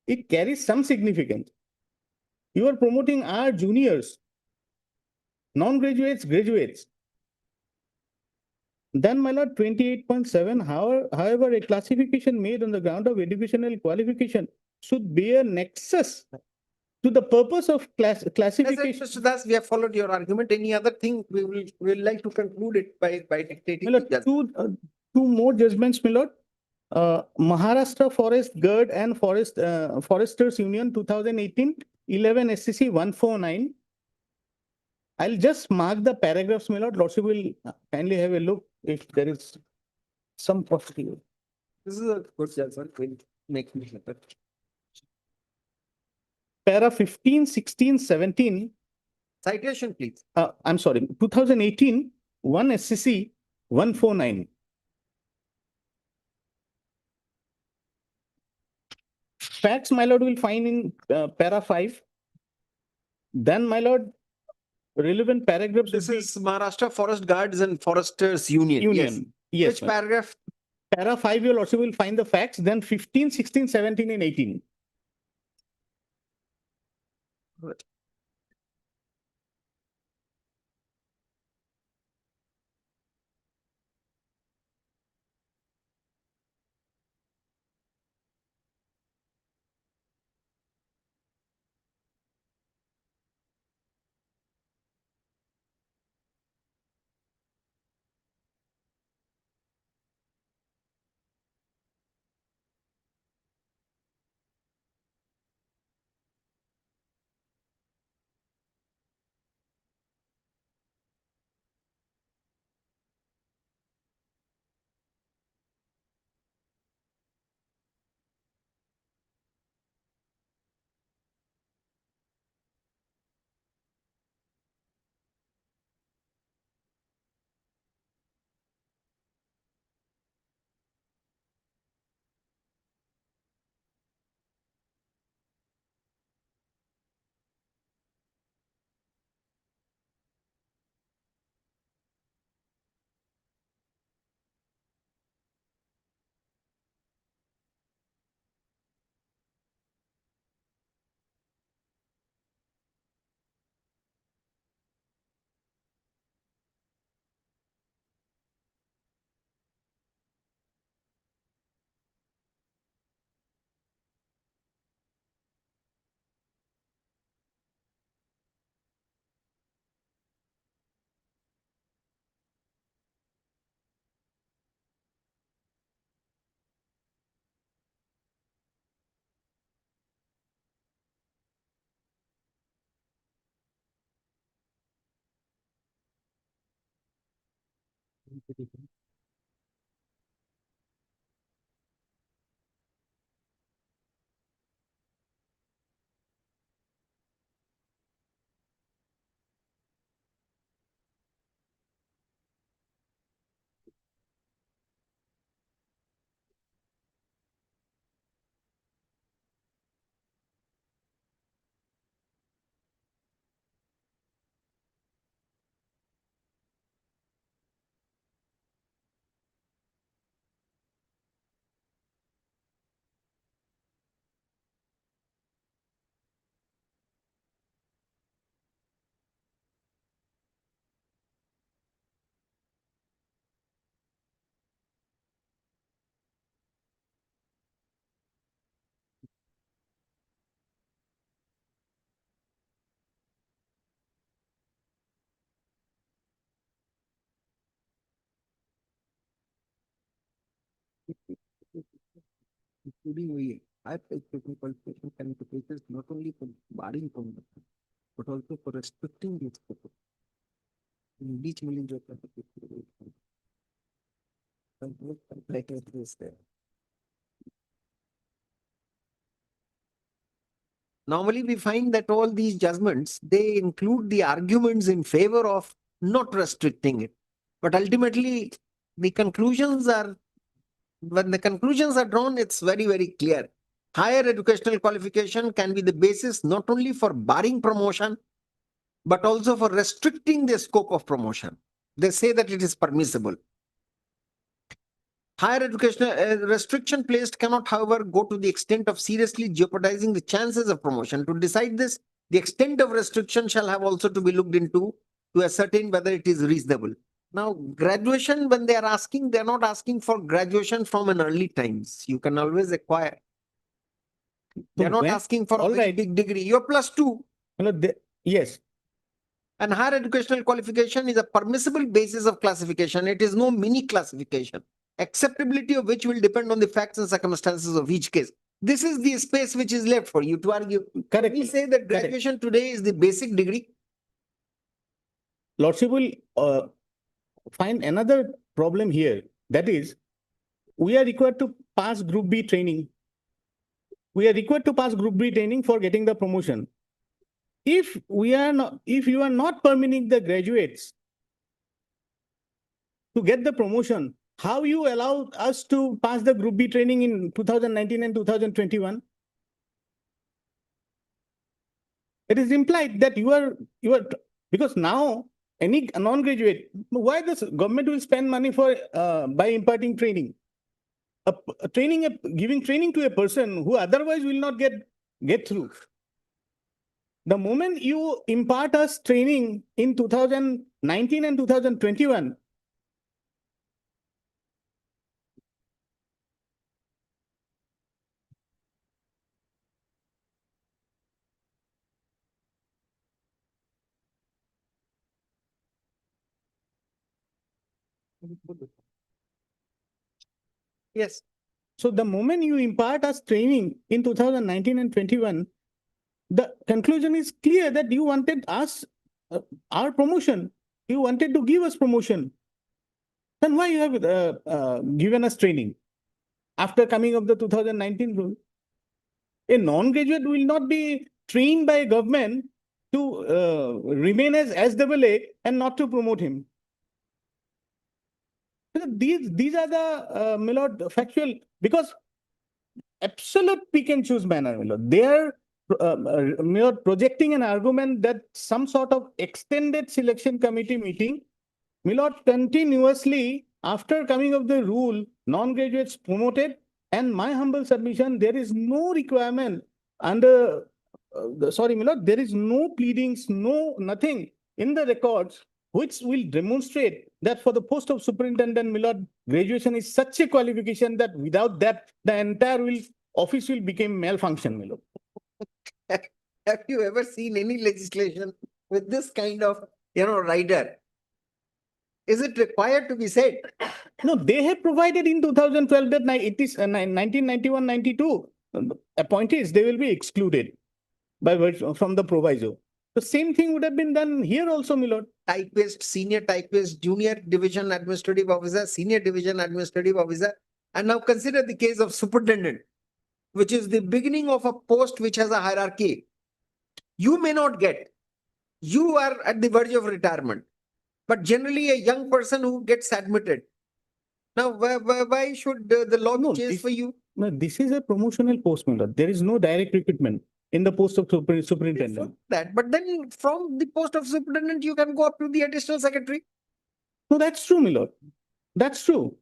It carries some significance. You are promoting our juniors. non-graduates, graduates. Then, my lord, 28.7, however, a classification made on the ground of educational qualification should bear nexus to the purpose of Yes, classification. Mr. Das, we have followed your argument. Any other thing, we will like to conclude it by dictating. My lord, the judgment. two more judgments, my lord. Maharashtra Forest Guard and Foresters Union 2018, 11 SCC 149. I'll just mark the paragraphs, my lord. Lordship will kindly have a look if there is some possibility. This is a good judgment. We'll make it better. Para 15, 16, 17. Citation, please. I'm sorry, 2018, 1 SCC 149. Facts, my lord, will find in para 5. Then, my lord, relevant paragraphs. This is Maharashtra Forest Guards and Foresters Union. Union. Yes. Yes. Which paragraph? Para 5, you'll also will find the facts. Then 15, 16, 17, and 18. Good. Including we, I felt technical qualification can be basis not only for barring conduct, but also for restricting the scope. In each million job like this there. Normally, we find that all these judgments, they include the arguments in favor of not restricting it. But ultimately, the conclusions are, when the conclusions are drawn, it's very, very clear. Higher educational qualification can be the basis not only for barring promotion, but also for restricting the scope of promotion. They say that it is permissible. Higher educational restriction placed cannot, however, go to the extent of seriously jeopardizing the chances of promotion. To decide this, the extent of restriction shall have also to be looked into to ascertain whether it is reasonable. Now, graduation, when they are asking, they're not asking for graduation from an early times. You can always acquire. They're not when- asking for a all very right. big degree. You're +2. Yes, And higher educational qualification is a permissible basis of classification. It is no mini classification, acceptability of which will depend on the facts and circumstances of each case. This is the space which is left for you to argue. correct. We say that graduation today is the basic degree. Lordship will find another problem here. That is, we are required to pass Group B training. We are required to pass Group B training for getting the promotion. If you are not permitting the graduates to get the promotion, how you allow us to pass the Group B training in 2019 and 2021? It is implied that you are because now any non-graduate, why the government will spend money for by imparting training? Giving training to a person who otherwise will not get through. The moment you impart us training in 2019 and 2021, Yes. so the moment you impart us training in 2019 and 21, the conclusion is clear that you wanted us, our promotion. You wanted to give us promotion. Then why you have given us training after coming of the 2019 rule? A non-graduate will not be trained by government to remain as SAA and not to promote him. These are the my lord, factual, because absolute pick and choose manner, my lord. They are my lord, projecting an argument that some sort of extended selection committee meeting, my lord, continuously after coming of the rule, non-graduates promoted, and my humble submission, there is no requirement under sorry, my lord, there is no pleadings, no nothing in the records which will demonstrate that for the post of superintendent, my lord, graduation is such a qualification that without that, the entire office will become malfunction, my lord. Have you ever seen any legislation with this kind of, rider? Is it required to be said? No, they have provided in 2012 that it is 1991-92 appointees, they will be excluded from the proviso. The same thing would have been done here also, my lord. Typist, senior typist, junior division administrative officer, senior division administrative officer. And now consider the case of superintendent, which is the beginning of a post which has a hierarchy. You may not get. You are at the verge of retirement. But generally a young person who gets admitted. Now, why should the law change for you? No, this is a promotional post, my lord. There is no direct recruitment in the post of superintendent. But then from the post of superintendent, you can go up to the additional secretary. No, that's true, my lord. That's true.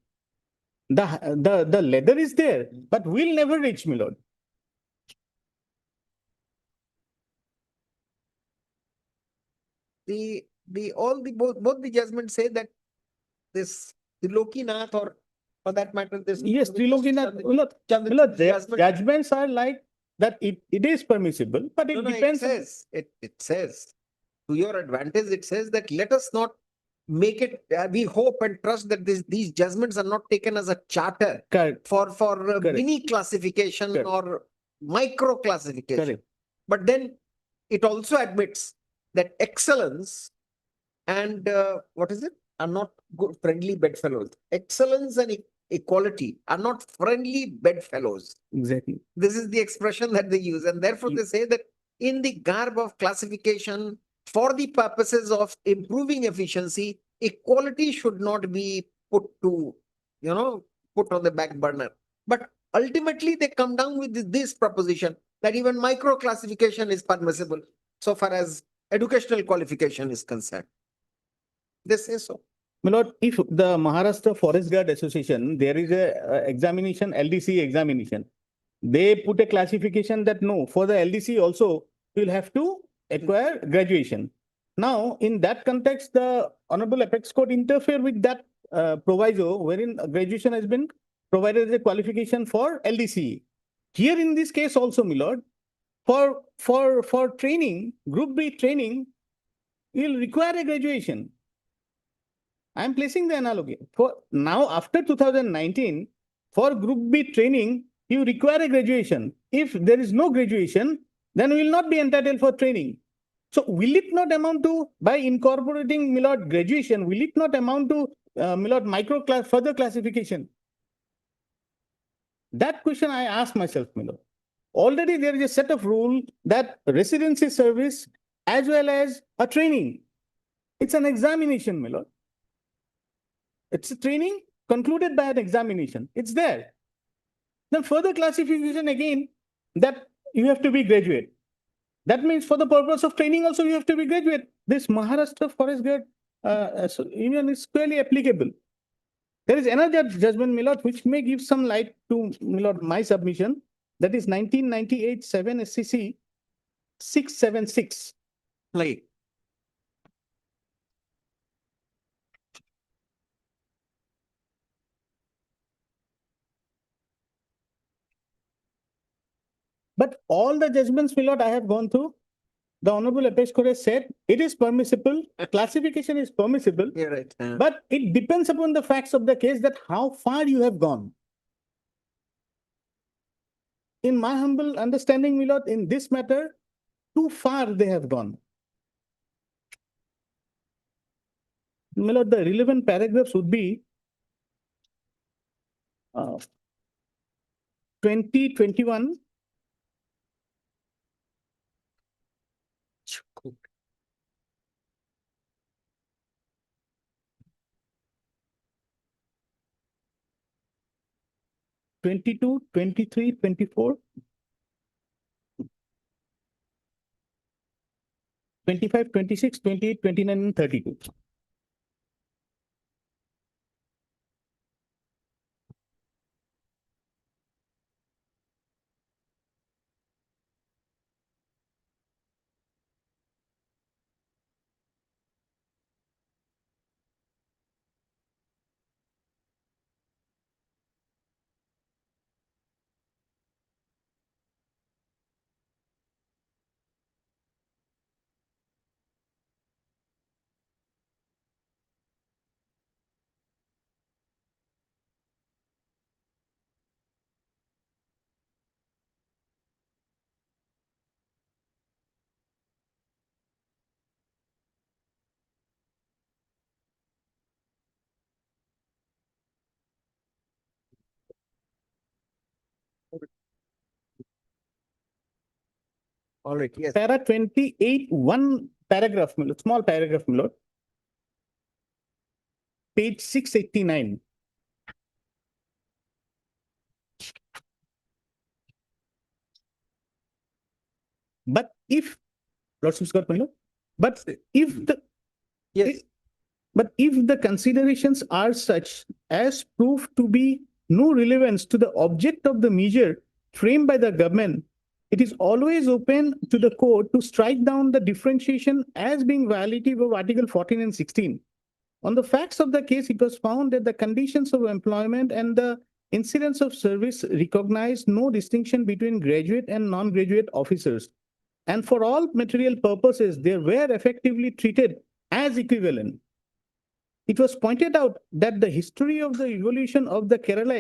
The ladder is there, but we'll never reach, my lord. Both the judgments say that the Lokinath or for that matter, this. Yes, Trilokinath, judgments are like that it is permissible, but it depends. It says, to your advantage, it says that let us not make it, we hope and trust that these judgments are not taken as a charter for mini classification or micro classification. But then it also admits that excellence and are not good friendly bedfellows. Excellence and equality are not friendly bedfellows. Exactly. This is the expression that they use, and therefore they say that in the garb of classification, for the purposes of improving efficiency, equality should not be put on the back burner. But ultimately they come down with this proposition that even micro classification is permissible so far as educational qualification is concerned. They say so. My lord, if the Maharashtra Forest Guard Association, there is a examination, LDC examination, they put a classification that no, for the LDC also, you'll have to acquire graduation. Now, in that context, the Honorable Apex Court interfere with that proviso wherein graduation has been provided as a qualification for LDC. Here in this case also, my lord, for training, Group B training, you'll require a graduation. I'm placing the analogy. For now, after 2019, for Group B training, you require a graduation. If there is no graduation, then we will not be entitled for training. So will it not amount to, by incorporating, my lord, graduation, will it not amount to, my lord, further classification? That question I ask myself, my lord. Already there is a set of rule that residency service as well as a training. It's an examination, my lord. It's a training concluded by an examination. It's there. Then further classification again, that you have to be graduate. That means for the purpose of training also you have to be graduate. This Maharashtra Forest Guard Union is squarely applicable. There is another judgment, my lord, which may give some light to, my lord, my submission. That is 1998 7 SCC 676. Like, But all the judgments, my lord, I have gone through, the Honorable Apex Court has said it is permissible, classification is permissible, you're right. but it depends upon the facts of the case that how far you have gone. In my humble understanding, my lord, in this matter, too far they have gone. My lord, the relevant paragraphs would be 20, 21, (22, 23, 24, 25, 26, 28, 29, and 32. All right, yes. Para 28, one paragraph, my lord, small paragraph, my lord. Page 689. But if, Lordship Scott, my lord, but if the, Yes. but if the considerations are such as prove to be no relevance to the object of the measure framed by the government, it is always open to the court to strike down the differentiation as being violative of Article 14 and 16. On the facts of the case, it was found that the conditions of employment and the incidence of service recognized no distinction between graduate and non-graduate officers. And for all material purposes, they were effectively treated as equivalent. It was pointed out that the history of the evolution of the Kerala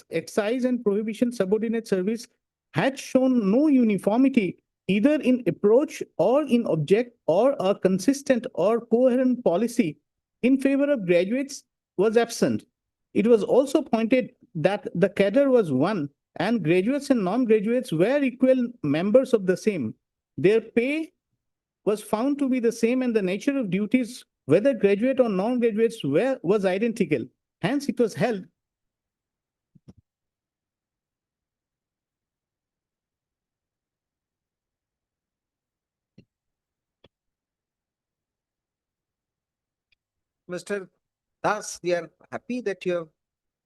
excise and prohibition subordinate service had shown no uniformity either in approach or in object, or a consistent or coherent policy in favor of graduates was absent. It was also pointed that the cadre was one and graduates and non-graduates were equal members of the same. Their pay was found to be the same and the nature of duties, whether graduate or non-graduates, was identical. Hence, it was held Mr. Das, we are happy that you have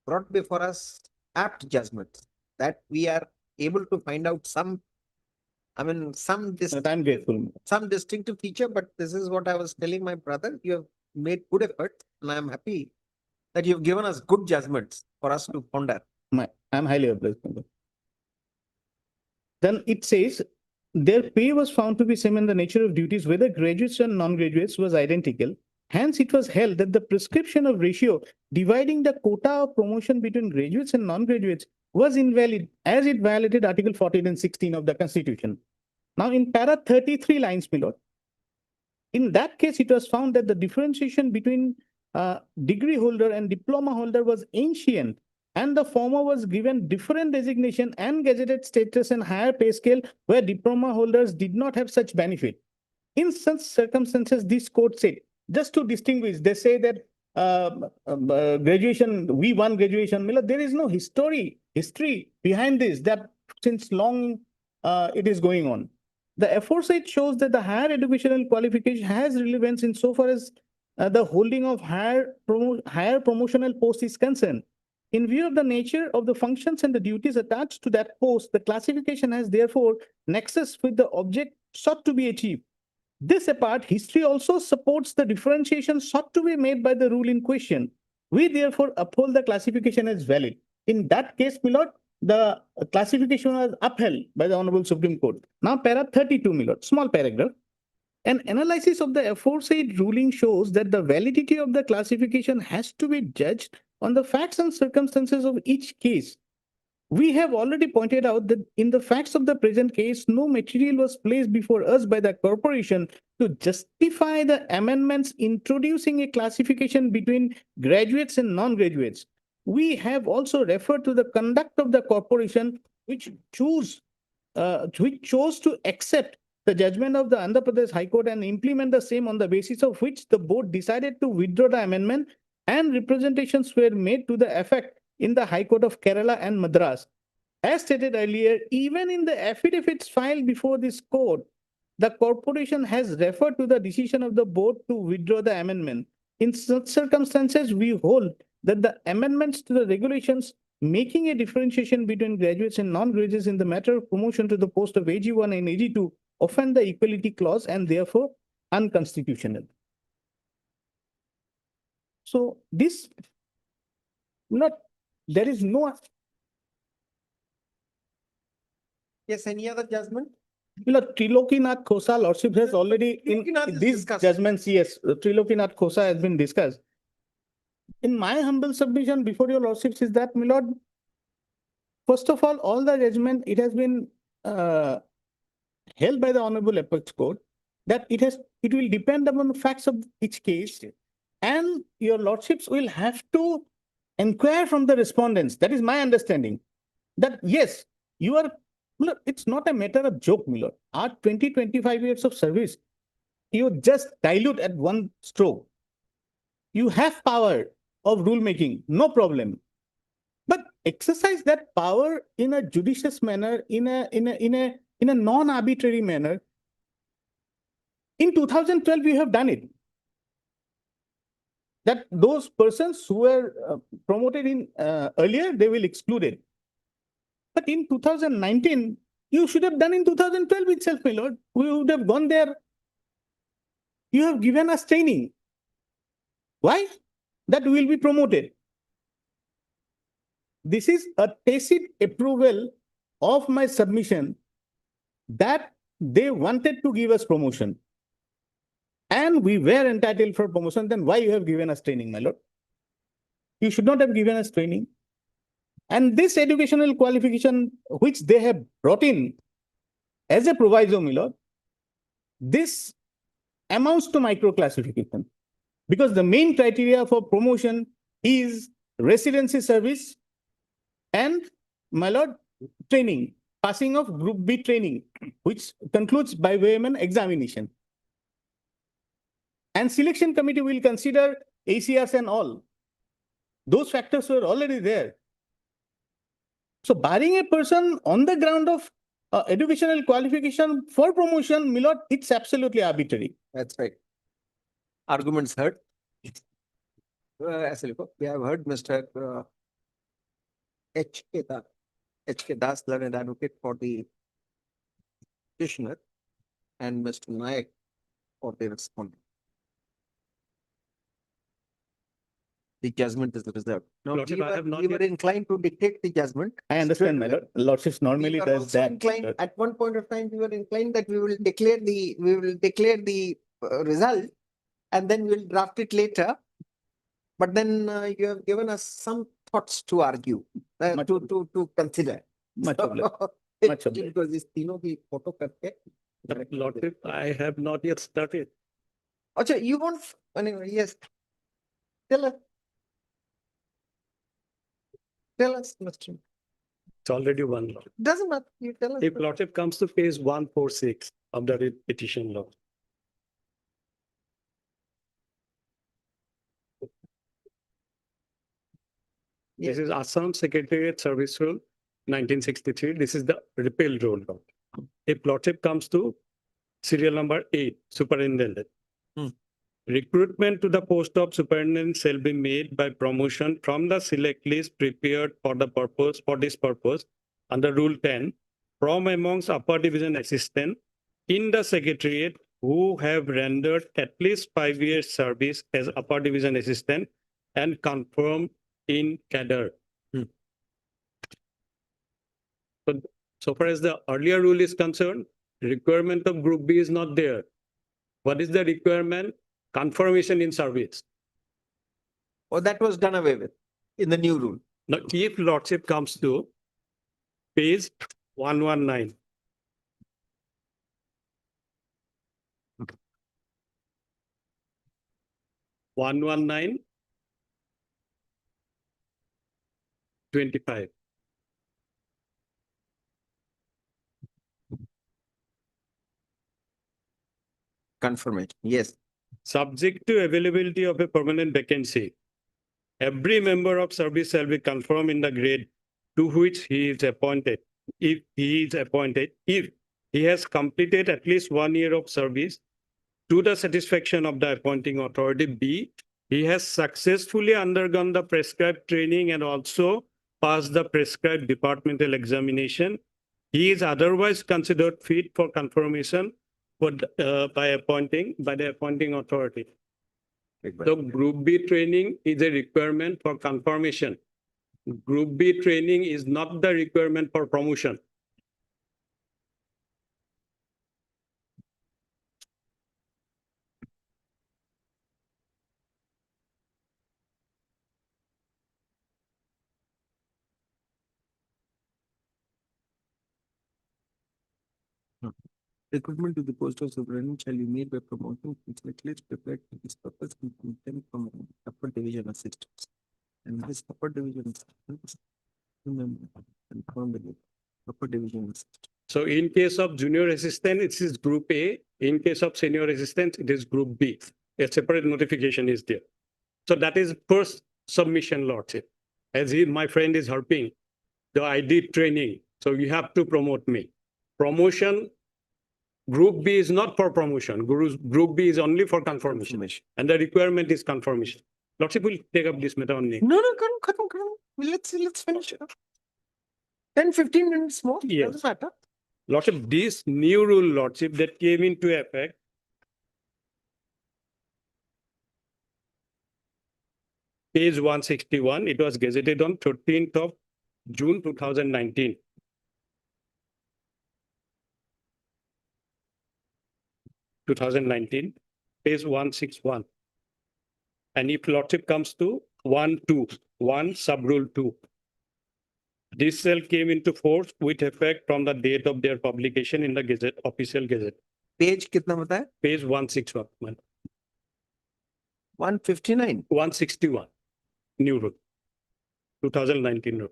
brought before us apt judgments, that we are able to find out some I mean, some I'm grateful. some distinctive feature, but this is what I was telling my brother. You have made good effort, and I am happy that you've given us good judgments for us to ponder. I'm highly obliged. my lord. Then it says their pay was found to be same in the nature of duties, whether graduates and non-graduates was identical. Hence, it was held that the prescription of ratio dividing the quota of promotion between graduates and non-graduates was invalid as it violated Article 14 and 16 of the Constitution. Now, in para 33 lines below, in that case, it was found that the differentiation between degree holder and diploma holder was ancient, and the former was given different designation and gazetted status and higher pay scale, where diploma holders did not have such benefit. In such circumstances, this court said, just to distinguish, they say that graduation, we won graduation. There is no history behind this, that since long it is going on. The aforesaid shows that the higher educational qualification has relevance insofar as the holding of higher promotional post is concerned. In view of the nature of the functions and the duties attached to that post, the classification has therefore nexus with the object sought to be achieved. This apart, history also supports the differentiation sought to be made by the rule in question. We therefore uphold the classification as valid. In that case, my lord, the classification was upheld by the Honorable Supreme Court. Now, para 32, my lord, small paragraph. An analysis of the aforesaid ruling shows that the validity of the classification has to be judged on the facts and circumstances of each case. We have already pointed out that in the facts of the present case, no material was placed before us by the corporation to justify the amendments introducing a classification between graduates and non-graduates. We have also referred to the conduct of the corporation, which chose to accept the judgment of the Andhra Pradesh High Court and implement the same, on the basis of which the board decided to withdraw the amendment, and representations were made to the effect in the High Court of Kerala and Madras. As stated earlier, even in the affidavits filed before this court, the corporation has referred to the decision of the board to withdraw the amendment. In such circumstances, we hold that the amendments to the regulations making a differentiation between graduates and non-graduates in the matter of promotion to the post of AG1 and AG2 offend the equality clause and therefore unconstitutional. So this, there is no. Yes, any other judgment? Trilokinath Khosa Lordship has already, in these judgments, yes, Trilokinath Khosa has been discussed. In my humble submission before your Lordships is that, my lord, first of all the judgment, it has been held by the Honorable Apex Court that it will depend upon the facts of each case, and your Lordships will have to inquire from the respondents. That is my understanding. That yes, you are, it's not a matter of joke, my lord. Our 20-25 years of service, you just dilute at one stroke. You have power of rulemaking, no problem. But exercise that power in a judicious manner, in a non-arbitrary manner. In 2012, we have done it. That those persons who were promoted in earlier, they will exclude it. But in 2019, you should have done in 2012 itself, my lord. We would have gone there. You have given us training. Why? That we will be promoted. This is a tacit approval of my submission that they wanted to give us promotion. And we were entitled for promotion. Then why you have given us training, my lord? You should not have given us training. And this educational qualification, which they have brought in as a proviso, my lord, this amounts to micro-classification. Because the main criteria for promotion is residency service and, my lord, training, passing of Group B training, which concludes by way of an examination. And selection committee will consider ACRs and all. Those factors were already there. So barring a person on the ground of educational qualification for promotion, my lord, it's absolutely arbitrary. That's right. Arguments heard. We have heard Mr. H.K. Das, learned advocate for the petitioner and Mr. Nayak for their responding. The judgment is reserved. Now, Lordship, I have not we were yet- inclined to dictate the judgment. I understand, my straight away. lord. Lordships normally We were does also that. inclined, at one point of time, we were inclined that we will declare the result and then we'll draft it later. But then you have given us some thoughts to argue, Much to consider. Much obliged. Much obliged. Because this तीनों की photo करके. Lordship, I have not yet started. Acha, you want, anyway, yes. Tell us. Tell us, Mr. It's already one law. Doesn't matter, you tell us. If Lordship comes to page 146 of the writ petition law. This is Assam Secretariat Service Rule, 1963. This is the repeal rule. If Lordship comes to serial number 8, superintendent. Recruitment to the post of superintendent shall be made by promotion from the select list prepared for this purpose under Rule 10 from amongst upper division assistant in the secretariat who have rendered at least 5 years service as upper division assistant and confirmed in cadre. So far as the earlier rule is concerned, requirement of Group B is not there. What is the requirement? Confirmation in service. Or that was done away with in the new rule. Now, if Lordship comes to page 119. One one nine 25. Confirmation, yes. Subject to availability of a permanent vacancy, every member of service shall be confirmed in the grade to which he is appointed. If he has completed at least 1 year of service to the satisfaction of the appointing authority. B, he has successfully undergone the prescribed training and also passed the prescribed departmental examination. He is otherwise considered fit for confirmation by the appointing authority. So Group B training is a requirement for confirmation. Group B training is not the requirement for promotion. Recruitment to the post of superintendent shall be made by promotion which at least prepared for this purpose and content from upper division assistants. And this upper division assistants, remember, and from the upper division assistant. So in case of junior assistant, it is Group A. In case of senior assistant, it is Group B. A separate notification is there. So that is first submission, Lordship. As my friend is harping, I did training, so you have to promote me. Promotion, Group B is not for promotion. Group B is only for confirmation. And the requirement is confirmation. Lordship will take up this matter on name. No, come. Let's finish it. 10-15 minutes more. Yes. Doesn't matter. Lordship, this new rule, Lordship, that came into effect. Page 161, it was gazetted on 13th of June 2019. Page 161. And if Lordship comes to 1 sub-rule 2. This cell came into force with effect from the date of their publication in the Gazette, official Gazette. Page कितना बताया? Page 161. 159. 161. New rule. 2019 rule.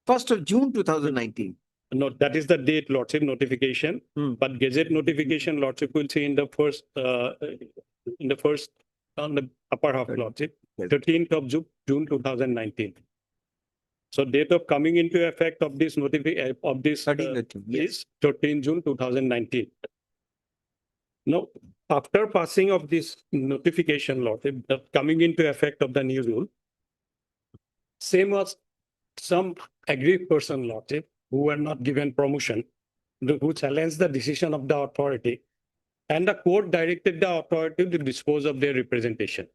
1st of June 2019. No, that is the date, Lordship notification. But Gazette notification, Lordship will see in the first, on the upper half, Lordship, 13th of June 2019. So date of coming into effect of this notification of this is 13 June 2019. Now, after passing of this notification, Lordship, coming into effect of the new rule, same was some aggrieved person, Lordship, who were not given promotion. who challenged the decision of the authority, and the court directed the authority to dispose of their representation.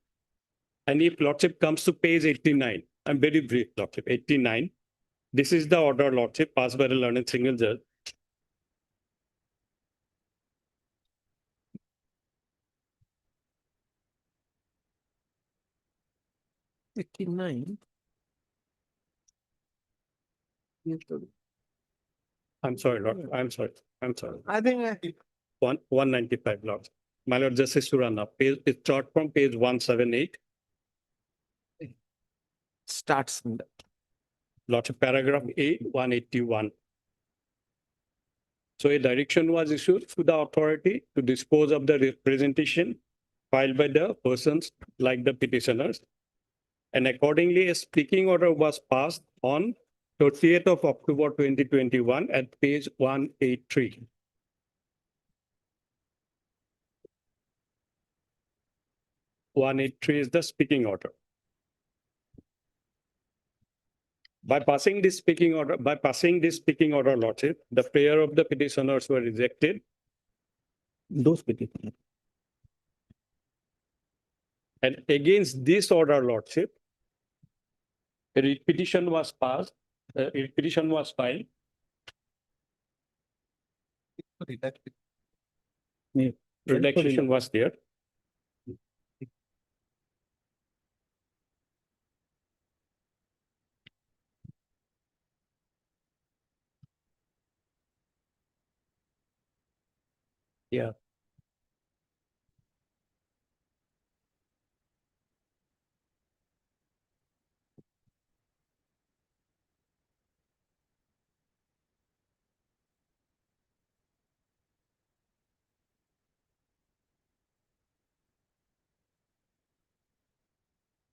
And if Lordship comes to page 89, I'm very brief, Lordship, 89. This is the order, Lordship, passed by the learned single judge. I'm sorry, Lord, I'm sorry. I think 195, Lord. My Lord Justice Surana, page, it start from page 178, starts from that. Lordship, paragraph A, 181. So a direction was issued to the authority to dispose of the representation filed by the persons like the petitioners. And accordingly, a speaking order was passed on 30th of October 2021 at page 183. Is the speaking order. By passing this speaking order, Lordship, the prayer of the petitioners were rejected. Those petitioners. And against this order, Lordship, a writ petition was passed, a writ petition was filed. Redaction was there. Yeah.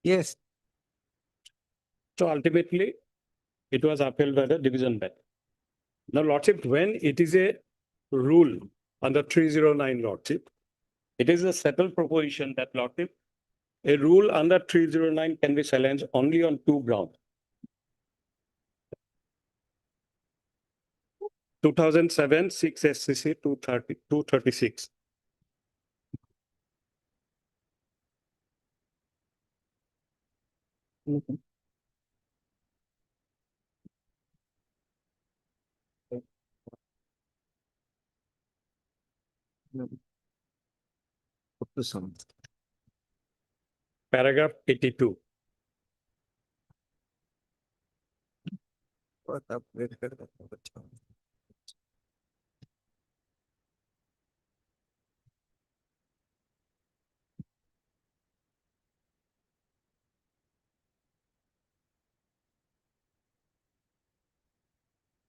Yes. So ultimately, it was upheld by the division bench. Now, Lordship, when it is a rule under 309, Lordship, it is a settled proposition that, Lordship, a rule under 309 can be challenged only on two grounds. 2007 6 SCC 236. Paragraph 82.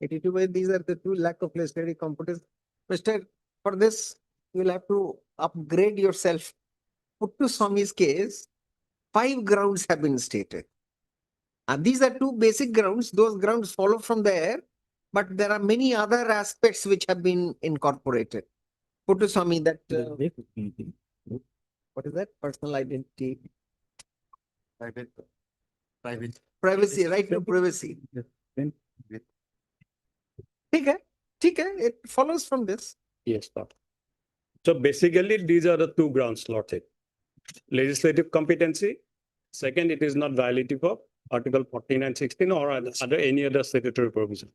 These are the two lack of legislative competence. Mr. For this, you'll have to upgrade yourself. Puttaswamy's case, 5 grounds have been stated. And these are two basic grounds. Those grounds follow from there, but there are many other aspects which have been incorporated. Puttaswamy, that what is that? Personal identity. Privacy, right to privacy. Okay, it follows from this. Yes, Lord. So basically, these are the two grounds, Lordship. Legislative competency. Second, it is not violative of Article 49(16) or any other statutory provision.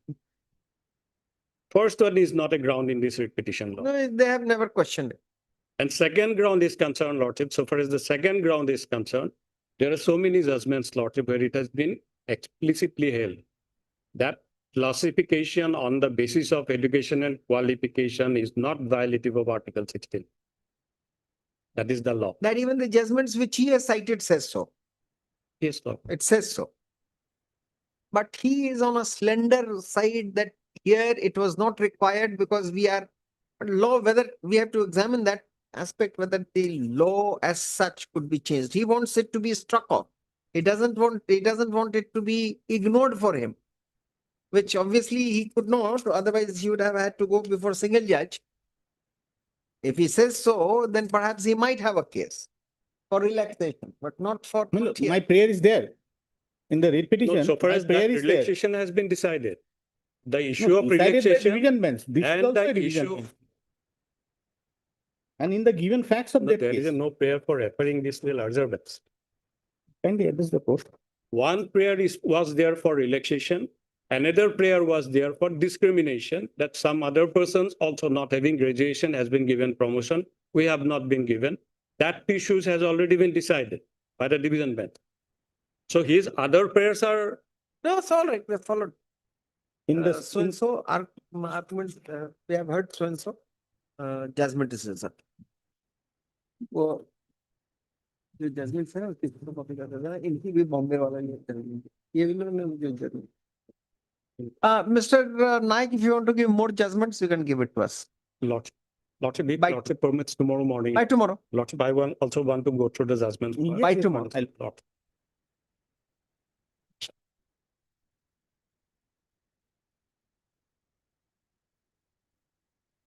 First one is not a ground in this writ petition law. No, they have never questioned it. And second ground is concerned, Lordship. So far as the second ground is concerned, there are so many judgments, Lordship, where it has been explicitly held that classification on the basis of educational qualification is not violative of Article 16. That is the law. That even the judgments which he has cited says so. Yes, Lord. It says so. But he is on a slender side that here it was not required because we are law, whether we have to examine that aspect, whether the law as such could be changed. He wants it to be struck off. He doesn't want it to be ignored for him, which obviously he could not, otherwise he would have had to go before single judge. If he says so, then perhaps he might have a case for relaxation, but not for. No, my prayer is there in the writ petition. No, so far my as prayer that is there. relaxation has been decided. the issue of Decided by relaxation Division bench. This is and also a the division issue, bench. And in the given facts of no, that there is case. no prayer for referring this to the larger bench. Kindly address the post. One prayer was there for relaxation. Another prayer was there for discrimination, that some other persons also not having graduation has been given promotion. We have not been given. That issues has already been decided by the division bench. So his other prayers are, No, it's all right, we have followed. In the, So and so arguments, we have heard so and so. Judgment is reserved. वो जो judgment है उसकी photocopy कर देना इनकी भी बॉम्बे वाला ये करेंगे ये भी मैंने जो जरूर Mr. Naik, if you want to give more judgments, you can give it to us Lordship, if By- Lordship permits tomorrow morning. by tomorrow. Lordship, I also want to go through the judgment. By tomorrow. Lordship.